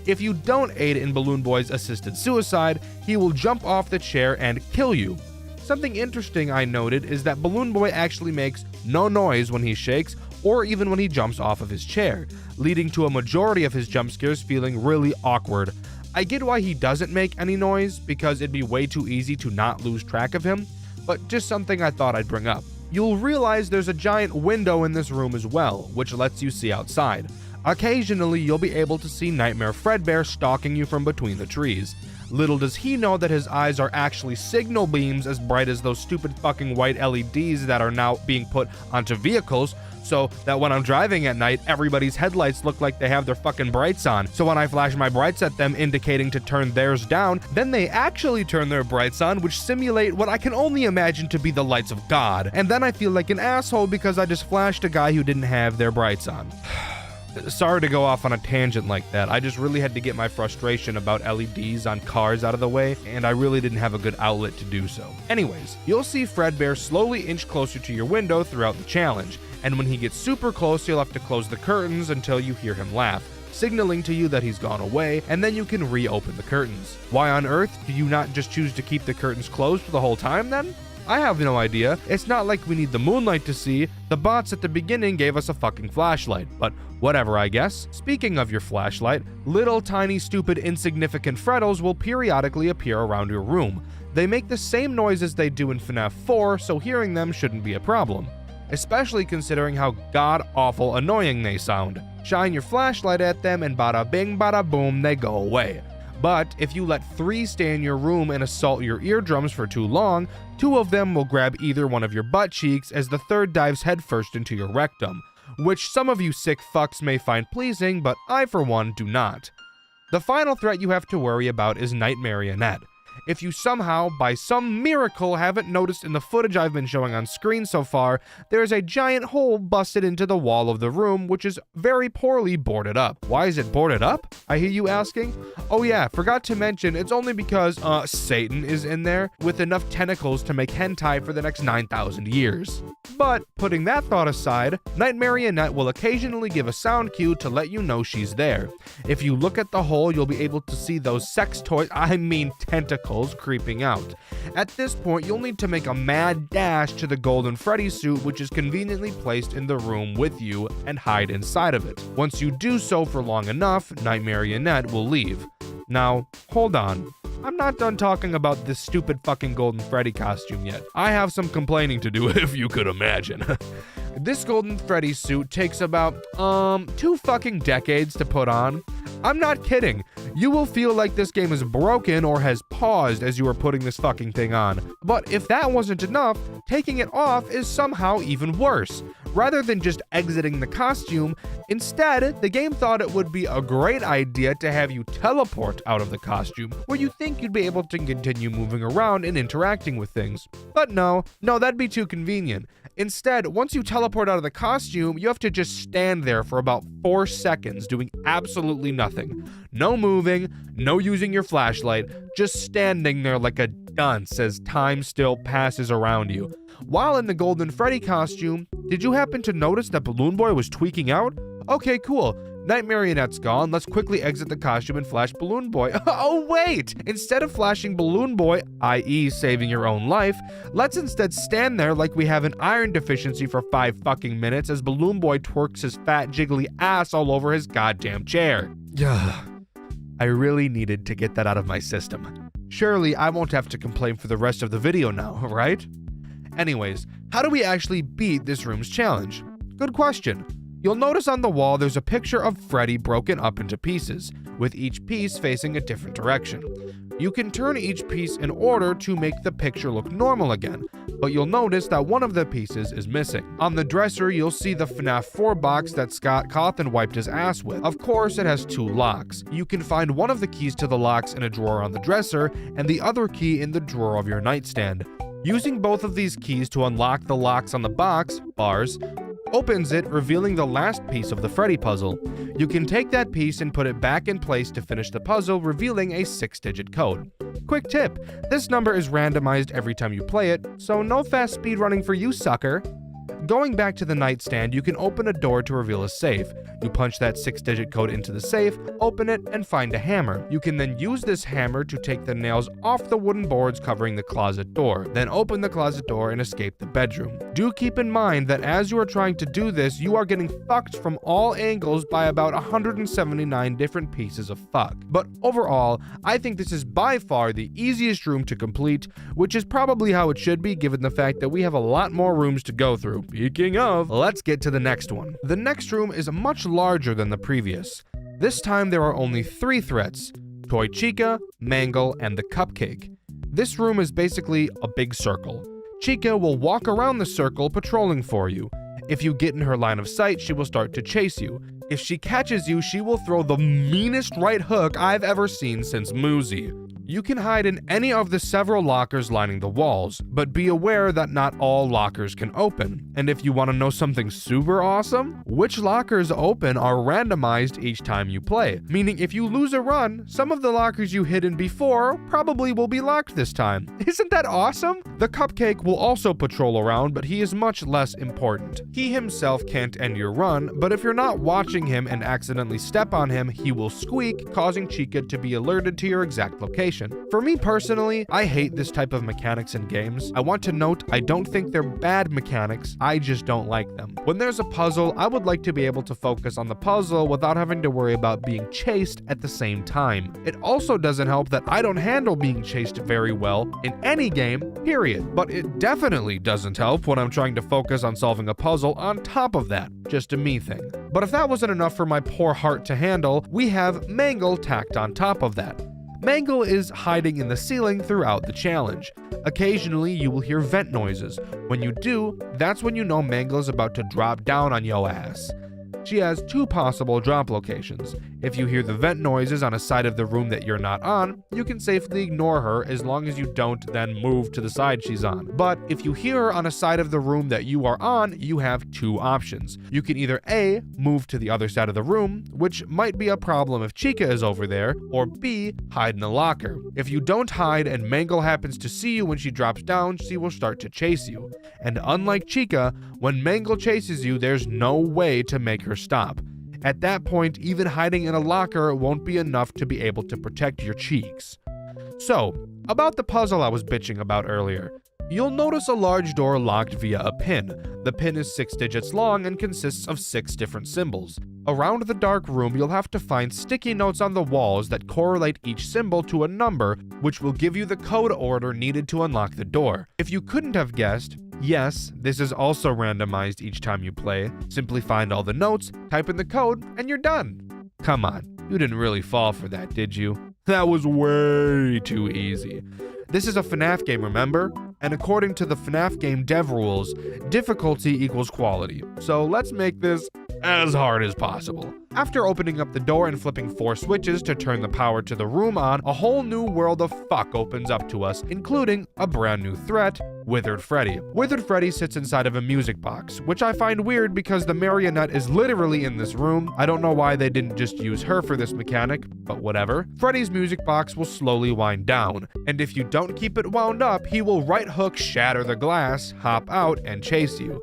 If you don't aid in Balloon Boy's assisted suicide, he will jump off the chair and kill you. Something interesting I noted is that Balloon Boy actually makes no noise when he shakes or even when he jumps off of his chair, leading to a majority of his jump scares feeling really awkward. I get why he doesn't make any noise, because it'd be way too easy to not lose track of him, but just something I thought I'd bring up. You'll realize there's a giant window in this room as well, which lets you see outside. Occasionally, you'll be able to see Nightmare Fredbear stalking you from between the trees. Little does he know that his eyes are actually signal beams as bright as those stupid fucking white LEDs that are now being put onto vehicles, so that when I'm driving at night, everybody's headlights look like they have their fucking brights on. So when I flash my brights at them indicating to turn theirs down, then they actually turn their brights on, which simulate what I can only imagine to be the lights of God. And then I feel like an asshole because I just flashed a guy who didn't have their brights on. Sorry to go off on a tangent like that. I just really had to get my frustration about LEDs on cars out of the way, and I really didn't have a good outlet to do so. Anyways, you'll see Fredbear slowly inch closer to your window throughout the challenge, and when he gets super close, you'll have to close the curtains until you hear him laugh, signaling to you that he's gone away, and then you can reopen the curtains. Why on earth do you not just choose to keep the curtains closed for the whole time then? I have no idea. It's not like we need the moonlight to see. The bots at the beginning gave us a fucking flashlight, but whatever, I guess. Speaking of your flashlight, little tiny stupid insignificant Freddles will periodically appear around your room. They make the same noise as they do in FNAF 4, so hearing them shouldn't be a problem, especially considering how god-awful annoying they sound. Shine your flashlight at them and bada bing bada boom, they go away. But if you let 3 stay in your room and assault your eardrums for too long, 2 of them will grab either one of your butt cheeks as the third dives headfirst into your rectum, which some of you sick fucks may find pleasing, but I for one do not. The final threat you have to worry about is Night Marionette. If you somehow, by some miracle, haven't noticed in the footage I've been showing on screen so far, there is a giant hole busted into the wall of the room, which is very poorly boarded up. Why is it boarded up? I hear you asking? Oh yeah, forgot to mention, it's only because, Satan is in there with enough tentacles to make hentai for the next 9,000 years. But, putting that thought aside, Night Marionette will occasionally give a sound cue to let you know she's there. If you look at the hole, you'll be able to see those sex toys, tentacles, creeping out. At this point, you'll need to make a mad dash to the Golden Freddy suit, which is conveniently placed in the room with you, and hide inside of it. Once you do so for long enough, Night Marionette will leave. Now, hold on. I'm not done talking about this stupid fucking Golden Freddy costume yet. I have some complaining to do, if you could imagine. This Golden Freddy suit takes about, 2 fucking decades to put on. I'm not kidding. You will feel like this game is broken or has paused as you are putting this fucking thing on. But if that wasn't enough, taking it off is somehow even worse. Rather than just exiting the costume, instead, the game thought it would be a great idea to have you teleport out of the costume, where you think you'd be able to continue moving around and interacting with things. But no, that'd be too convenient. Instead, once you teleport out of the costume, you have to just stand there for about 4 seconds doing absolutely nothing. No moving, no using your flashlight, just standing there like a dunce as time still passes around you. While in the Golden Freddy costume, did you happen to notice that Balloon Boy was tweaking out? Okay, cool. Night Marionette's gone. Let's quickly exit the costume and flash Balloon Boy. Oh wait! Instead of flashing Balloon Boy, i.e. saving your own life, let's instead stand there like we have an iron deficiency for 5 fucking minutes as Balloon Boy twerks his fat jiggly ass all over his goddamn chair. I really needed to get that out of my system. Surely I won't have to complain for the rest of the video now, right? Anyways, how do we actually beat this room's challenge? Good question. You'll notice on the wall there's a picture of Freddy broken up into pieces, with each piece facing a different direction. You can turn each piece in order to make the picture look normal again, but you'll notice that one of the pieces is missing. On the dresser, you'll see the FNAF 4 box that Scott Cawthon wiped his ass with. Of course, it has 2 locks. You can find one of the keys to the locks in a drawer on the dresser, and the other key in the drawer of your nightstand. Using both of these keys to unlock the locks on the box, bars, opens it, revealing the last piece of the Freddy puzzle. You can take that piece and put it back in place to finish the puzzle, revealing a 6-digit code. Quick tip, this number is randomized every time you play it, so no fast speedrunning for you, sucker. Going back to the nightstand, you can open a door to reveal a safe. You punch that 6-digit code into the safe, open it, and find a hammer. You can then use this hammer to take the nails off the wooden boards covering the closet door, then open the closet door and escape the bedroom. Do keep in mind that as you are trying to do this, you are getting fucked from all angles by about 179 different pieces of fuck. But overall, I think this is by far the easiest room to complete, which is probably how it should be given the fact that we have a lot more rooms to go through. Speaking of, let's get to the next one. The next room is much larger than the previous. This time there are only 3 threats: Toy Chica, Mangle, and the Cupcake. This room is basically a big circle. Chica will walk around the circle patrolling for you. If you get in her line of sight, she will start to chase you. If she catches you, she will throw the meanest right hook I've ever seen since Muzi. You can hide in any of the several lockers lining the walls, but be aware that not all lockers can open. And if you want to know something super awesome, which lockers open are randomized each time you play, meaning if you lose a run, some of the lockers you hid in before probably will be locked this time. Isn't that awesome? The Cupcake will also patrol around, but he is much less important. He himself can't end your run, but if you're not watching him and accidentally step on him, he will squeak, causing Chica to be alerted to your exact location. For me personally, I hate this type of mechanics in games. I want to note, I don't think they're bad mechanics, I just don't like them. When there's a puzzle, I would like to be able to focus on the puzzle without having to worry about being chased at the same time. It also doesn't help that I don't handle being chased very well in any game, period. But it definitely doesn't help when I'm trying to focus on solving a puzzle on top of that. Just a me thing. But if that wasn't enough for my poor heart to handle, we have Mangle tacked on top of that. Mangle is hiding in the ceiling throughout the challenge. Occasionally, you will hear vent noises. When you do, that's when you know Mangle is about to drop down on yo ass. She has 2 possible drop locations. If you hear the vent noises on a side of the room that you're not on, you can safely ignore her as long as you don't then move to the side she's on. But if you hear her on a side of the room that you are on, you have 2 options. You can either A, move to the other side of the room, which might be a problem if Chica is over there, or B, hide in a locker. If you don't hide and Mangle happens to see you when she drops down, she will start to chase you. And unlike Chica, when Mangle chases you, there's no way to make her stop. At that point, even hiding in a locker won't be enough to be able to protect your cheeks. So, about the puzzle I was bitching about earlier. You'll notice a large door locked via a pin. The pin is 6 digits long and consists of 6 different symbols. Around the dark room, you'll have to find sticky notes on the walls that correlate each symbol to a number, which will give you the code order needed to unlock the door. If you couldn't have guessed, yes, this is also randomized each time you play. Simply find all the notes, type in the code, and you're done. Come on, you didn't really fall for that, did you? That was way too easy. This is a FNAF game, remember? And according to the FNAF game dev rules, difficulty equals quality. So let's make this as hard as possible. After opening up the door and flipping 4 switches to turn the power to the room on, a whole new world of fuck opens up to us, including a brand new threat, Withered Freddy. Withered Freddy sits inside of a music box, which I find weird because the marionette is literally in this room. I don't know why they didn't just use her for this mechanic, but whatever. Freddy's music box will slowly wind down, and if you don't keep it wound up, he will right hook, shatter the glass, hop out, and chase you.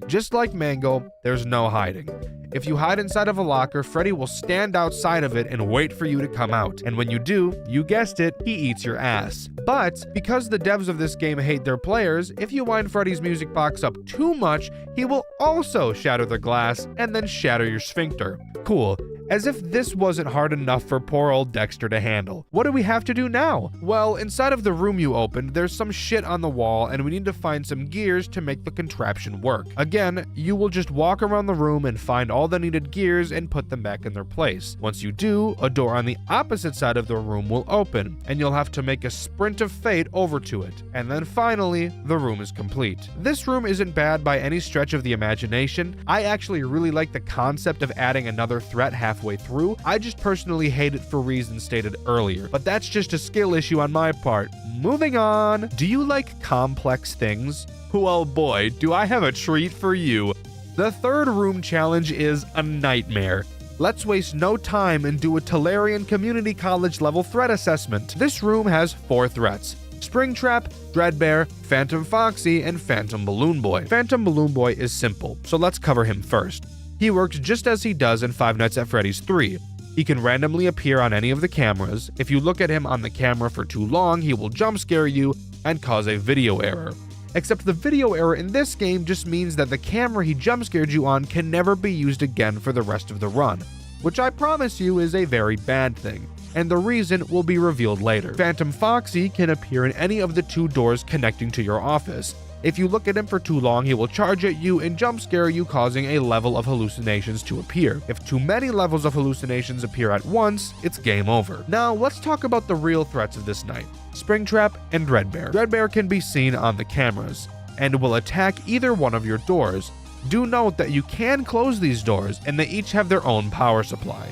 Just like Mangle, there's no hiding. If you hide inside of a locker, Freddy will stand outside of it and wait for you to come out. And when you do, you guessed it, he eats your ass. But because the devs of this game hate their players, if you wind Freddy's music box up too much, he will also shatter the glass and then shatter your sphincter. Cool. As if this wasn't hard enough for poor old Dexter to handle. What do we have to do now? Well, inside of the room you opened, there's some shit on the wall and we need to find some gears to make the contraption work. Again, you will just walk around the room and find all the needed gears and put them back in their place. Once you do, a door on the opposite side of the room will open, and you'll have to make a sprint of fate over to it. And then finally, the room is complete. This room isn't bad by any stretch of the imagination. I actually really like the concept of adding another threat halfway through. I just personally hate it for reasons stated earlier, but that's just a skill issue on my part. Moving on. Do you like complex things? Well boy, do I have a treat for you. The third room challenge is a nightmare. Let's waste no time and do a Tolarian Community College level threat assessment. This room has 4 threats: Springtrap, Dreadbear, Phantom Foxy, and Phantom Balloon Boy. Phantom Balloon Boy is simple, so let's cover him first. He works just as he does in Five Nights at Freddy's 3. He can randomly appear on any of the cameras. If you look at him on the camera for too long, he will jump scare you and cause a video error. Except the video error in this game just means that the camera he jump scared you on can never be used again for the rest of the run, which I promise you is a very bad thing, and the reason will be revealed later. Phantom Foxy can appear in any of the 2 doors connecting to your office. If you look at him for too long, he will charge at you and jump scare you, causing a level of hallucinations to appear. If too many levels of hallucinations appear at once, it's game over. Now, let's talk about the real threats of this night: Springtrap and Dreadbear. Dreadbear can be seen on the cameras and will attack either one of your doors. Do note that you can close these doors and they each have their own power supply.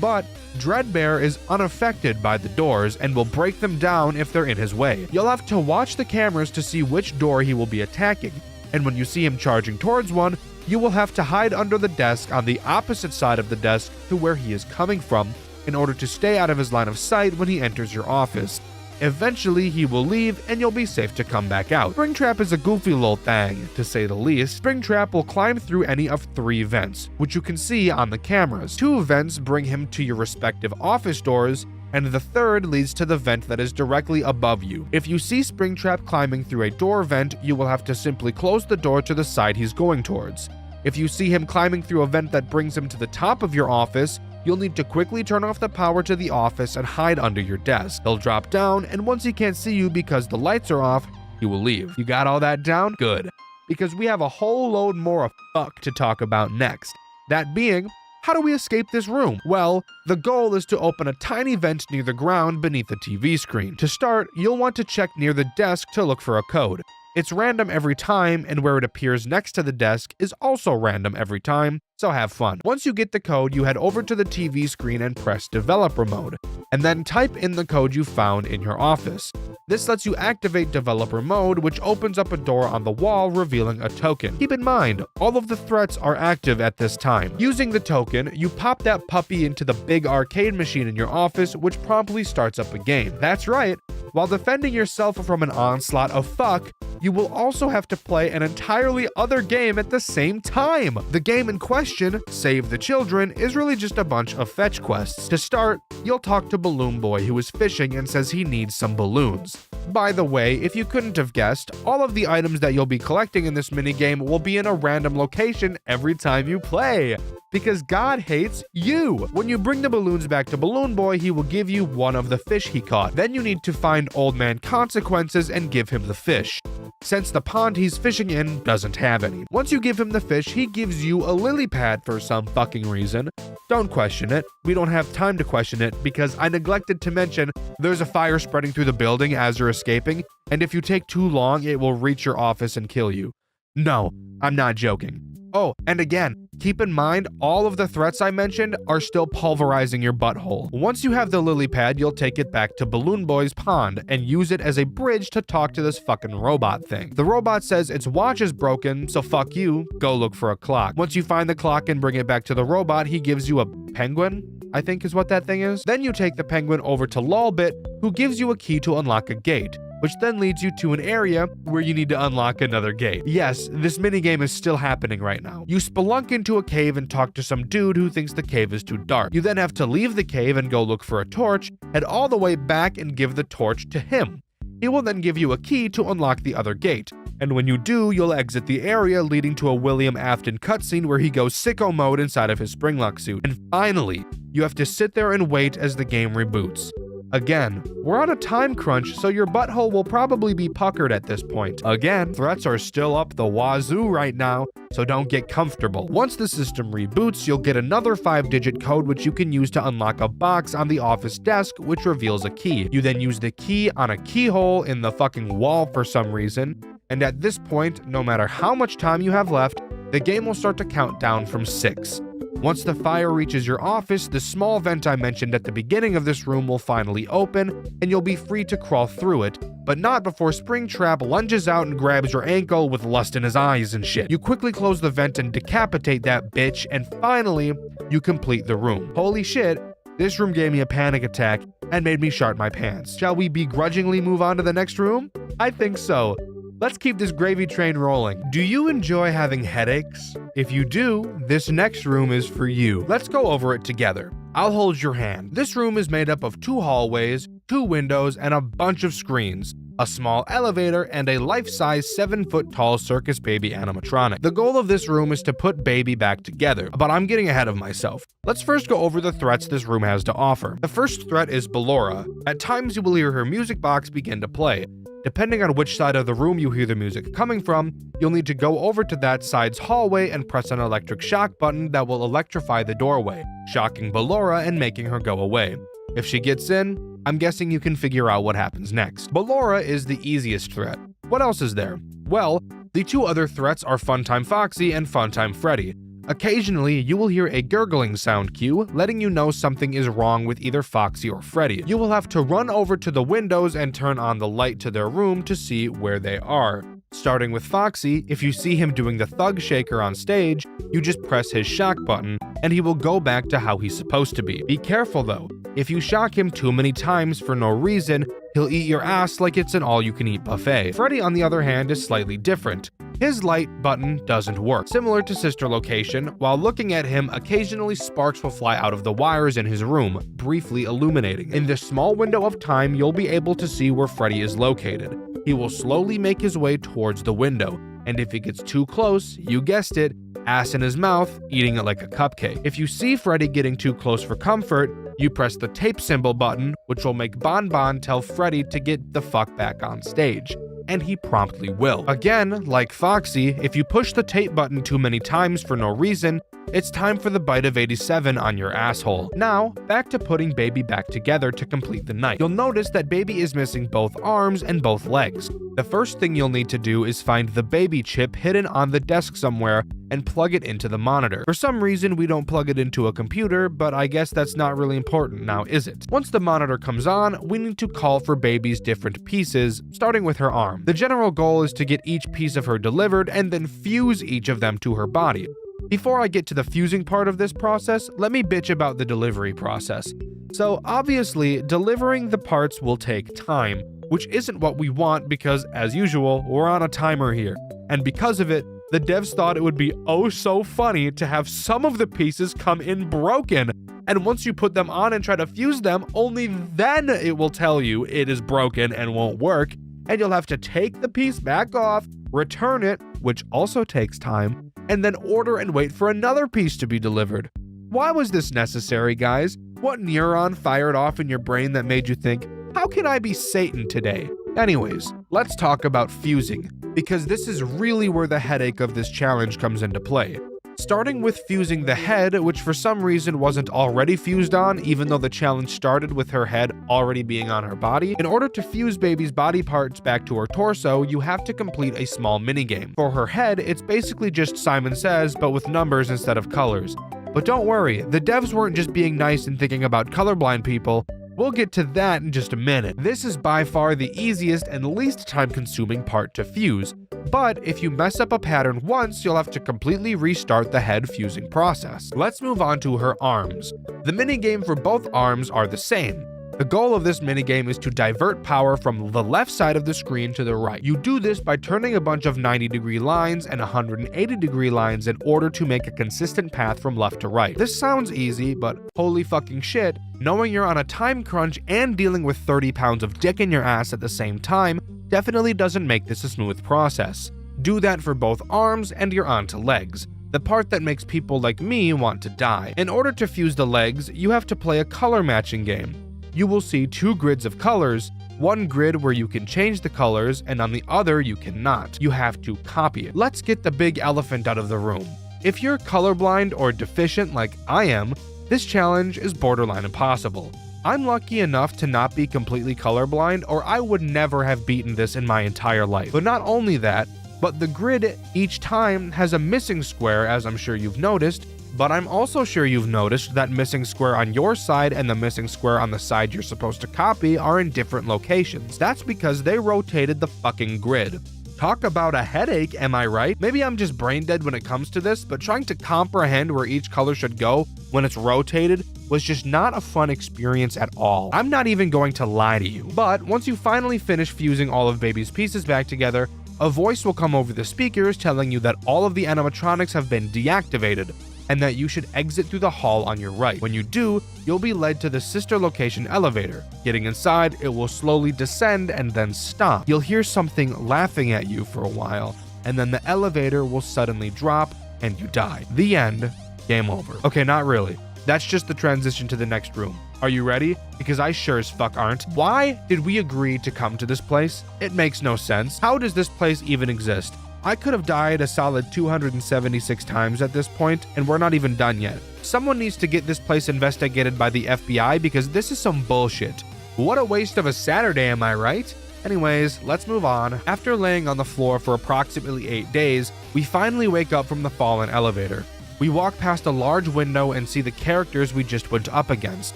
But Dreadbear is unaffected by the doors and will break them down if they're in his way. You'll have to watch the cameras to see which door he will be attacking, and when you see him charging towards one, you will have to hide under the desk on the opposite side of the desk to where he is coming from in order to stay out of his line of sight when he enters your office. Eventually, he will leave and you'll be safe to come back out. Springtrap is a goofy little thing, to say the least. Springtrap will climb through any of 3 vents, which you can see on the cameras. 2 vents bring him to your respective office doors, and the 3rd leads to the vent that is directly above you. If you see Springtrap climbing through a door vent, you will have to simply close the door to the side he's going towards. If you see him climbing through a vent that brings him to the top of your office, you'll need to quickly turn off the power to the office and hide under your desk. He'll drop down, and once he can't see you because the lights are off, he will leave. You got all that down? Good. Because we have a whole load more of fuck to talk about next. That being, how do we escape this room? Well, the goal is to open a tiny vent near the ground beneath the TV screen. To start, you'll want to check near the desk to look for a code. It's random every time, and where it appears next to the desk is also random every time, so have fun. Once you get the code, you head over to the TV screen and press developer mode, and then type in the code you found in your office. This lets you activate developer mode, which opens up a door on the wall revealing a token. Keep in mind, all of the threats are active at this time. Using the token, you pop that puppy into the big arcade machine in your office, which promptly starts up a game. That's right, while defending yourself from an onslaught of fuck, you will also have to play an entirely other game at the same time. The game in question, Save the Children, is really just a bunch of fetch quests. To start, you'll talk to Balloon Boy, who is fishing and says he needs some balloons. By the way, if you couldn't have guessed, all of the items that you'll be collecting in this minigame will be in a random location every time you play, because God hates you. When you bring the balloons back to Balloon Boy, he will give you one of the fish he caught. Then you need to find Old Man Consequences and give him the fish, since the pond he's fishing in doesn't have any. Once you give him the fish, he gives you a lily pad for some fucking reason. Don't question it. We don't have time to question it because I neglected to mention there's a fire spreading through the building as you're escaping, and if you take too long, it will reach your office and kill you. No, I'm not joking. Oh, and again, keep in mind all of the threats I mentioned are still pulverizing your butthole. Once you have the lily pad, you'll take it back to Balloon Boy's pond and use it as a bridge to talk to this fucking robot thing. The robot says its watch is broken, so fuck you, go look for a clock. Once you find the clock and bring it back to the robot, he gives you a penguin, I think is what that thing is. Then you take the penguin over to Lolbit, who gives you a key to unlock a gate, which then leads you to an area where you need to unlock another gate. Yes, this minigame is still happening right now. You spelunk into a cave and talk to some dude who thinks the cave is too dark. You then have to leave the cave and go look for a torch, head all the way back and give the torch to him. He will then give you a key to unlock the other gate. And when you do, you'll exit the area, leading to a William Afton cutscene where he goes sicko mode inside of his Springlock suit. And finally, you have to sit there and wait as the game reboots. Again, we're on a time crunch, so your butthole will probably be puckered at this point. Again, threats are still up the wazoo right now, so don't get comfortable. Once the system reboots, you'll get another 5-digit code which you can use to unlock a box on the office desk which reveals a key. You then use the key on a keyhole in the fucking wall for some reason, and at this point, no matter how much time you have left, the game will start to count down from 6. Once the fire reaches your office, the small vent I mentioned at the beginning of this room will finally open, and you'll be free to crawl through it, but not before Springtrap lunges out and grabs your ankle with lust in his eyes and shit. You quickly close the vent and decapitate that bitch, and finally, you complete the room. Holy shit, this room gave me a panic attack and made me shart my pants. Shall we begrudgingly move on to the next room? I think so. Let's keep this gravy train rolling. Do you enjoy having headaches? If you do, this next room is for you. Let's go over it together. I'll hold your hand. This room is made up of 2 hallways, 2 windows, and a bunch of screens, a small elevator, and a life-size 7-foot-tall circus baby animatronic. The goal of this room is to put baby back together, but I'm getting ahead of myself. Let's first go over the threats this room has to offer. The first threat is Ballora. At times you will hear her music box begin to play. Depending on which side of the room you hear the music coming from, you'll need to go over to that side's hallway and press an electric shock button that will electrify the doorway, shocking Ballora and making her go away. If she gets in, I'm guessing you can figure out what happens next. Ballora is the easiest threat. What else is there? Well, the 2 other threats are Funtime Foxy and Funtime Freddy. Occasionally, you will hear a gurgling sound cue, letting you know something is wrong with either Foxy or Freddy. You will have to run over to the windows and turn on the light to their room to see where they are. Starting with Foxy, if you see him doing the thug shaker on stage, you just press his shock button, and he will go back to how he's supposed to be. Be careful though, if you shock him too many times for no reason, he'll eat your ass like it's an all-you-can-eat buffet. Freddy, on the other hand, is slightly different. His light button doesn't work. Similar to Sister Location, while looking at him, occasionally sparks will fly out of the wires in his room, briefly illuminating. In this small window of time, you'll be able to see where Freddy is located. He will slowly make his way towards the window, and if he gets too close, you guessed it, ass in his mouth, eating it like a cupcake. If you see Freddy getting too close for comfort, you press the tape symbol button, which will make Bon Bon tell Freddy to get the fuck back on stage. And he promptly will. Again, like Foxy, if you push the tape button too many times for no reason, it's time for the bite of 87 on your asshole. Now, back to putting Baby back together to complete the night. You'll notice that Baby is missing both arms and both legs. The first thing you'll need to do is find the Baby chip hidden on the desk somewhere and plug it into the monitor. For some reason, we don't plug it into a computer, but I guess that's not really important now, is it? Once the monitor comes on, we need to call for Baby's different pieces, starting with her arm. The general goal is to get each piece of her delivered and then fuse each of them to her body. Before I get to the fusing part of this process, let me bitch about the delivery process. So obviously, delivering the parts will take time, which isn't what we want because, as usual, we're on a timer here. And because of it, the devs thought it would be oh so funny to have some of the pieces come in broken. And once you put them on and try to fuse them, only then it will tell you it is broken and won't work. And you'll have to take the piece back off, return it, which also takes time, and then order and wait for another piece to be delivered. Why was this necessary, guys? What neuron fired off in your brain that made you think, how can I be Satan today? Anyways, let's talk about fusing, because this is really where the headache of this challenge comes into play. Starting with fusing the head, which for some reason wasn't already fused on, even though the challenge started with her head already being on her body. In order to fuse Baby's body parts back to her torso, you have to complete a small minigame. For her head, it's basically just Simon Says, but with numbers instead of colors. But don't worry, the devs weren't just being nice and thinking about colorblind people. We'll get to that in just a minute. This is by far the easiest and least time-consuming part to fuse, but if you mess up a pattern once, you'll have to completely restart the head fusing process. Let's move on to her arms. The minigame for both arms are the same. The goal of this minigame is to divert power from the left side of the screen to the right. You do this by turning a bunch of 90-degree lines and 180-degree lines in order to make a consistent path from left to right. This sounds easy, but holy fucking shit, knowing you're on a time crunch and dealing with 30 pounds of dick in your ass at the same time, definitely doesn't make this a smooth process. Do that for both arms and you're on to legs, the part that makes people like me want to die. In order to fuse the legs, you have to play a color matching game. You will see 2 grids of colors, one grid where you can change the colors and on the other you cannot. You have to copy it. Let's get the big elephant out of the room. If you're colorblind or deficient like I am, this challenge is borderline impossible. I'm lucky enough to not be completely colorblind, or I would never have beaten this in my entire life. But not only that, but the grid each time has a missing square, as I'm sure you've noticed, but I'm also sure you've noticed that missing square on your side and the missing square on the side you're supposed to copy are in different locations. That's because they rotated the fucking grid. Talk about a headache, am I right? Maybe I'm just brain dead when it comes to this, but trying to comprehend where each color should go when it's rotated was just not a fun experience at all. I'm not even going to lie to you. But once you finally finish fusing all of Baby's pieces back together, a voice will come over the speakers telling you that all of the animatronics have been deactivated and that you should exit through the hall on your right. When you do, you'll be led to the sister location elevator. Getting inside, it will slowly descend and then stop. You'll hear something laughing at you for a while, and then the elevator will suddenly drop and you die. The end. Game over. Okay, not really. That's just the transition to the next room. Are you ready? Because I sure as fuck aren't. Why did we agree to come to this place? It makes no sense. How does this place even exist? I could have died a solid 276 times at this point, and we're not even done yet. Someone needs to get this place investigated by the FBI because this is some bullshit. What a waste of a Saturday, am I right? Anyways, let's move on. After laying on the floor for approximately 8 days, we finally wake up from the fallen elevator. We walk past a large window and see the characters we just went up against.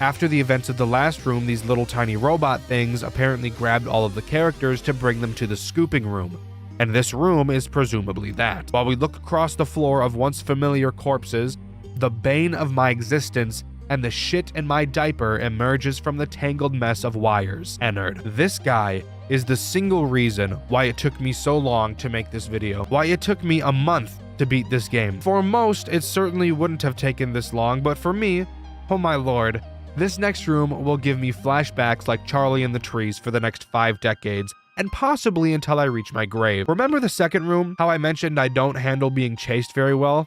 After the events of the last room, these little tiny robot things apparently grabbed all of the characters to bring them to the scooping room. And this room is presumably that. While we look across the floor of once familiar corpses, the bane of my existence and the shit in my diaper emerges from the tangled mess of wires. Ennard. This guy is the single reason why it took me so long to make this video. Why it took me a month to beat this game. For most, it certainly wouldn't have taken this long, but for me, oh my lord, this next room will give me flashbacks like Charlie in the Trees for the next 5 decades. And possibly until I reach my grave. Remember the second room? How I mentioned I don't handle being chased very well?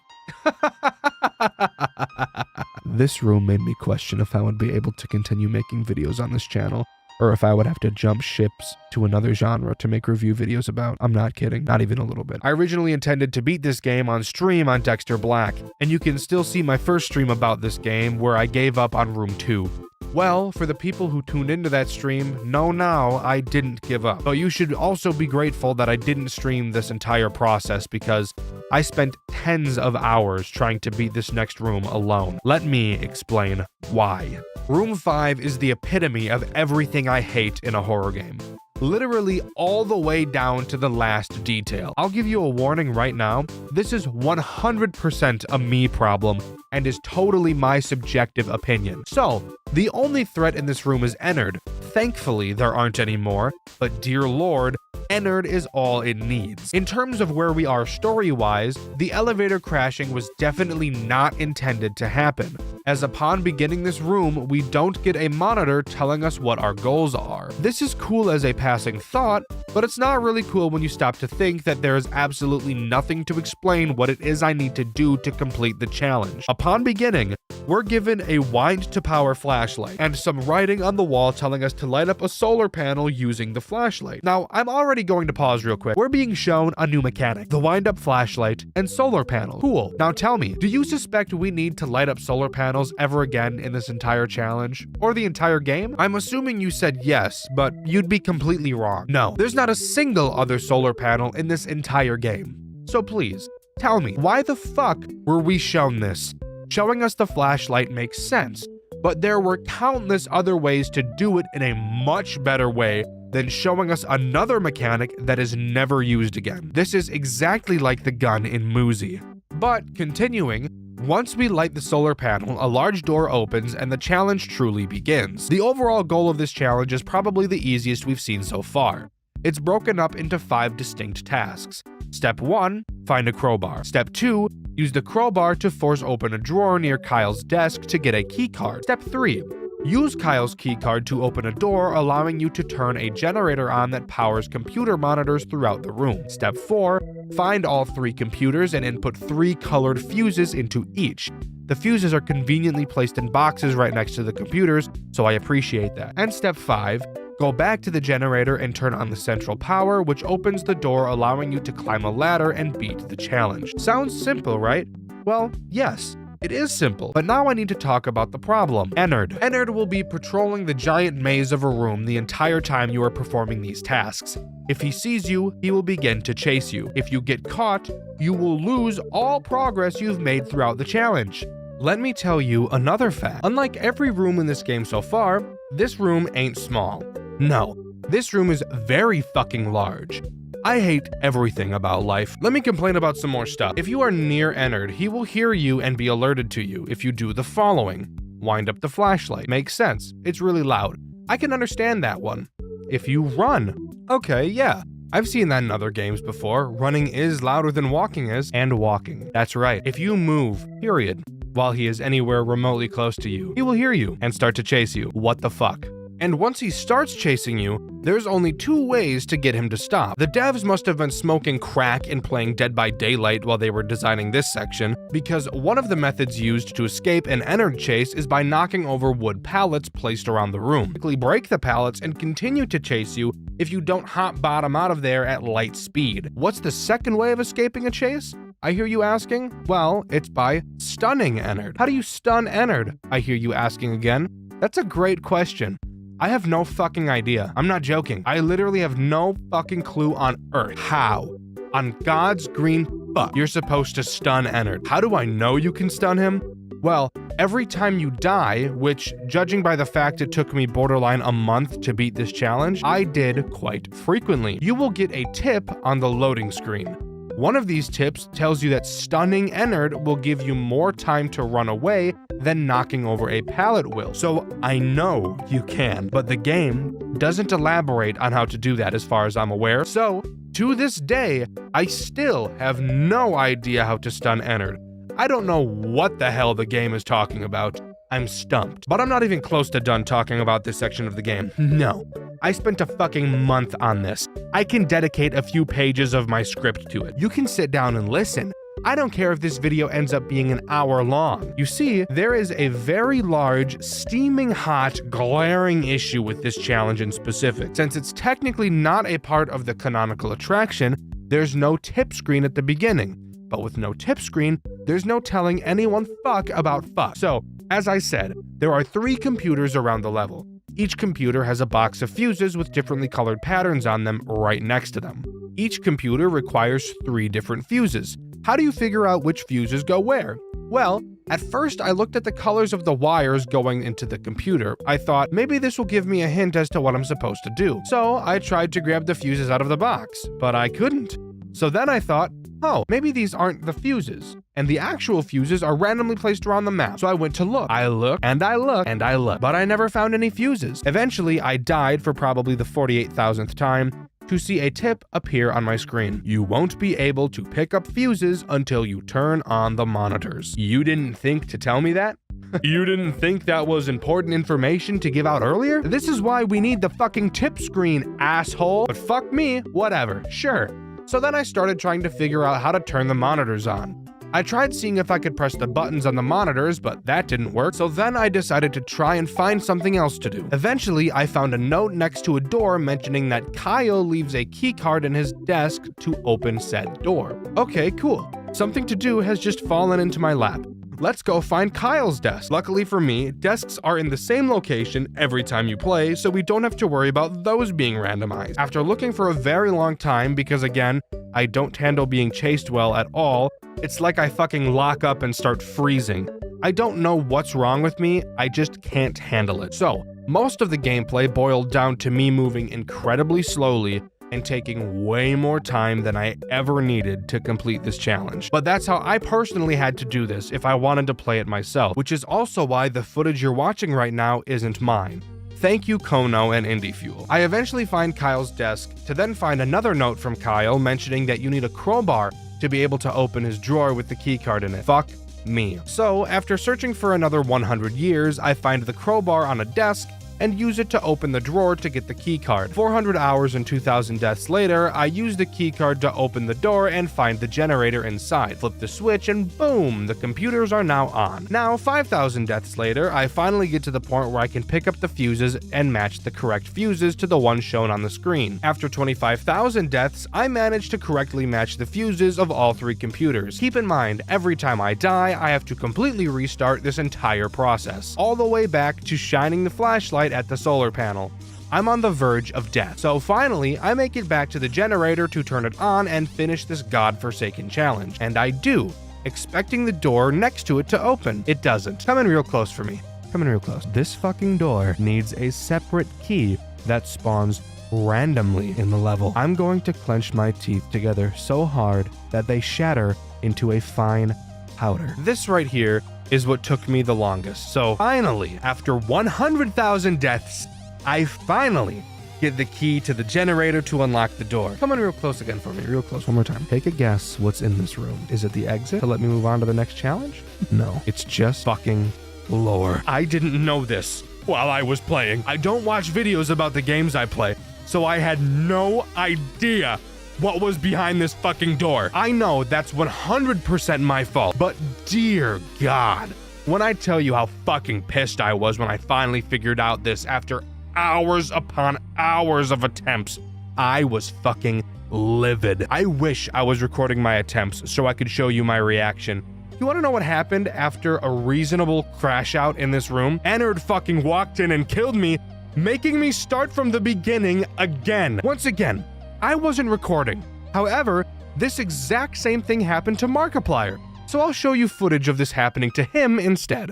This room made me question if I would be able to continue making videos on this channel, or if I would have to jump ships to another genre to make review videos about. I'm not kidding, not even a little bit. I originally intended to beat this game on stream on Dexter Black, and you can still see my first stream about this game where I gave up on room 2. Well, for the people who tuned into that stream, know now I didn't give up. But you should also be grateful that I didn't stream this entire process because I spent tens of hours trying to beat this next room alone. Let me explain why. Room 5 is the epitome of everything I hate in a horror game. Literally all the way down to the last detail. I'll give you a warning right now. This is 100% a me problem and is totally my subjective opinion. So, the only threat in this room is Ennard. Thankfully, there aren't any more, but dear lord, Ennard is all it needs. In terms of where we are story-wise, the elevator crashing was definitely not intended to happen, as upon beginning this room, we don't get a monitor telling us what our goals are. This is cool as a passing thought, but it's not really cool when you stop to think that there is absolutely nothing to explain what it is I need to do to complete the challenge. Upon beginning, we're given a wind to power flashlight and some writing on the wall telling us to light up a solar panel using the flashlight. Now, I'm already going to pause real quick. We're being shown a new mechanic, the wind up flashlight and solar panel. Cool. Now tell me, do you suspect we need to light up solar panels ever again in this entire challenge? Or the entire game? I'm assuming you said yes, but you'd be completely wrong. No, there's not a single other solar panel in this entire game. So please, tell me, why the fuck were we shown this? Showing us the flashlight makes sense, but there were countless other ways to do it in a much better way than showing us another mechanic that is never used again. This is exactly like the gun in Muzi. But continuing, once we light the solar panel, a large door opens and the challenge truly begins. The overall goal of this challenge is probably the easiest we've seen so far. It's broken up into 5 distinct tasks. Step 1, find a crowbar. Step 2, use the crowbar to force open a drawer near Kyle's desk to get a key card. Step 3, Use Kyle's keycard to open a door, allowing you to turn a generator on that powers computer monitors throughout the room. Step 4. Find all 3 computers and input 3 colored fuses into each. The fuses are conveniently placed in boxes right next to the computers, so I appreciate that. And step 5. Go back to the generator and turn on the central power, which opens the door, allowing you to climb a ladder and beat the challenge. Sounds simple, right? Well, yes. It is simple, but now I need to talk about the problem. Ennard. Ennard will be patrolling the giant maze of a room the entire time you are performing these tasks. If he sees you, he will begin to chase you. If you get caught, you will lose all progress you've made throughout the challenge. Let me tell you another fact. Unlike every room in this game so far, this room ain't small. No, this room is very fucking large. I hate everything about life. Let me complain about some more stuff. If you are near Ennard, he will hear you and be alerted to you if you do the following. Wind up the flashlight. Makes sense. It's really loud. I can understand that one. If you run. Okay, yeah. I've seen that in other games before. Running is louder than walking is, and walking. That's right. If you move, period, while he is anywhere remotely close to you, he will hear you and start to chase you. What the fuck? And once he starts chasing you, there's only 2 ways to get him to stop. The devs must have been smoking crack and playing Dead by Daylight while they were designing this section, because one of the methods used to escape an Ennard chase is by knocking over wood pallets placed around the room. Quickly break the pallets and continue to chase you if you don't hot bottom out of there at light speed. What's the second way of escaping a chase? I hear you asking? Well, it's by stunning Ennard. How do you stun Ennard? I hear you asking again. That's a great question. I have no fucking idea. I'm not joking. I literally have no fucking clue on earth. How? On God's green fuck, you're supposed to stun Ennard. How do I know you can stun him? Well, every time you die, which, judging by the fact it took me borderline a month to beat this challenge, I did quite frequently, you will get a tip on the loading screen. One of these tips tells you that stunning Ennard will give you more time to run away than knocking over a pallet will. So I know you can, but the game doesn't elaborate on how to do that as far as I'm aware. So to this day, I still have no idea how to stun Ennard. I don't know what the hell the game is talking about. I'm stumped. But I'm not even close to done talking about this section of the game. No. I spent a fucking month on this. I can dedicate a few pages of my script to it. You can sit down and listen. I don't care if this video ends up being an hour long. You see, there is a very large, steaming hot, glaring issue with this challenge in specific. Since it's technically not a part of the canonical attraction, there's no tip screen at the beginning. But with no tip screen, there's no telling anyone fuck about fuck. So, as I said, there are 3 computers around the level. Each computer has a box of fuses with differently colored patterns on them right next to them. Each computer requires 3 different fuses. How do you figure out which fuses go where? Well, at first I looked at the colors of the wires going into the computer. I thought, maybe this will give me a hint as to what I'm supposed to do. So I tried to grab the fuses out of the box, but I couldn't. So then I thought, oh, maybe these aren't the fuses, and the actual fuses are randomly placed around the map. So I went to look. I looked, and I looked, and I looked, but I never found any fuses. Eventually, I died for probably the 48,000th time to see a tip appear on my screen. You won't be able to pick up fuses until you turn on the monitors. You didn't think to tell me that? You didn't think that was important information to give out earlier? This is why we need the fucking tip screen, asshole. But fuck me, whatever, sure. So then I started trying to figure out how to turn the monitors on. I tried seeing if I could press the buttons on the monitors, but that didn't work, so then I decided to try and find something else to do. Eventually, I found a note next to a door mentioning that Kyle leaves a keycard in his desk to open said door. Okay, cool. Something to do has just fallen into my lap. Let's go find Kyle's desk. Luckily for me, desks are in the same location every time you play, so we don't have to worry about those being randomized. After looking for a very long time, because again, I don't handle being chased well at all, it's like I fucking lock up and start freezing. I don't know what's wrong with me, I just can't handle it. So, most of the gameplay boiled down to me moving incredibly slowly and taking way more time than I ever needed to complete this challenge. But that's how I personally had to do this if I wanted to play it myself, which is also why the footage you're watching right now isn't mine. Thank you, Kono and Indie Fuel. I eventually find Kyle's desk to then find another note from Kyle mentioning that you need a crowbar to be able to open his drawer with the keycard in it. Fuck me. So, after searching for another 100 years, I find the crowbar on a desk and use it to open the drawer to get the keycard. 400 hours and 2,000 deaths later, I use the keycard to open the door and find the generator inside. Flip the switch and boom, the computers are now on. Now, 5,000 deaths later, I finally get to the point where I can pick up the fuses and match the correct fuses to the ones shown on the screen. After 25,000 deaths, I manage to correctly match the fuses of all 3 computers. Keep in mind, every time I die, I have to completely restart this entire process, all the way back to shining the flashlight at the solar panel. I'm on the verge of death. So finally, I make it back to the generator to turn it on and finish this godforsaken challenge. And I do, expecting the door next to it to open. It doesn't. Come in real close for me. Come in real close. This fucking door needs a separate key that spawns randomly in the level. I'm going to clench my teeth together so hard that they shatter into a fine powder. This right here is what took me the longest. So finally, after 100,000 deaths, I finally get the key to the generator to unlock the door. Come on real close again for me, real close, one more time. Take a guess what's in this room. Is it the exit to let me move on to the next challenge? No, it's just fucking lore. I didn't know this while I was playing. I don't watch videos about the games I play, so I had no idea what was behind this fucking door. I know that's 100% my fault, but dear God, when I tell you how fucking pissed I was when I finally figured out this after hours upon hours of attempts, I was fucking livid. I wish I was recording my attempts so I could show you my reaction. You wanna know what happened after a reasonable crash out in this room? Ennard fucking walked in and killed me, making me start from the beginning again. Once again, I wasn't recording. However, this exact same thing happened to Markiplier, so I'll show you footage of this happening to him instead.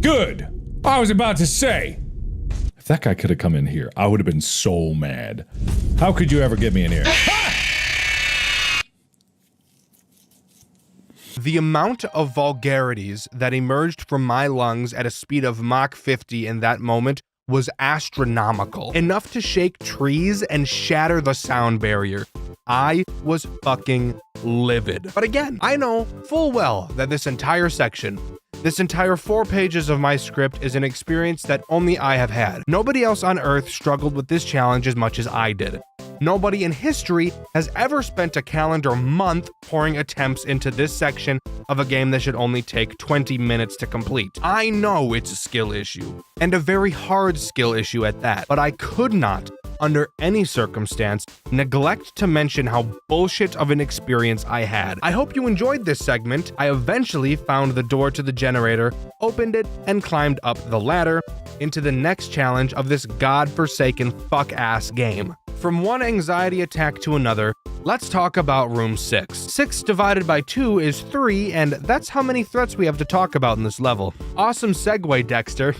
Good. I was about to say, if that guy could have come in here, I would have been so mad. How could you ever get me in here? The amount of vulgarities that emerged from my lungs at a speed of Mach 50 in that moment was astronomical. Enough to shake trees and shatter the sound barrier. I was fucking livid. But again, I know full well that this entire section, this entire 4 pages of my script is an experience that only I have had. Nobody else on Earth struggled with this challenge as much as I did. Nobody in history has ever spent a calendar month pouring attempts into this section of a game that should only take 20 minutes to complete. I know it's a skill issue, and a very hard skill issue at that, but I could not, under any circumstance, neglect to mention how bullshit of an experience I had. I hope you enjoyed this segment. I eventually found the door to the generator, opened it, and climbed up the ladder into the next challenge of this godforsaken fuck-ass game. From one anxiety attack to another, let's talk about room 6. 6 divided by 2 is 3, and that's how many threats we have to talk about in this level. Awesome segue, Dexter.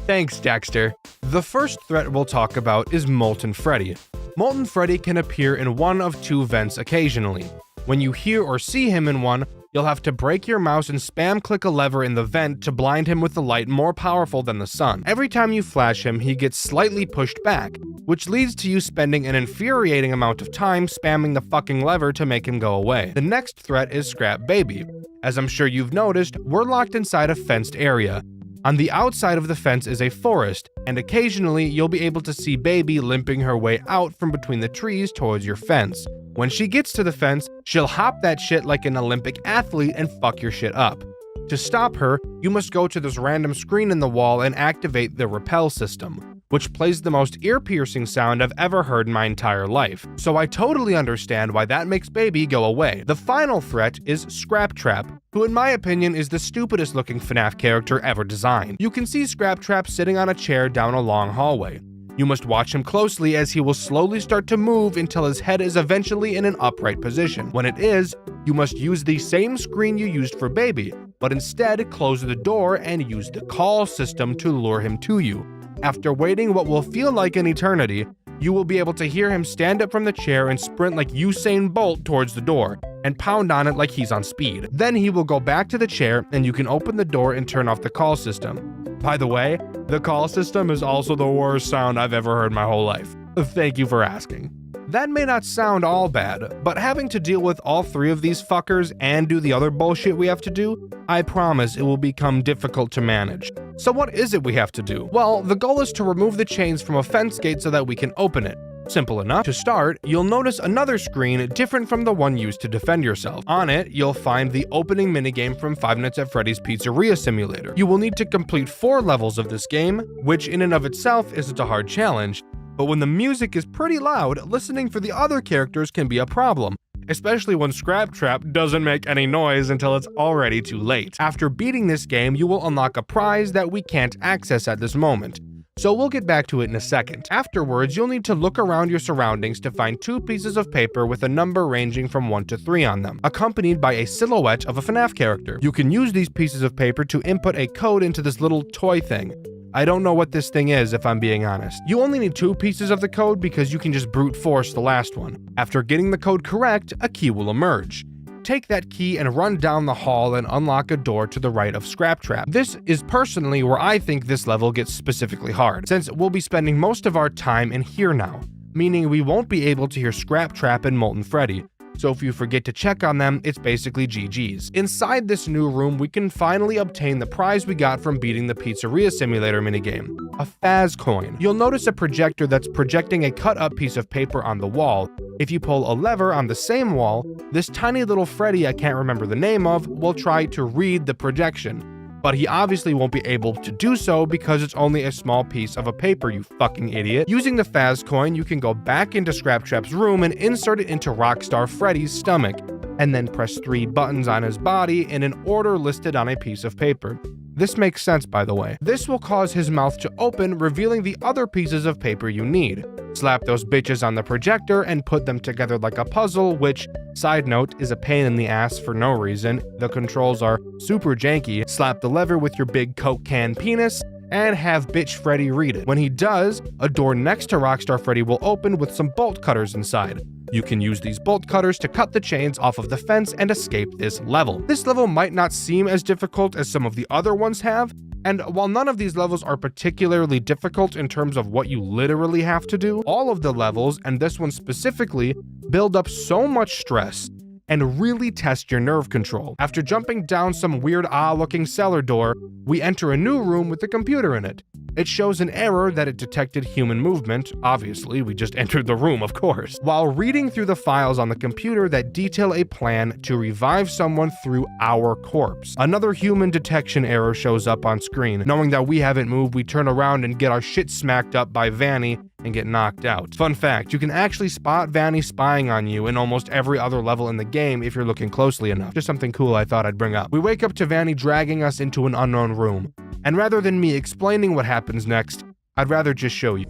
Thanks, Dexter. The first threat we'll talk about is Molten Freddy. Molten Freddy can appear in one of 2 vents occasionally. When you hear or see him in one, you'll have to break your mouse and spam click a lever in the vent to blind him with a light more powerful than the sun. Every time you flash him, he gets slightly pushed back, which leads to you spending an infuriating amount of time spamming the fucking lever to make him go away. The next threat is Scrap Baby. As I'm sure you've noticed, we're locked inside a fenced area. On the outside of the fence is a forest, and occasionally you'll be able to see Baby limping her way out from between the trees towards your fence. When she gets to the fence, she'll hop that shit like an Olympic athlete and fuck your shit up. To stop her, you must go to this random screen in the wall and activate the repel system, which plays the most ear-piercing sound I've ever heard in my entire life. So I totally understand why that makes Baby go away. The final threat is Scrap Trap, who in my opinion is the stupidest looking FNAF character ever designed. You can see Scrap Trap sitting on a chair down a long hallway. You must watch him closely as he will slowly start to move until his head is eventually in an upright position. When it is, you must use the same screen you used for Baby, but instead close the door and use the call system to lure him to you. After waiting what will feel like an eternity, you will be able to hear him stand up from the chair and sprint like Usain Bolt towards the door, and pound on it like he's on speed. Then he will go back to the chair and you can open the door and turn off the call system. By the way, the call system is also the worst sound I've ever heard in my whole life. Thank you for asking. That may not sound all bad, but having to deal with all 3 of these fuckers and do the other bullshit we have to do, I promise it will become difficult to manage. So what is it we have to do? Well, the goal is to remove the chains from a fence gate so that we can open it. Simple enough. To start, you'll notice another screen different from the one used to defend yourself. On it, you'll find the opening minigame from Five Nights at Freddy's Pizzeria Simulator. You will need to complete 4 levels of this game, which in and of itself isn't a hard challenge, but when the music is pretty loud, listening for the other characters can be a problem, especially when Scrap Trap doesn't make any noise until it's already too late. After beating this game, you will unlock a prize that we can't access at this moment, so we'll get back to it in a second. Afterwards, you'll need to look around your surroundings to find 2 pieces of paper with a number ranging from 1 to 3 on them, accompanied by a silhouette of a FNAF character. You can use these pieces of paper to input a code into this little toy thing. I don't know what this thing is, if I'm being honest. You only need 2 pieces of the code because you can just brute force the last one. After getting the code correct, a key will emerge. Take that key and run down the hall and unlock a door to the right of Scrap Trap. This is personally where I think this level gets specifically hard, since we'll be spending most of our time in here now, meaning we won't be able to hear Scrap Trap and Molten Freddy. So if you forget to check on them, it's basically GG's. Inside this new room, we can finally obtain the prize we got from beating the Pizzeria Simulator minigame, a Faz coin. You'll notice a projector that's projecting a cut-up piece of paper on the wall. If you pull a lever on the same wall, this tiny little Freddy I can't remember the name of will try to read the projection. But he obviously won't be able to do so because it's only a small piece of a paper, you fucking idiot. Using the Faz coin, you can go back into Scrap Trap's room and insert it into Rockstar Freddy's stomach, and then press 3 buttons on his body in an order listed on a piece of paper. This makes sense, by the way. This will cause his mouth to open, revealing the other pieces of paper you need. Slap those bitches on the projector and put them together like a puzzle, which, side note, is a pain in the ass for no reason. The controls are super janky. Slap the lever with your big Coke can penis, and have Bitch Freddy read it. When he does, a door next to Rockstar Freddy will open with some bolt cutters inside. You can use these bolt cutters to cut the chains off of the fence and escape this level. This level might not seem as difficult as some of the other ones have, and while none of these levels are particularly difficult in terms of what you literally have to do, all of the levels, and this one specifically, build up so much stress and really test your nerve control. After jumping down some weird looking cellar door, we enter a new room with a computer in it. It shows an error that it detected human movement. Obviously, we just entered the room, of course. While reading through the files on the computer that detail a plan to revive someone through our corpse, another human detection error shows up on screen. Knowing that we haven't moved, we turn around and get our shit smacked up by Vanny and get knocked out. Fun fact, you can actually spot Vanny spying on you in almost every other level in the game if you're looking closely enough. Just something cool I thought I'd bring up. We wake up to Vanny dragging us into an unknown room. And rather than me explaining what happens next, I'd rather just show you.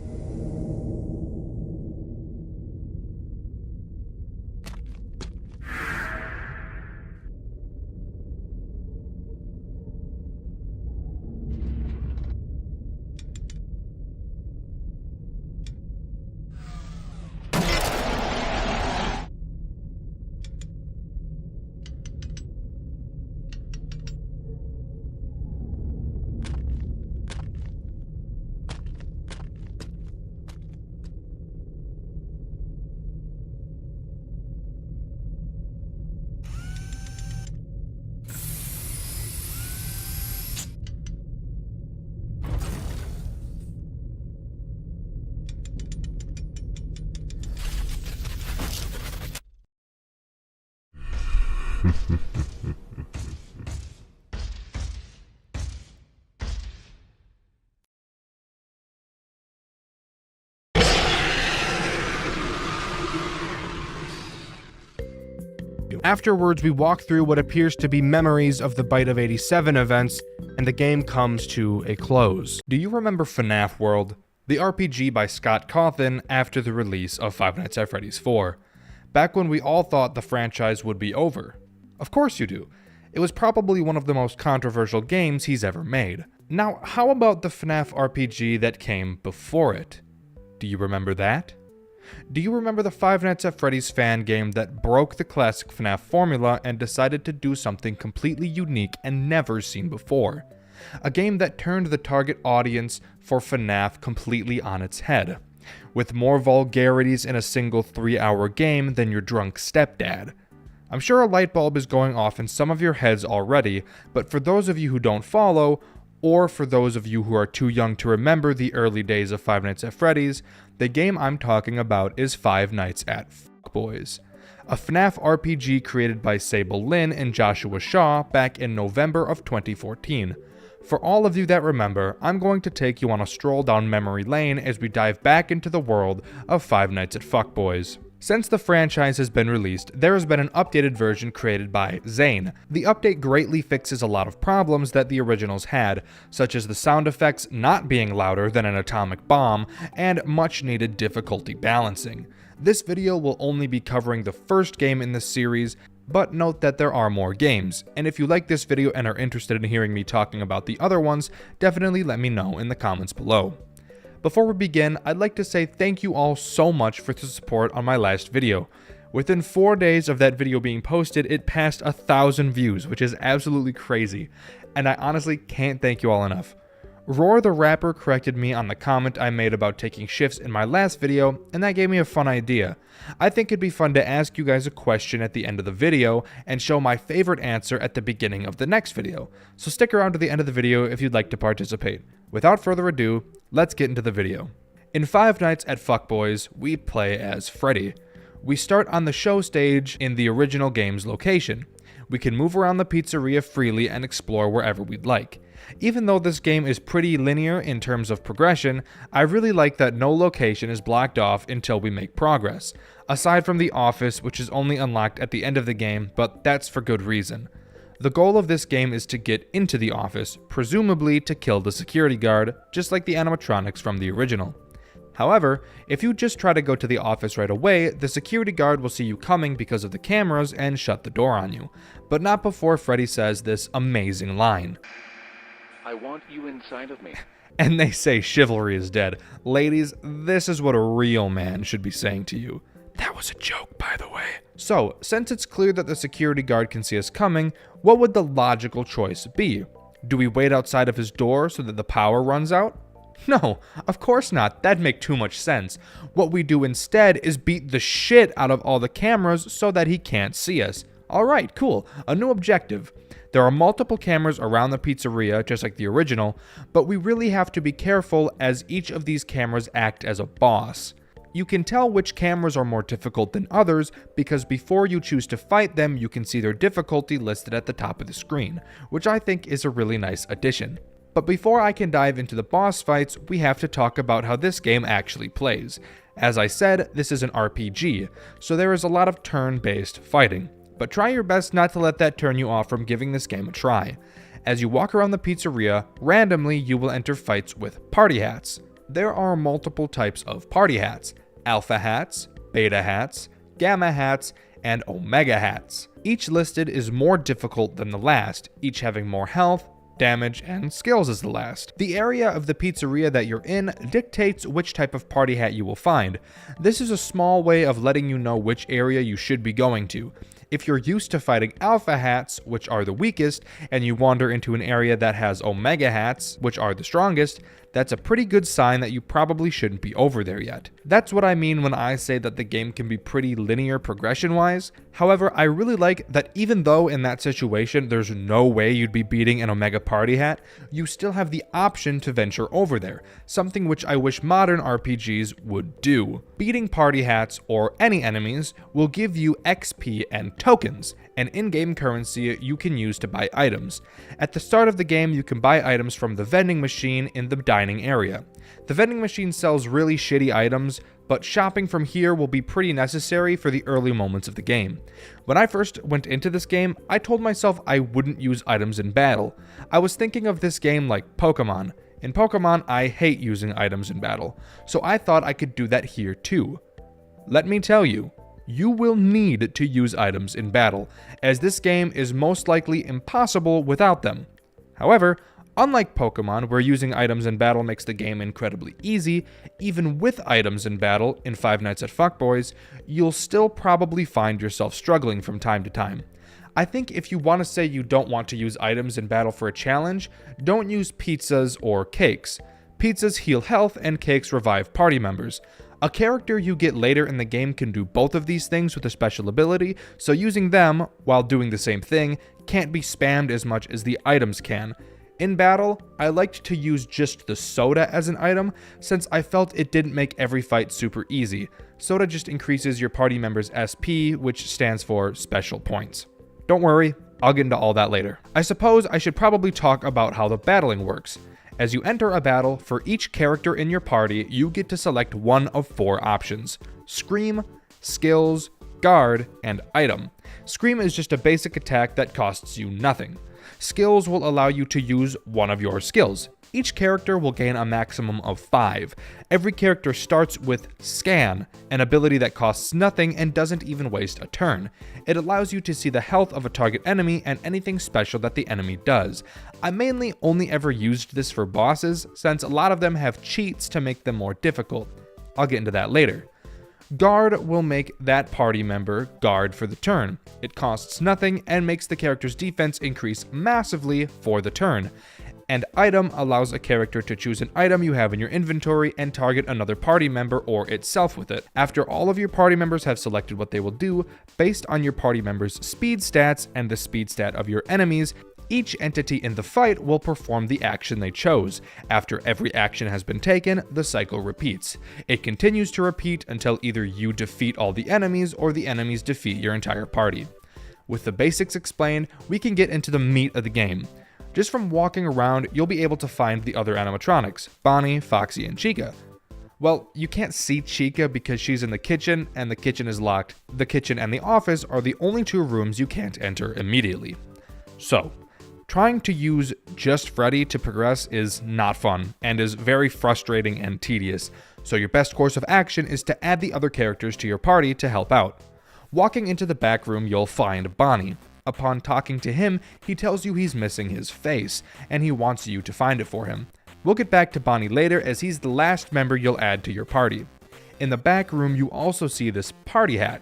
Afterwards, we walk through what appears to be memories of the Bite of 87 events, and the game comes to a close. Do you remember FNAF World, the RPG by Scott Cawthon after the release of Five Nights at Freddy's 4? Back when we all thought the franchise would be over. Of course you do. It was probably one of the most controversial games he's ever made. Now, how about the FNAF RPG that came before it? Do you remember that? Do you remember the Five Nights at Freddy's fan game that broke the classic FNAF formula and decided to do something completely unique and never seen before? A game that turned the target audience for FNAF completely on its head. with more vulgarities in a single 3-hour game than your drunk stepdad. I'm sure a light bulb is going off in some of your heads already, but for those of you who don't follow, or for those of you who are too young to remember the early days of Five Nights at Freddy's, the game I'm talking about is Five Nights at Boys, a FNAF RPG created by Sable Lynn and Joshua Shaw back in November of 2014. For all of you that remember, I'm going to take you on a stroll down memory lane as we dive back into the world of Five Nights at Boys. Since the franchise has been released, there has been an updated version created by Zane. The update greatly fixes a lot of problems that the originals had, such as the sound effects not being louder than an atomic bomb, and much needed difficulty balancing. This video will only be covering the first game in the series, but note that there are more games, and if you like this video and are interested in hearing me talking about the other ones, definitely let me know in the comments below. Before we begin, I'd like to say thank you all so much for the support on my last video. Within 4 days of that video being posted, it passed 1,000 views, which is absolutely crazy, and I honestly can't thank you all enough. Roar the Rapper corrected me on the comment I made about taking shifts in my last video, and that gave me a fun idea. I think it'd be fun to ask you guys a question at the end of the video, and show my favorite answer at the beginning of the next video, so stick around to the end of the video if you'd like to participate. Without further ado, let's get into the video. In Five Nights at Fuckboys, we play as Freddy. We start on the show stage in the original game's location. We can move around the pizzeria freely and explore wherever we'd like. Even though this game is pretty linear in terms of progression, I really like that no location is blocked off until we make progress, aside from the office, which is only unlocked at the end of the game, but that's for good reason. The goal of this game is to get into the office, presumably to kill the security guard, just like the animatronics from the original. However, if you just try to go to the office right away, the security guard will see you coming because of the cameras and shut the door on you, but not before Freddy says this amazing line. I want you inside of me. And they say chivalry is dead. Ladies, this is what a real man should be saying to you. That was a joke, by the way. So, since it's clear that the security guard can see us coming, what would the logical choice be? Do we wait outside of his door so that the power runs out? No, of course not. That'd make too much sense. What we do instead is beat the shit out of all the cameras so that he can't see us. Alright, cool. A new objective. There are multiple cameras around the pizzeria, just like the original, but we really have to be careful as each of these cameras act as a boss. You can tell which cameras are more difficult than others because before you choose to fight them, you can see their difficulty listed at the top of the screen, which I think is a really nice addition. But before I can dive into the boss fights, we have to talk about how this game actually plays. As I said, this is an RPG, so there is a lot of turn-based fighting. But try your best not to let that turn you off from giving this game a try. As you walk around the pizzeria, randomly you will enter fights with party hats. There are multiple types of party hats: alpha hats, beta hats, gamma hats, and omega hats. Each listed is more difficult than the last, each having more health, damage, and skills as the last. The area of the pizzeria that you're in dictates which type of party hat you will find. This is a small way of letting you know which area you should be going to. If you're used to fighting alpha hats, which are the weakest, and you wander into an area that has omega hats, which are the strongest, that's a pretty good sign that you probably shouldn't be over there yet. That's what I mean when I say that the game can be pretty linear progression-wise. However, I really like that even though in that situation there's no way you'd be beating an omega party hat, you still have the option to venture over there, something which I wish modern RPGs would do. Beating party hats, or any enemies, will give you XP and tokens, an in-game currency you can use to buy items. At the start of the game, you can buy items from the vending machine in the dining area. The vending machine sells really shitty items, but shopping from here will be pretty necessary for the early moments of the game. When I first went into this game, I told myself I wouldn't use items in battle. I was thinking of this game like Pokemon. In Pokemon, I hate using items in battle, so I thought I could do that here too. Let me tell you, you will need to use items in battle, as this game is most likely impossible without them. However, unlike Pokemon, where using items in battle makes the game incredibly easy, even with items in battle in Five Nights at Fuckboys, you'll still probably find yourself struggling from time to time. I think if you want to say you don't want to use items in battle for a challenge, don't use pizzas or cakes. Pizzas heal health and cakes revive party members. A character you get later in the game can do both of these things with a special ability, so using them, while doing the same thing, can't be spammed as much as the items can. In battle, I liked to use just the soda as an item, since I felt it didn't make every fight super easy. Soda just increases your party member's SP, which stands for special points. Don't worry, I'll get into all that later. I suppose I should probably talk about how the battling works. As you enter a battle, for each character in your party, you get to select one of 4 options: Scream, Skills, Guard, and Item. Scream is just a basic attack that costs you nothing. Skills will allow you to use one of your skills. Each character will gain a maximum of 5. Every character starts with Scan, an ability that costs nothing and doesn't even waste a turn. It allows you to see the health of a target enemy and anything special that the enemy does. I mainly only ever used this for bosses, since a lot of them have cheats to make them more difficult. I'll get into that later. Guard will make that party member guard for the turn. It costs nothing and makes the character's defense increase massively for the turn. And Item allows a character to choose an item you have in your inventory and target another party member or itself with it. After all of your party members have selected what they will do, based on your party members' speed stats and the speed stat of your enemies, each entity in the fight will perform the action they chose. After every action has been taken, the cycle repeats. It continues to repeat until either you defeat all the enemies or the enemies defeat your entire party. With the basics explained, we can get into the meat of the game. Just from walking around, you'll be able to find the other animatronics, Bonnie, Foxy, and Chica. Well, you can't see Chica because she's in the kitchen and the kitchen is locked. The kitchen and the office are the only 2 rooms you can't enter immediately. So, trying to use just Freddy to progress is not fun and is very frustrating and tedious, so your best course of action is to add the other characters to your party to help out. Walking into the back room, you'll find Bonnie. Upon talking to him, he tells you he's missing his face, and he wants you to find it for him. We'll get back to Bonnie later, as he's the last member you'll add to your party. In the back room, you also see this party hat.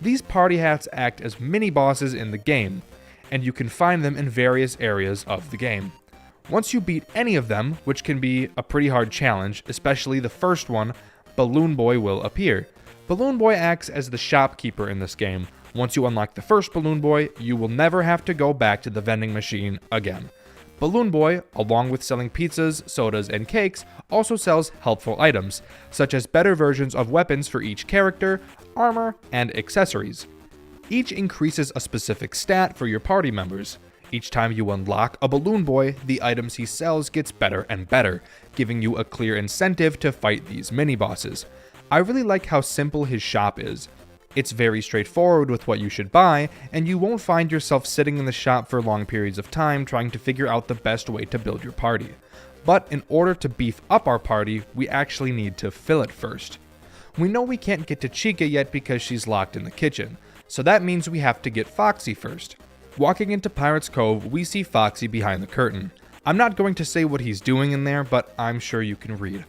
These party hats act as mini-bosses in the game, and you can find them in various areas of the game. Once you beat any of them, which can be a pretty hard challenge, especially the first one, Balloon Boy will appear. Balloon Boy acts as the shopkeeper in this game. Once you unlock the first Balloon Boy, you will never have to go back to the vending machine again. Balloon Boy, along with selling pizzas, sodas, and cakes, also sells helpful items, such as better versions of weapons for each character, armor, and accessories. Each increases a specific stat for your party members. Each time you unlock a Balloon Boy, the items he sells gets better and better, giving you a clear incentive to fight these mini-bosses. I really like how simple his shop is. It's very straightforward with what you should buy, and you won't find yourself sitting in the shop for long periods of time trying to figure out the best way to build your party. But in order to beef up our party, we actually need to fill it first. We know we can't get to Chica yet because she's locked in the kitchen, so that means we have to get Foxy first. Walking into Pirate's Cove, we see Foxy behind the curtain. I'm not going to say what he's doing in there, but I'm sure you can read.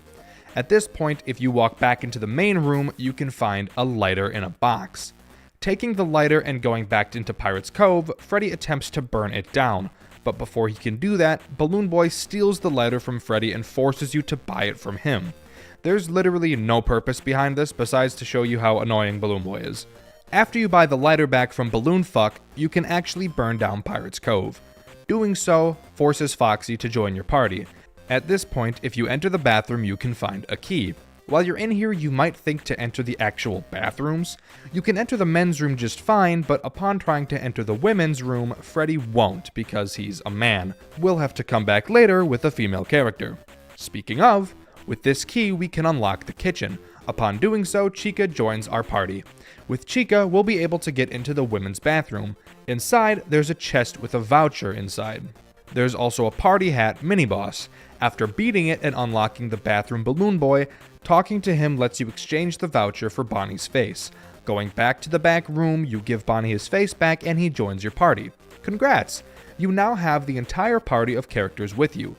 At this point, if you walk back into the main room, you can find a lighter in a box. Taking the lighter and going back into Pirate's Cove, Freddy attempts to burn it down. But before he can do that, Balloon Boy steals the lighter from Freddy and forces you to buy it from him. There's literally no purpose behind this besides to show you how annoying Balloon Boy is. After you buy the lighter back from Balloon Fuck, you can actually burn down Pirate's Cove. Doing so forces Foxy to join your party. At this point, if you enter the bathroom, you can find a key. While you're in here, you might think to enter the actual bathrooms. You can enter the men's room just fine, but upon trying to enter the women's room, Freddy won't because he's a man. We'll have to come back later with a female character. Speaking of, with this key, we can unlock the kitchen. Upon doing so, Chica joins our party. With Chica, we'll be able to get into the women's bathroom. Inside, there's a chest with a voucher inside. There's also a party hat mini-boss. After beating it and unlocking the bathroom Balloon Boy, talking to him lets you exchange the voucher for Bonnie's face. Going back to the back room, you give Bonnie his face back and he joins your party. Congrats! You now have the entire party of characters with you.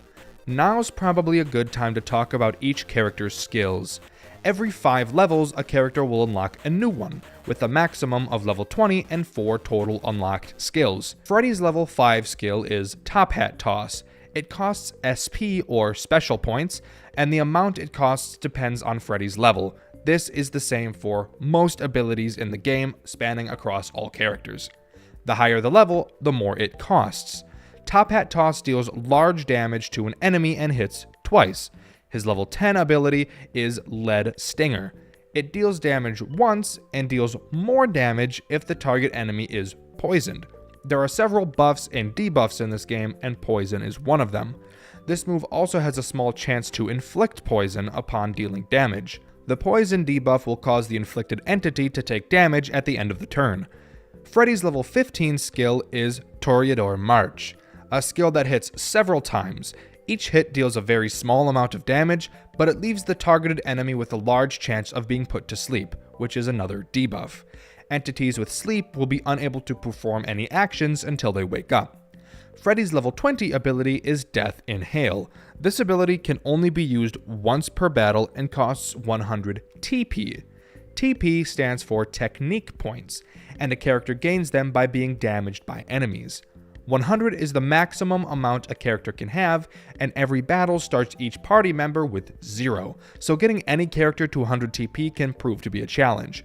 Now's probably a good time to talk about each character's skills. Every 5 levels, a character will unlock a new one, with a maximum of level 20 and 4 total unlocked skills. Freddy's level 5 skill is Top Hat Toss. It costs SP or special points, and the amount it costs depends on Freddy's level. This is the same for most abilities in the game, spanning across all characters. The higher the level, the more it costs. Top Hat Toss deals large damage to an enemy and hits twice. His level 10 ability is Lead Stinger. It deals damage once and deals more damage if the target enemy is poisoned. There are several buffs and debuffs in this game, and poison is one of them. This move also has a small chance to inflict poison upon dealing damage. The poison debuff will cause the inflicted entity to take damage at the end of the turn. Freddy's level 15 skill is Toreador March, a skill that hits several times. Each hit deals a very small amount of damage, but it leaves the targeted enemy with a large chance of being put to sleep, which is another debuff. Entities with sleep will be unable to perform any actions until they wake up. Freddy's level 20 ability is Death Inhale. This ability can only be used once per battle and costs 100 TP. TP stands for Technique Points, and a character gains them by being damaged by enemies. 100 is the maximum amount a character can have, and every battle starts each party member with 0, so getting any character to 100 TP can prove to be a challenge.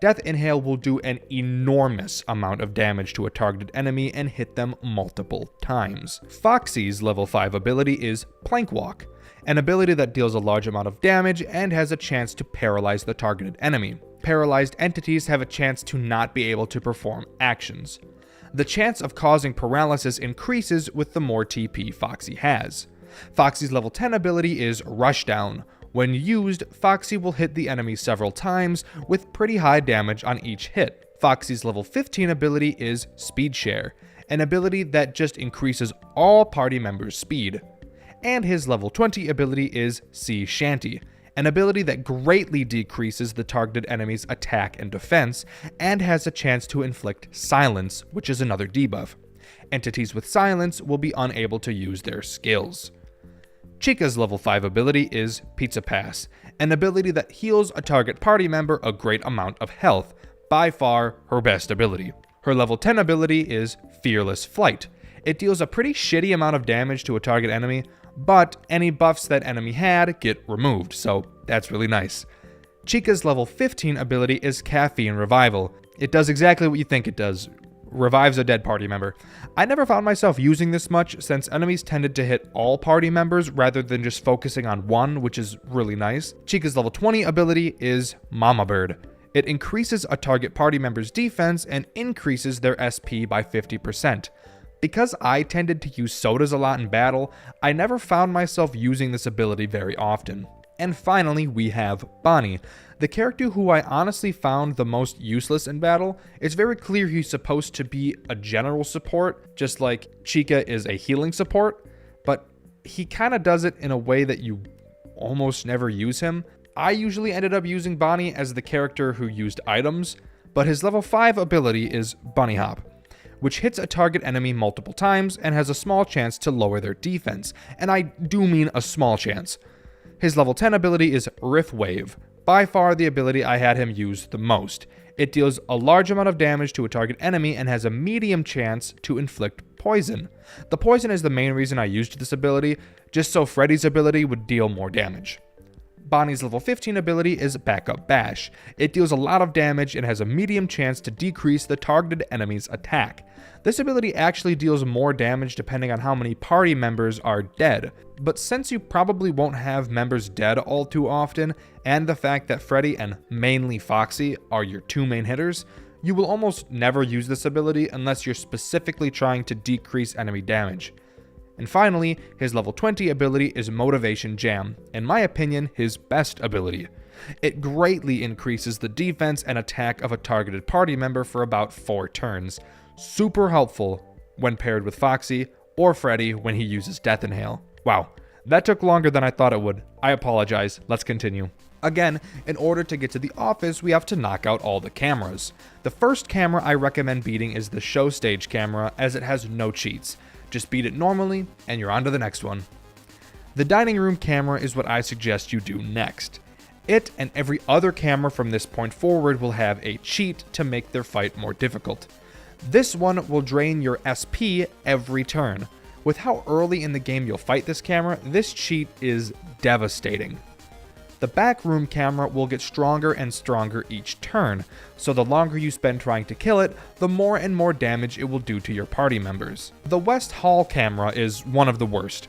Death Inhale will do an enormous amount of damage to a targeted enemy and hit them multiple times. Foxy's level 5 ability is Plank Walk, an ability that deals a large amount of damage and has a chance to paralyze the targeted enemy. Paralyzed entities have a chance to not be able to perform actions. The chance of causing paralysis increases with the more TP Foxy has. Foxy's level 10 ability is Rushdown. When used, Foxy will hit the enemy several times with pretty high damage on each hit. Foxy's level 15 ability is Speed Share, an ability that just increases all party members' speed. And his level 20 ability is Sea Shanty, an ability that greatly decreases the targeted enemy's attack and defense, and has a chance to inflict silence, which is another debuff. Entities with silence will be unable to use their skills. Chica's level 5 ability is Pizza Pass, an ability that heals a target party member a great amount of health, by far her best ability. Her level 10 ability is Fearless Flight. It deals a pretty shitty amount of damage to a target enemy, but any buffs that enemy had get removed, so that's really nice. Chica's level 15 ability is Caffeine Revival. It does exactly what you think it does. Revives a dead party member. I never found myself using this much since enemies tended to hit all party members rather than just focusing on one, which is really nice. Chica's level 20 ability is Mama Bird. It increases a target party member's defense and increases their SP by 50%. Because I tended to use sodas a lot in battle, I never found myself using this ability very often. And finally, we have Bonnie, the character who I honestly found the most useless in battle. It's very clear he's supposed to be a general support, just like Chica is a healing support, but he kind of does it in a way that you almost never use him. I usually ended up using Bonnie as the character who used items, but his level 5 ability is Bunny Hop, which hits a target enemy multiple times and has a small chance to lower their defense, and I do mean a small chance. His level 10 ability is Riff Wave, by far the ability I had him use the most. It deals a large amount of damage to a target enemy and has a medium chance to inflict poison. The poison is the main reason I used this ability, just so Freddy's ability would deal more damage. Bonnie's level 15 ability is Backup Bash. It deals a lot of damage and has a medium chance to decrease the targeted enemy's attack. This ability actually deals more damage depending on how many party members are dead, but since you probably won't have members dead all too often, and the fact that Freddy and mainly Foxy are your two main hitters, you will almost never use this ability unless you're specifically trying to decrease enemy damage. And finally, his level 20 ability is Motivation Jam, in my opinion, his best ability. It greatly increases the defense and attack of a targeted party member for about 4 turns. Super helpful when paired with Foxy or Freddy when he uses Death Inhale. Wow, that took longer than I thought it would. I apologize, let's continue. Again, in order to get to the office, we have to knock out all the cameras. The first camera I recommend beating is the show stage camera, as it has no cheats. Just beat it normally, and you're on to the next one. The dining room camera is what I suggest you do next. It and every other camera from this point forward will have a cheat to make their fight more difficult. This one will drain your SP every turn. With how early in the game you'll fight this camera, this cheat is devastating. The back room camera will get stronger and stronger each turn, so the longer you spend trying to kill it, the more and more damage it will do to your party members. The west hall camera is one of the worst.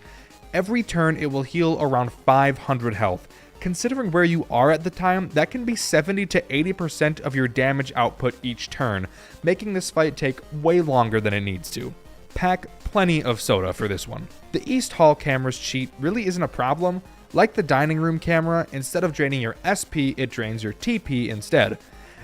Every turn it will heal around 500 health. Considering where you are at the time, that can be 70 to 80% of your damage output each turn, making this fight take way longer than it needs to. Pack plenty of soda for this one. The East Hall camera's cheat really isn't a problem. Like the dining room camera, instead of draining your SP, it drains your TP instead.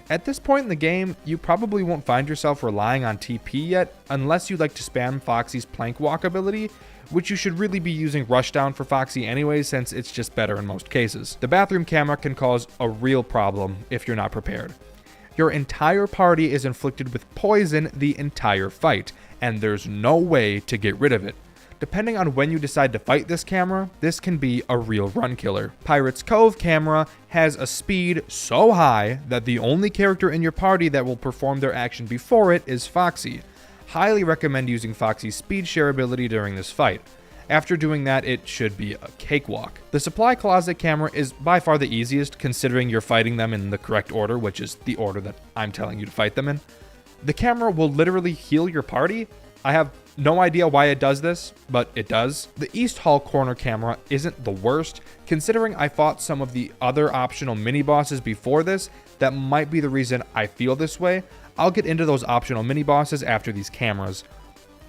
At this point in the game, you probably won't find yourself relying on TP yet, unless you like to spam Foxy's plank walk ability, which you should really be using Rushdown for Foxy anyway, since it's just better in most cases. The bathroom camera can cause a real problem if you're not prepared. Your entire party is inflicted with poison the entire fight, and there's no way to get rid of it. Depending on when you decide to fight this camera, this can be a real run killer. Pirate's Cove camera has a speed so high that the only character in your party that will perform their action before it is Foxy. Highly recommend using Foxy's speed share ability during this fight. After doing that, it should be a cakewalk. The supply closet camera is by far the easiest, considering you're fighting them in the correct order, which is the order that I'm telling you to fight them in. The camera will literally heal your party. I have no idea why it does this, but it does. The East Hall corner camera isn't the worst, considering I fought some of the other optional mini-bosses before this. That might be the reason I feel this way. I'll get into those optional mini-bosses after these cameras.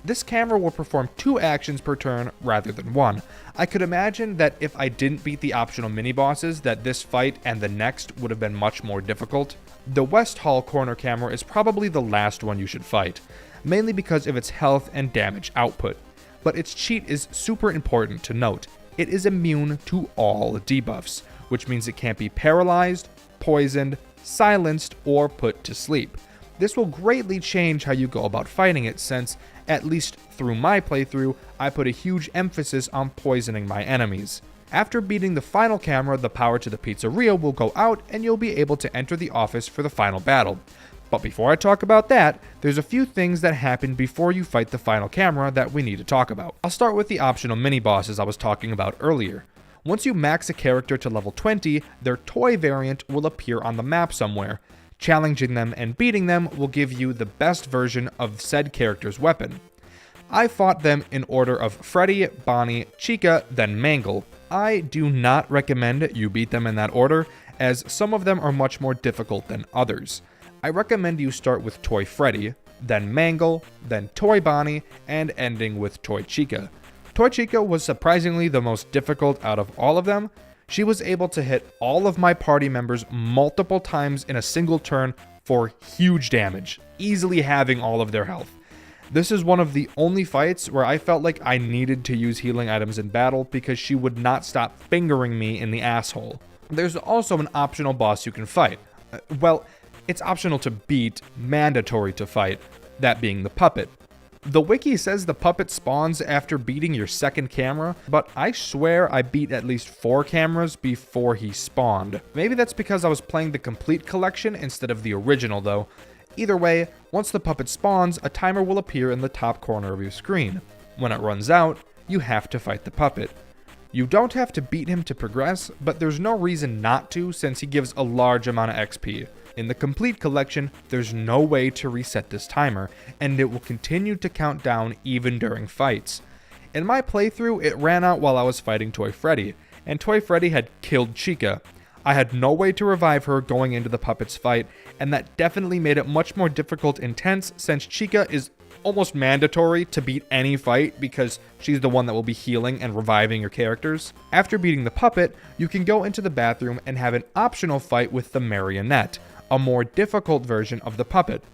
This camera will perform 2 actions per turn rather than 1. I could imagine that if I didn't beat the optional mini-bosses, that this fight and the next would have been much more difficult. The West Hall corner camera is probably the last one you should fight, mainly because of its health and damage output. But its cheat is super important to note. It is immune to all debuffs, which means it can't be paralyzed, poisoned, silenced, or put to sleep. This will greatly change how you go about fighting it, since, at least through my playthrough, I put a huge emphasis on poisoning my enemies. After beating the final camera, the power to the pizzeria will go out and you'll be able to enter the office for the final battle. But before I talk about that, there's a few things that happen before you fight the final camera that we need to talk about. I'll start with the optional mini-bosses I was talking about earlier. Once you max a character to level 20, their toy variant will appear on the map somewhere. Challenging them and beating them will give you the best version of said character's weapon. I fought them in order of Freddy, Bonnie, Chica, then Mangle. I do not recommend you beat them in that order, as some of them are much more difficult than others. I recommend you start with Toy Freddy, then Mangle, then Toy Bonnie, and ending with Toy Chica. Toy Chica was surprisingly the most difficult out of all of them. She was able to hit all of my party members multiple times in a single turn for huge damage, easily having all of their health. This is one of the only fights where I felt like I needed to use healing items in battle because she would not stop fingering me in the asshole. There's also an optional boss you can fight. Well, it's optional to beat, mandatory to fight, that being the puppet. The wiki says the puppet spawns after beating your second camera, but I swear I beat at least 4 cameras before he spawned. Maybe that's because I was playing the complete collection instead of the original though. Either way, once the puppet spawns, a timer will appear in the top corner of your screen. When it runs out, you have to fight the puppet. You don't have to beat him to progress, but there's no reason not to since he gives a large amount of XP. In the complete collection, there's no way to reset this timer, and it will continue to count down even during fights. In my playthrough, it ran out while I was fighting Toy Freddy, and Toy Freddy had killed Chica. I had no way to revive her going into the puppet's fight, and that definitely made it much more difficult and tense since Chica is almost mandatory to beat any fight because she's the one that will be healing and reviving your characters. After beating the puppet, you can go into the bathroom and have an optional fight with the marionette, a more difficult version of the puppet.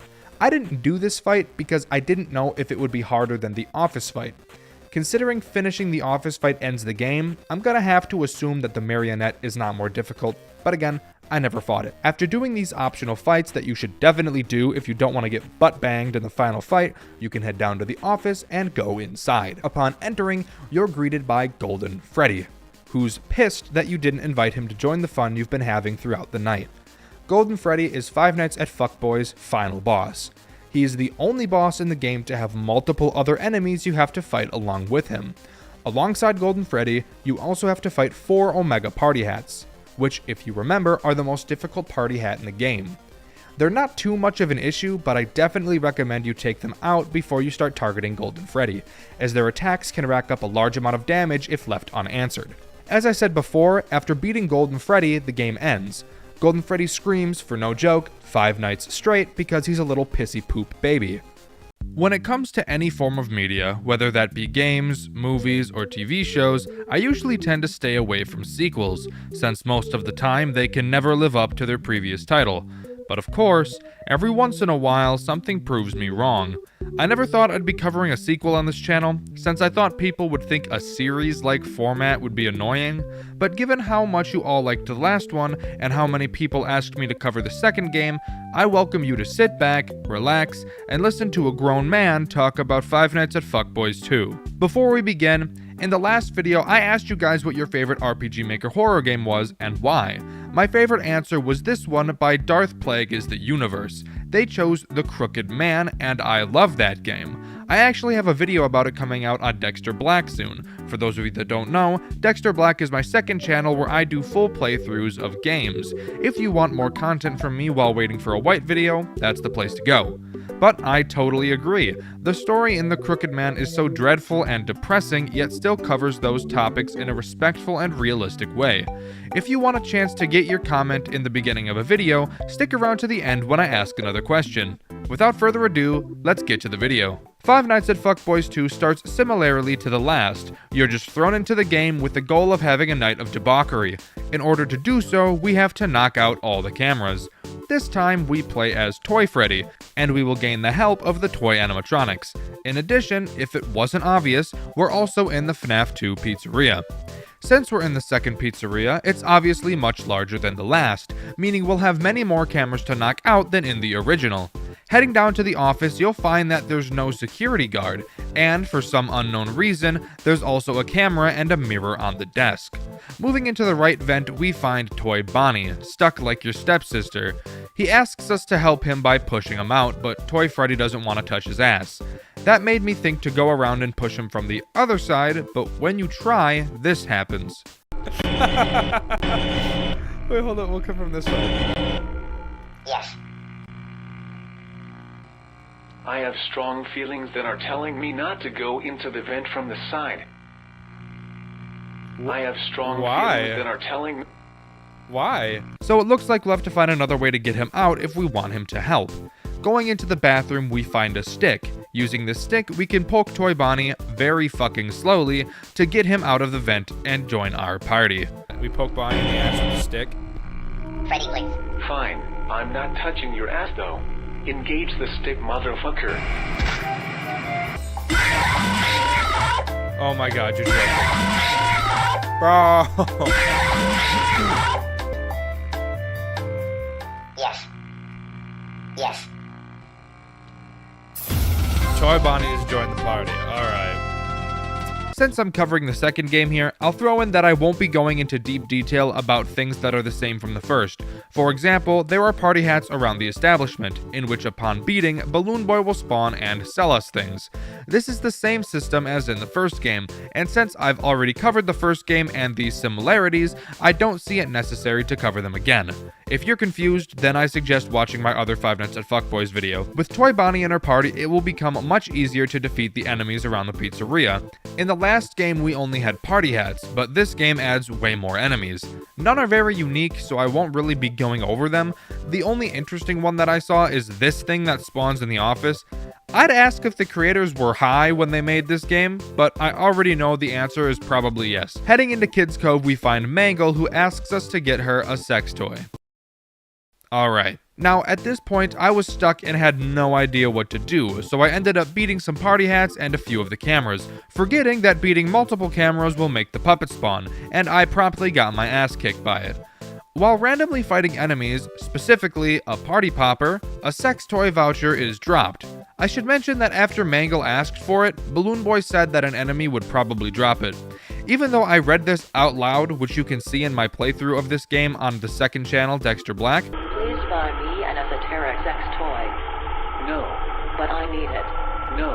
I didn't do this fight because I didn't know if it would be harder than the office fight. Considering finishing the office fight ends the game, I'm gonna have to assume that the marionette is not more difficult, but again, I never fought it. After doing these optional fights that you should definitely do if you don't want to get butt banged in the final fight, you can head down to the office and go inside. Upon entering, you're greeted by Golden Freddy, who's pissed that you didn't invite him to join the fun you've been having throughout the night. Golden Freddy is Five Nights at Fuckboy's final boss. He is the only boss in the game to have multiple other enemies you have to fight along with him. Alongside Golden Freddy, you also have to fight 4 Omega Party Hats. which, if you remember, are the most difficult party hat in the game. They're not too much of an issue, but I definitely recommend you take them out before you start targeting Golden Freddy, as their attacks can rack up a large amount of damage if left unanswered. As I said before, after beating Golden Freddy, the game ends. Golden Freddy screams, for no joke, 5 nights straight because he's a little pissy poop baby. When it comes to any form of media, whether that be games, movies, or TV shows, I usually tend to stay away from sequels, since most of the time they can never live up to their previous title. But of course, every once in a while something proves me wrong. I never thought I'd be covering a sequel on this channel, since I thought people would think a series-like format would be annoying, but given how much you all liked the last one, and how many people asked me to cover the second game, I welcome you to sit back, relax, and listen to a grown man talk about Five Nights at Fuckboys 2. Before we begin, in the last video I asked you guys what your favorite RPG Maker horror game was and why. My favorite answer was this one by Darth Plagueis the Universe. They chose The Crooked Man, and I love that game. I actually have a video about it coming out on Dexter Black soon. For those of you that don't know, Dexter Black is my second channel where I do full playthroughs of games. If you want more content from me while waiting for a white video, that's the place to go. But I totally agree. The story in The Crooked Man is so dreadful and depressing, yet still covers those topics in a respectful and realistic way. If you want a chance to get your comment in the beginning of a video, stick around to the end when I ask another question. Without further ado, let's get to the video. Five Nights at Fuckboys 2 starts similarly to the last. You're just thrown into the game with the goal of having a night of debauchery. In order to do so, we have to knock out all the cameras. This time, we play as Toy Freddy, and we will gain the help of the toy animatronics. In addition, if it wasn't obvious, we're also in the FNAF 2 pizzeria. Since we're in the second pizzeria, it's obviously much larger than the last, meaning we'll have many more cameras to knock out than in the original. Heading down to the office, you'll find that there's no security guard, and for some unknown reason, there's also a camera and a mirror on the desk. Moving into the right vent, we find Toy Bonnie, stuck like your stepsister. He asks us to help him by pushing him out, but Toy Freddy doesn't want to touch his ass. That made me think to go around and push him from the other side, but when you try, this happens. Wait, hold on, we'll come from this way. Yes. I have strong feelings that are telling me not to go into the vent from the side. I have strong feelings that are telling me... Why? So it looks like we'll have to find another way to get him out if we want him to help. Going into the bathroom, we find a stick. Using this stick, we can poke Toy Bonnie very fucking slowly to get him out of the vent and join our party. We poke Bonnie in the ass with the stick. Freddy wins. Fine, I'm not touching your ass though. Engage the stick, motherfucker. Oh my god, you're joking. Bro. Yes. Yes. Toy Bonnie has joined the party. Alright. Since I'm covering the second game here, I'll throw in that I won't be going into deep detail about things that are the same from the first. For example, there are party hats around the establishment, in which upon beating, Balloon Boy will spawn and sell us things. This is the same system as in the first game, and since I've already covered the first game and these similarities, I don't see it necessary to cover them again. If you're confused, then I suggest watching my other Five Nights at Fuckboys video. With Toy Bonnie and her party, it will become much easier to defeat the enemies around the pizzeria. In the last game, we only had party hats, but this game adds way more enemies. None are very unique, so I won't really be going over them. The only interesting one that I saw is this thing that spawns in the office. I'd ask if the creators were high when they made this game, but I already know the answer is probably yes. Heading into Kids Cove, we find Mangle, who asks us to get her a sex toy. Alright, now at this point I was stuck and had no idea what to do, so I ended up beating some party hats and a few of the cameras, forgetting that beating multiple cameras will make the puppet spawn, and I promptly got my ass kicked by it. While randomly fighting enemies, specifically a party popper, a sex toy voucher is dropped. I should mention that after Mangle asked for it, Balloon Boy said that an enemy would probably drop it. Even though I read this out loud, which you can see in my playthrough of this game on the second channel, Dexter Black. Please buy me an esoteric sex toy. No. But I need it. No.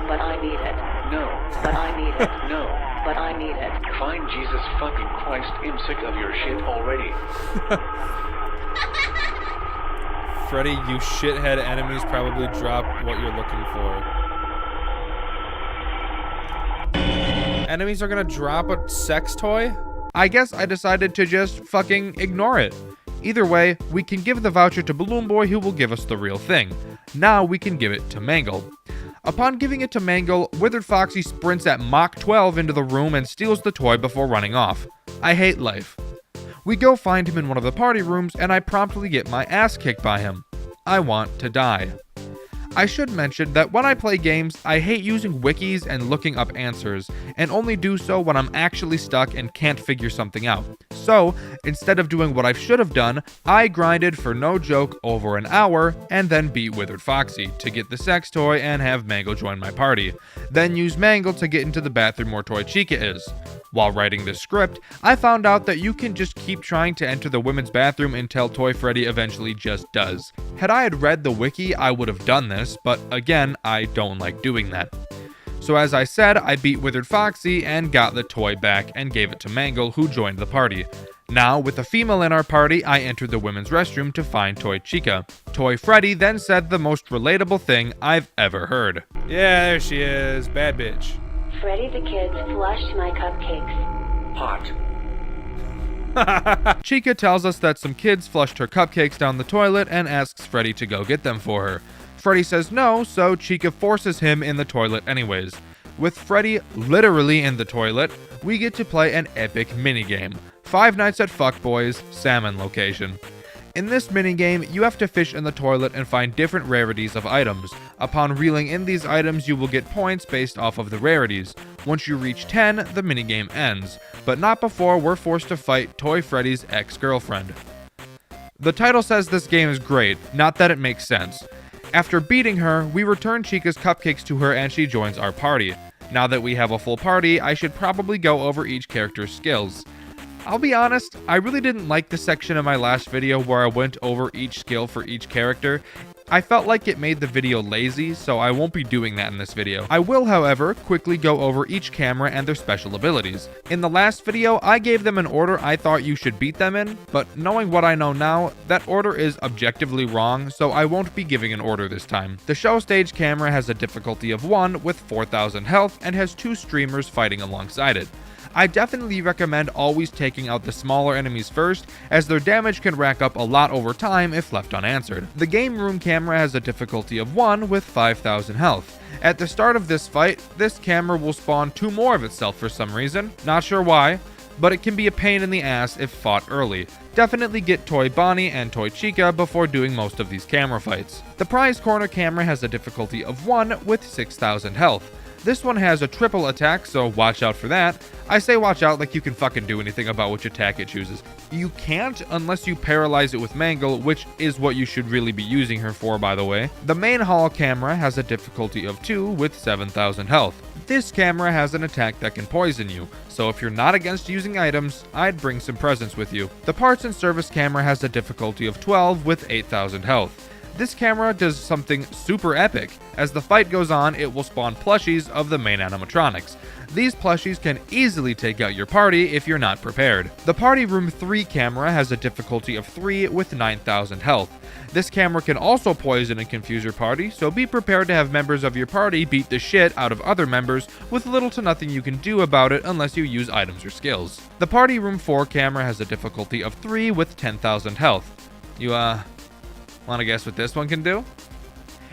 But I need it. No. But I need it. No. But I need it. Find Jesus fucking Christ. I'm sick of your shit already. Freddy, you shithead enemies probably drop what you're looking for. Enemies are gonna drop a sex toy? I guess I decided to just fucking ignore it. Either way, we can give the voucher to Balloon Boy, who will give us the real thing. Now we can give it to Mangle. Upon giving it to Mangle, Withered Foxy sprints at Mach 12 into the room and steals the toy before running off. I hate life. We go find him in one of the party rooms, and I promptly get my ass kicked by him. I want to die. I should mention that when I play games, I hate using wikis and looking up answers, and only do so when I'm actually stuck and can't figure something out. So, instead of doing what I should have done, I grinded for no joke over an hour, and then beat Withered Foxy to get the sex toy and have Mangle join my party. Then use Mangle to get into the bathroom where Toy Chica is. While writing this script, I found out that you can just keep trying to enter the women's bathroom until Toy Freddy eventually just does. Had I had read the wiki, I would have done this, but again, I don't like doing that. So as I said, I beat Withered Foxy and got the toy back and gave it to Mangle, who joined the party. Now, with a female in our party, I entered the women's restroom to find Toy Chica. Toy Freddy then said the most relatable thing I've ever heard. Yeah, there she is, bad bitch. Freddy the Kid flushed my cupcakes. Hot. Chica tells us that some kids flushed her cupcakes down the toilet and asks Freddy to go get them for her. Freddy says no, so Chica forces him in the toilet anyways. With Freddy literally in the toilet, we get to play an epic minigame. Five Nights at Fuckboy's Salmon Location. In this minigame, you have to fish in the toilet and find different rarities of items. Upon reeling in these items, you will get points based off of the rarities. Once you reach 10, the minigame ends, but not before we're forced to fight Toy Freddy's ex-girlfriend. The title says this game is great, not that it makes sense. After beating her, we return Chica's cupcakes to her and she joins our party. Now that we have a full party, I should probably go over each character's skills. I'll be honest, I really didn't like the section in my last video where I went over each skill for each character. I felt like it made the video lazy, so I won't be doing that in this video. I will, however, quickly go over each camera and their special abilities. In the last video, I gave them an order I thought you should beat them in, but knowing what I know now, that order is objectively wrong, so I won't be giving an order this time. The show stage camera has a difficulty of 1 with 4,000 health and has 2 streamers fighting alongside it. I definitely recommend always taking out the smaller enemies first, as their damage can rack up a lot over time if left unanswered. The game room camera has a difficulty of 1 with 5,000 health. At the start of this fight, this camera will spawn 2 more of itself for some reason, not sure why, but it can be a pain in the ass if fought early. Definitely get Toy Bonnie and Toy Chica before doing most of these camera fights. The prize corner camera has a difficulty of 1 with 6,000 health. This one has a triple attack, so watch out for that. I say watch out like you can fucking do anything about which attack it chooses. You can't unless you paralyze it with Mangle, which is what you should really be using her for, by the way. The main hall camera has a difficulty of 2 with 7,000 health. This camera has an attack that can poison you, so if you're not against using items, I'd bring some presents with you. The parts and service camera has a difficulty of 12 with 8,000 health. This camera does something super epic. As the fight goes on, it will spawn plushies of the main animatronics. These plushies can easily take out your party if you're not prepared. The Party Room 3 camera has a difficulty of 3 with 9,000 health. This camera can also poison and confuse your party, so be prepared to have members of your party beat the shit out of other members with little to nothing you can do about it unless you use items or skills. The Party Room 4 camera has a difficulty of 3 with 10,000 health. You, wanna guess what this one can do?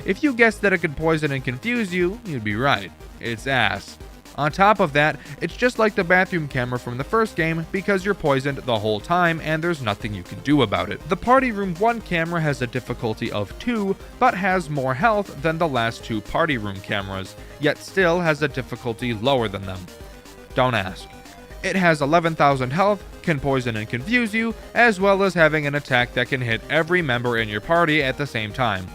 If you guessed that it could poison and confuse you, you'd be right. It's ass. On top of that, it's just like the bathroom camera from the first game because you're poisoned the whole time and there's nothing you can do about it. The Party Room 1 camera has a difficulty of 2, but has more health than the last 2 Party Room cameras, yet still has a difficulty lower than them. Don't ask. It has 11,000 health, can poison and confuse you, as well as having an attack that can hit every member in your party at the same time.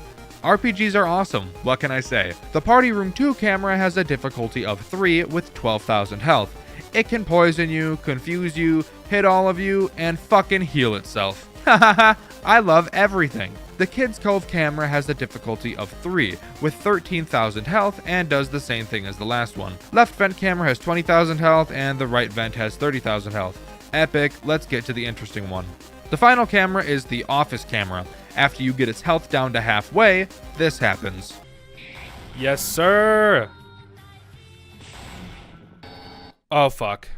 RPGs are awesome, what can I say? The Party Room 2 camera has a difficulty of 3 with 12,000 health. It can poison you, confuse you, hit all of you, and fucking heal itself. Hahaha, I love everything. The Kids Cove camera has a difficulty of 3, with 13,000 health, and does the same thing as the last one. Left vent camera has 20,000 health, and the right vent has 30,000 health. Epic. Let's get to the interesting one. The final camera is the office camera. After you get its health down to halfway, this happens. Yes, sir. Oh, fuck.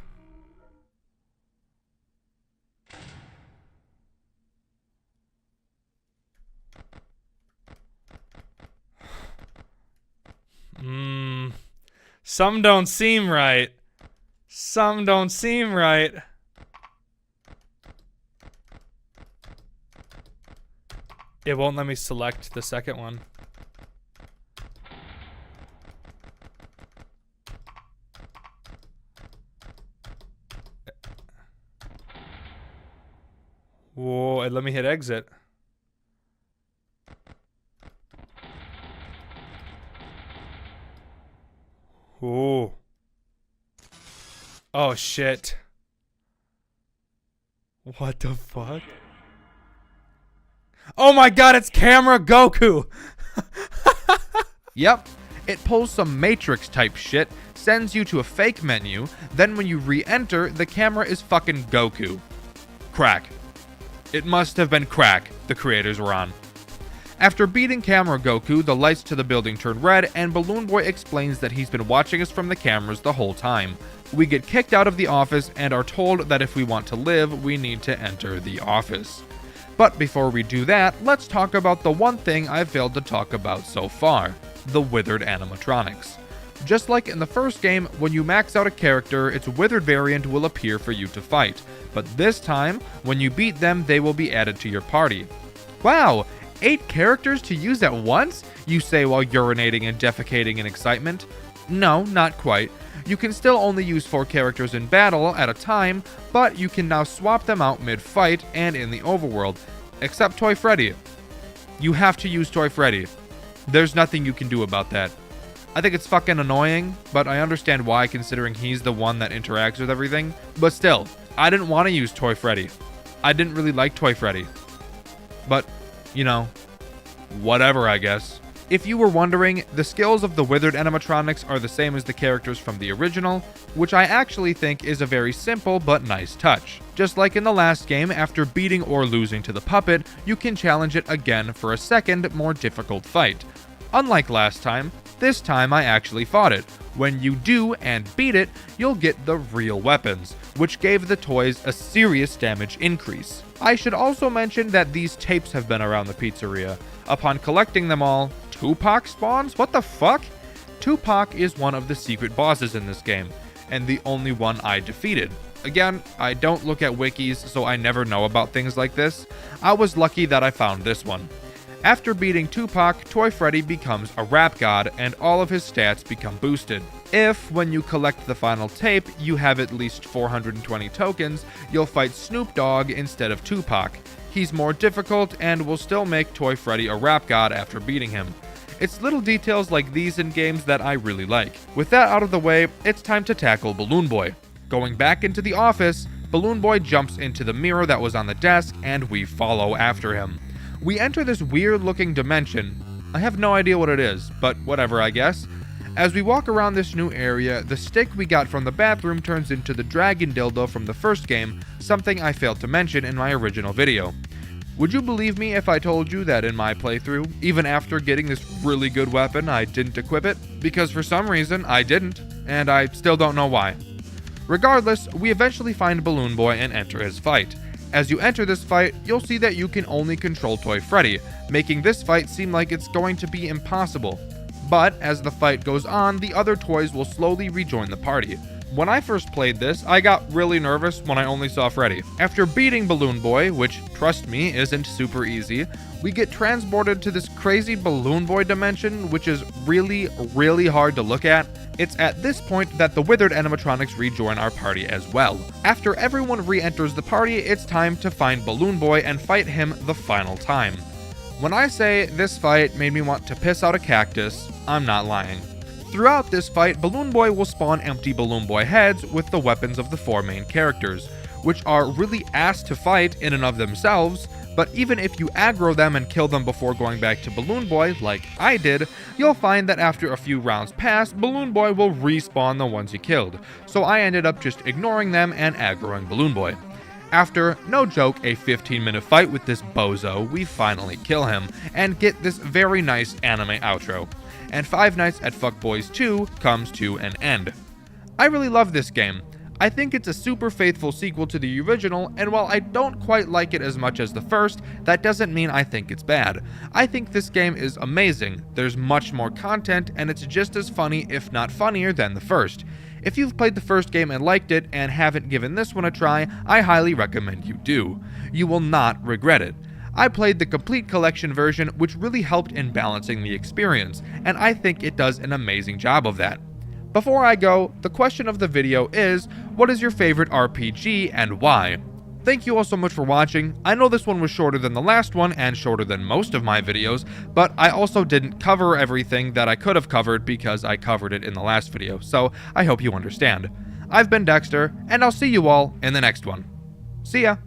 Some don't seem right. Some don't seem right. It won't let me select the second one. Whoa, and let me hit exit. Ooh. Oh shit. What the fuck? Oh my god, it's camera Goku! Yep, it pulls some Matrix type shit, sends you to a fake menu, then when you re-enter, the camera is fucking Goku. Crack. It must have been crack the creators were on. After beating camera Goku, the lights to the building turn red, and Balloon Boy explains that he's been watching us from the cameras the whole time. We get kicked out of the office and are told that if we want to live, we need to enter the office. But before we do that, let's talk about the one thing I've failed to talk about so far, the withered animatronics. Just like in the first game, when you max out a character, its withered variant will appear for you to fight, but this time, when you beat them, they will be added to your party. Wow, 8 characters to use at once? You say while urinating and defecating in excitement. No, not quite. You can still only use 4 characters in battle at a time, but you can now swap them out mid-fight and in the overworld, except Toy Freddy. You have to use Toy Freddy. There's nothing you can do about that. I think it's fucking annoying, but I understand why considering he's the one that interacts with everything. But still, I didn't want to use Toy Freddy. I didn't really like Toy Freddy. But, you know, whatever I guess. If you were wondering, the skills of the withered animatronics are the same as the characters from the original, which I actually think is a very simple but nice touch. Just like in the last game, after beating or losing to the puppet, you can challenge it again for a second, more difficult fight. Unlike last time, this time I actually fought it. When you do and beat it, you'll get the real weapons, which gave the toys a serious damage increase. I should also mention that these tapes have been around the pizzeria. Upon collecting them all, Tupac spawns? What the fuck? Tupac is one of the secret bosses in this game, and the only one I defeated. Again, I don't look at wikis, so I never know about things like this. I was lucky that I found this one. After beating Tupac, Toy Freddy becomes a rap god, and all of his stats become boosted. If, when you collect the final tape, you have at least 420 tokens, you'll fight Snoop Dogg instead of Tupac. He's more difficult and will still make Toy Freddy a rap god after beating him. It's little details like these in games that I really like. With that out of the way, it's time to tackle Balloon Boy. Going back into the office, Balloon Boy jumps into the mirror that was on the desk, and we follow after him. We enter this weird-looking dimension. I have no idea what it is, but whatever, I guess. As we walk around this new area, the stick we got from the bathroom turns into the dragon dildo from the first game, something I failed to mention in my original video. Would you believe me if I told you that in my playthrough, even after getting this really good weapon, I didn't equip it? Because for some reason, I didn't, and I still don't know why. Regardless, we eventually find Balloon Boy and enter his fight. As you enter this fight, you'll see that you can only control Toy Freddy, making this fight seem like it's going to be impossible. But as the fight goes on, the other toys will slowly rejoin the party. When I first played this, I got really nervous when I only saw Freddy. After beating Balloon Boy, which, trust me, isn't super easy, we get transported to this crazy Balloon Boy dimension, which is really, really hard to look at. It's at this point that the withered animatronics rejoin our party as well. After everyone re-enters the party, it's time to find Balloon Boy and fight him the final time. When I say this fight made me want to piss out a cactus, I'm not lying. Throughout this fight, Balloon Boy will spawn empty Balloon Boy heads with the weapons of the 4 main characters, which are really ass to fight in and of themselves, But even if you aggro them and kill them before going back to Balloon Boy, like I did, you'll find that after a few rounds pass, Balloon Boy will respawn the ones you killed. So I ended up just ignoring them and aggroing Balloon Boy. After, no joke, a 15-minute fight with this bozo, we finally kill him and get this very nice anime outro. And Five Nights at Fuckboys 2 comes to an end. I really love this game. I think it's a super faithful sequel to the original, and while I don't quite like it as much as the first, that doesn't mean I think it's bad. I think this game is amazing, there's much more content, and it's just as funny, if not funnier, than the first. If you've played the first game and liked it, and haven't given this one a try, I highly recommend you do. You will not regret it. I played the complete collection version, which really helped in balancing the experience, and I think it does an amazing job of that. Before I go, the question of the video is, what is your favorite RPG and why? Thank you all so much for watching. I know this one was shorter than the last one and shorter than most of my videos, but I also didn't cover everything that I could have covered because I covered it in the last video, so I hope you understand. I've been Dexter, and I'll see you all in the next one. See ya!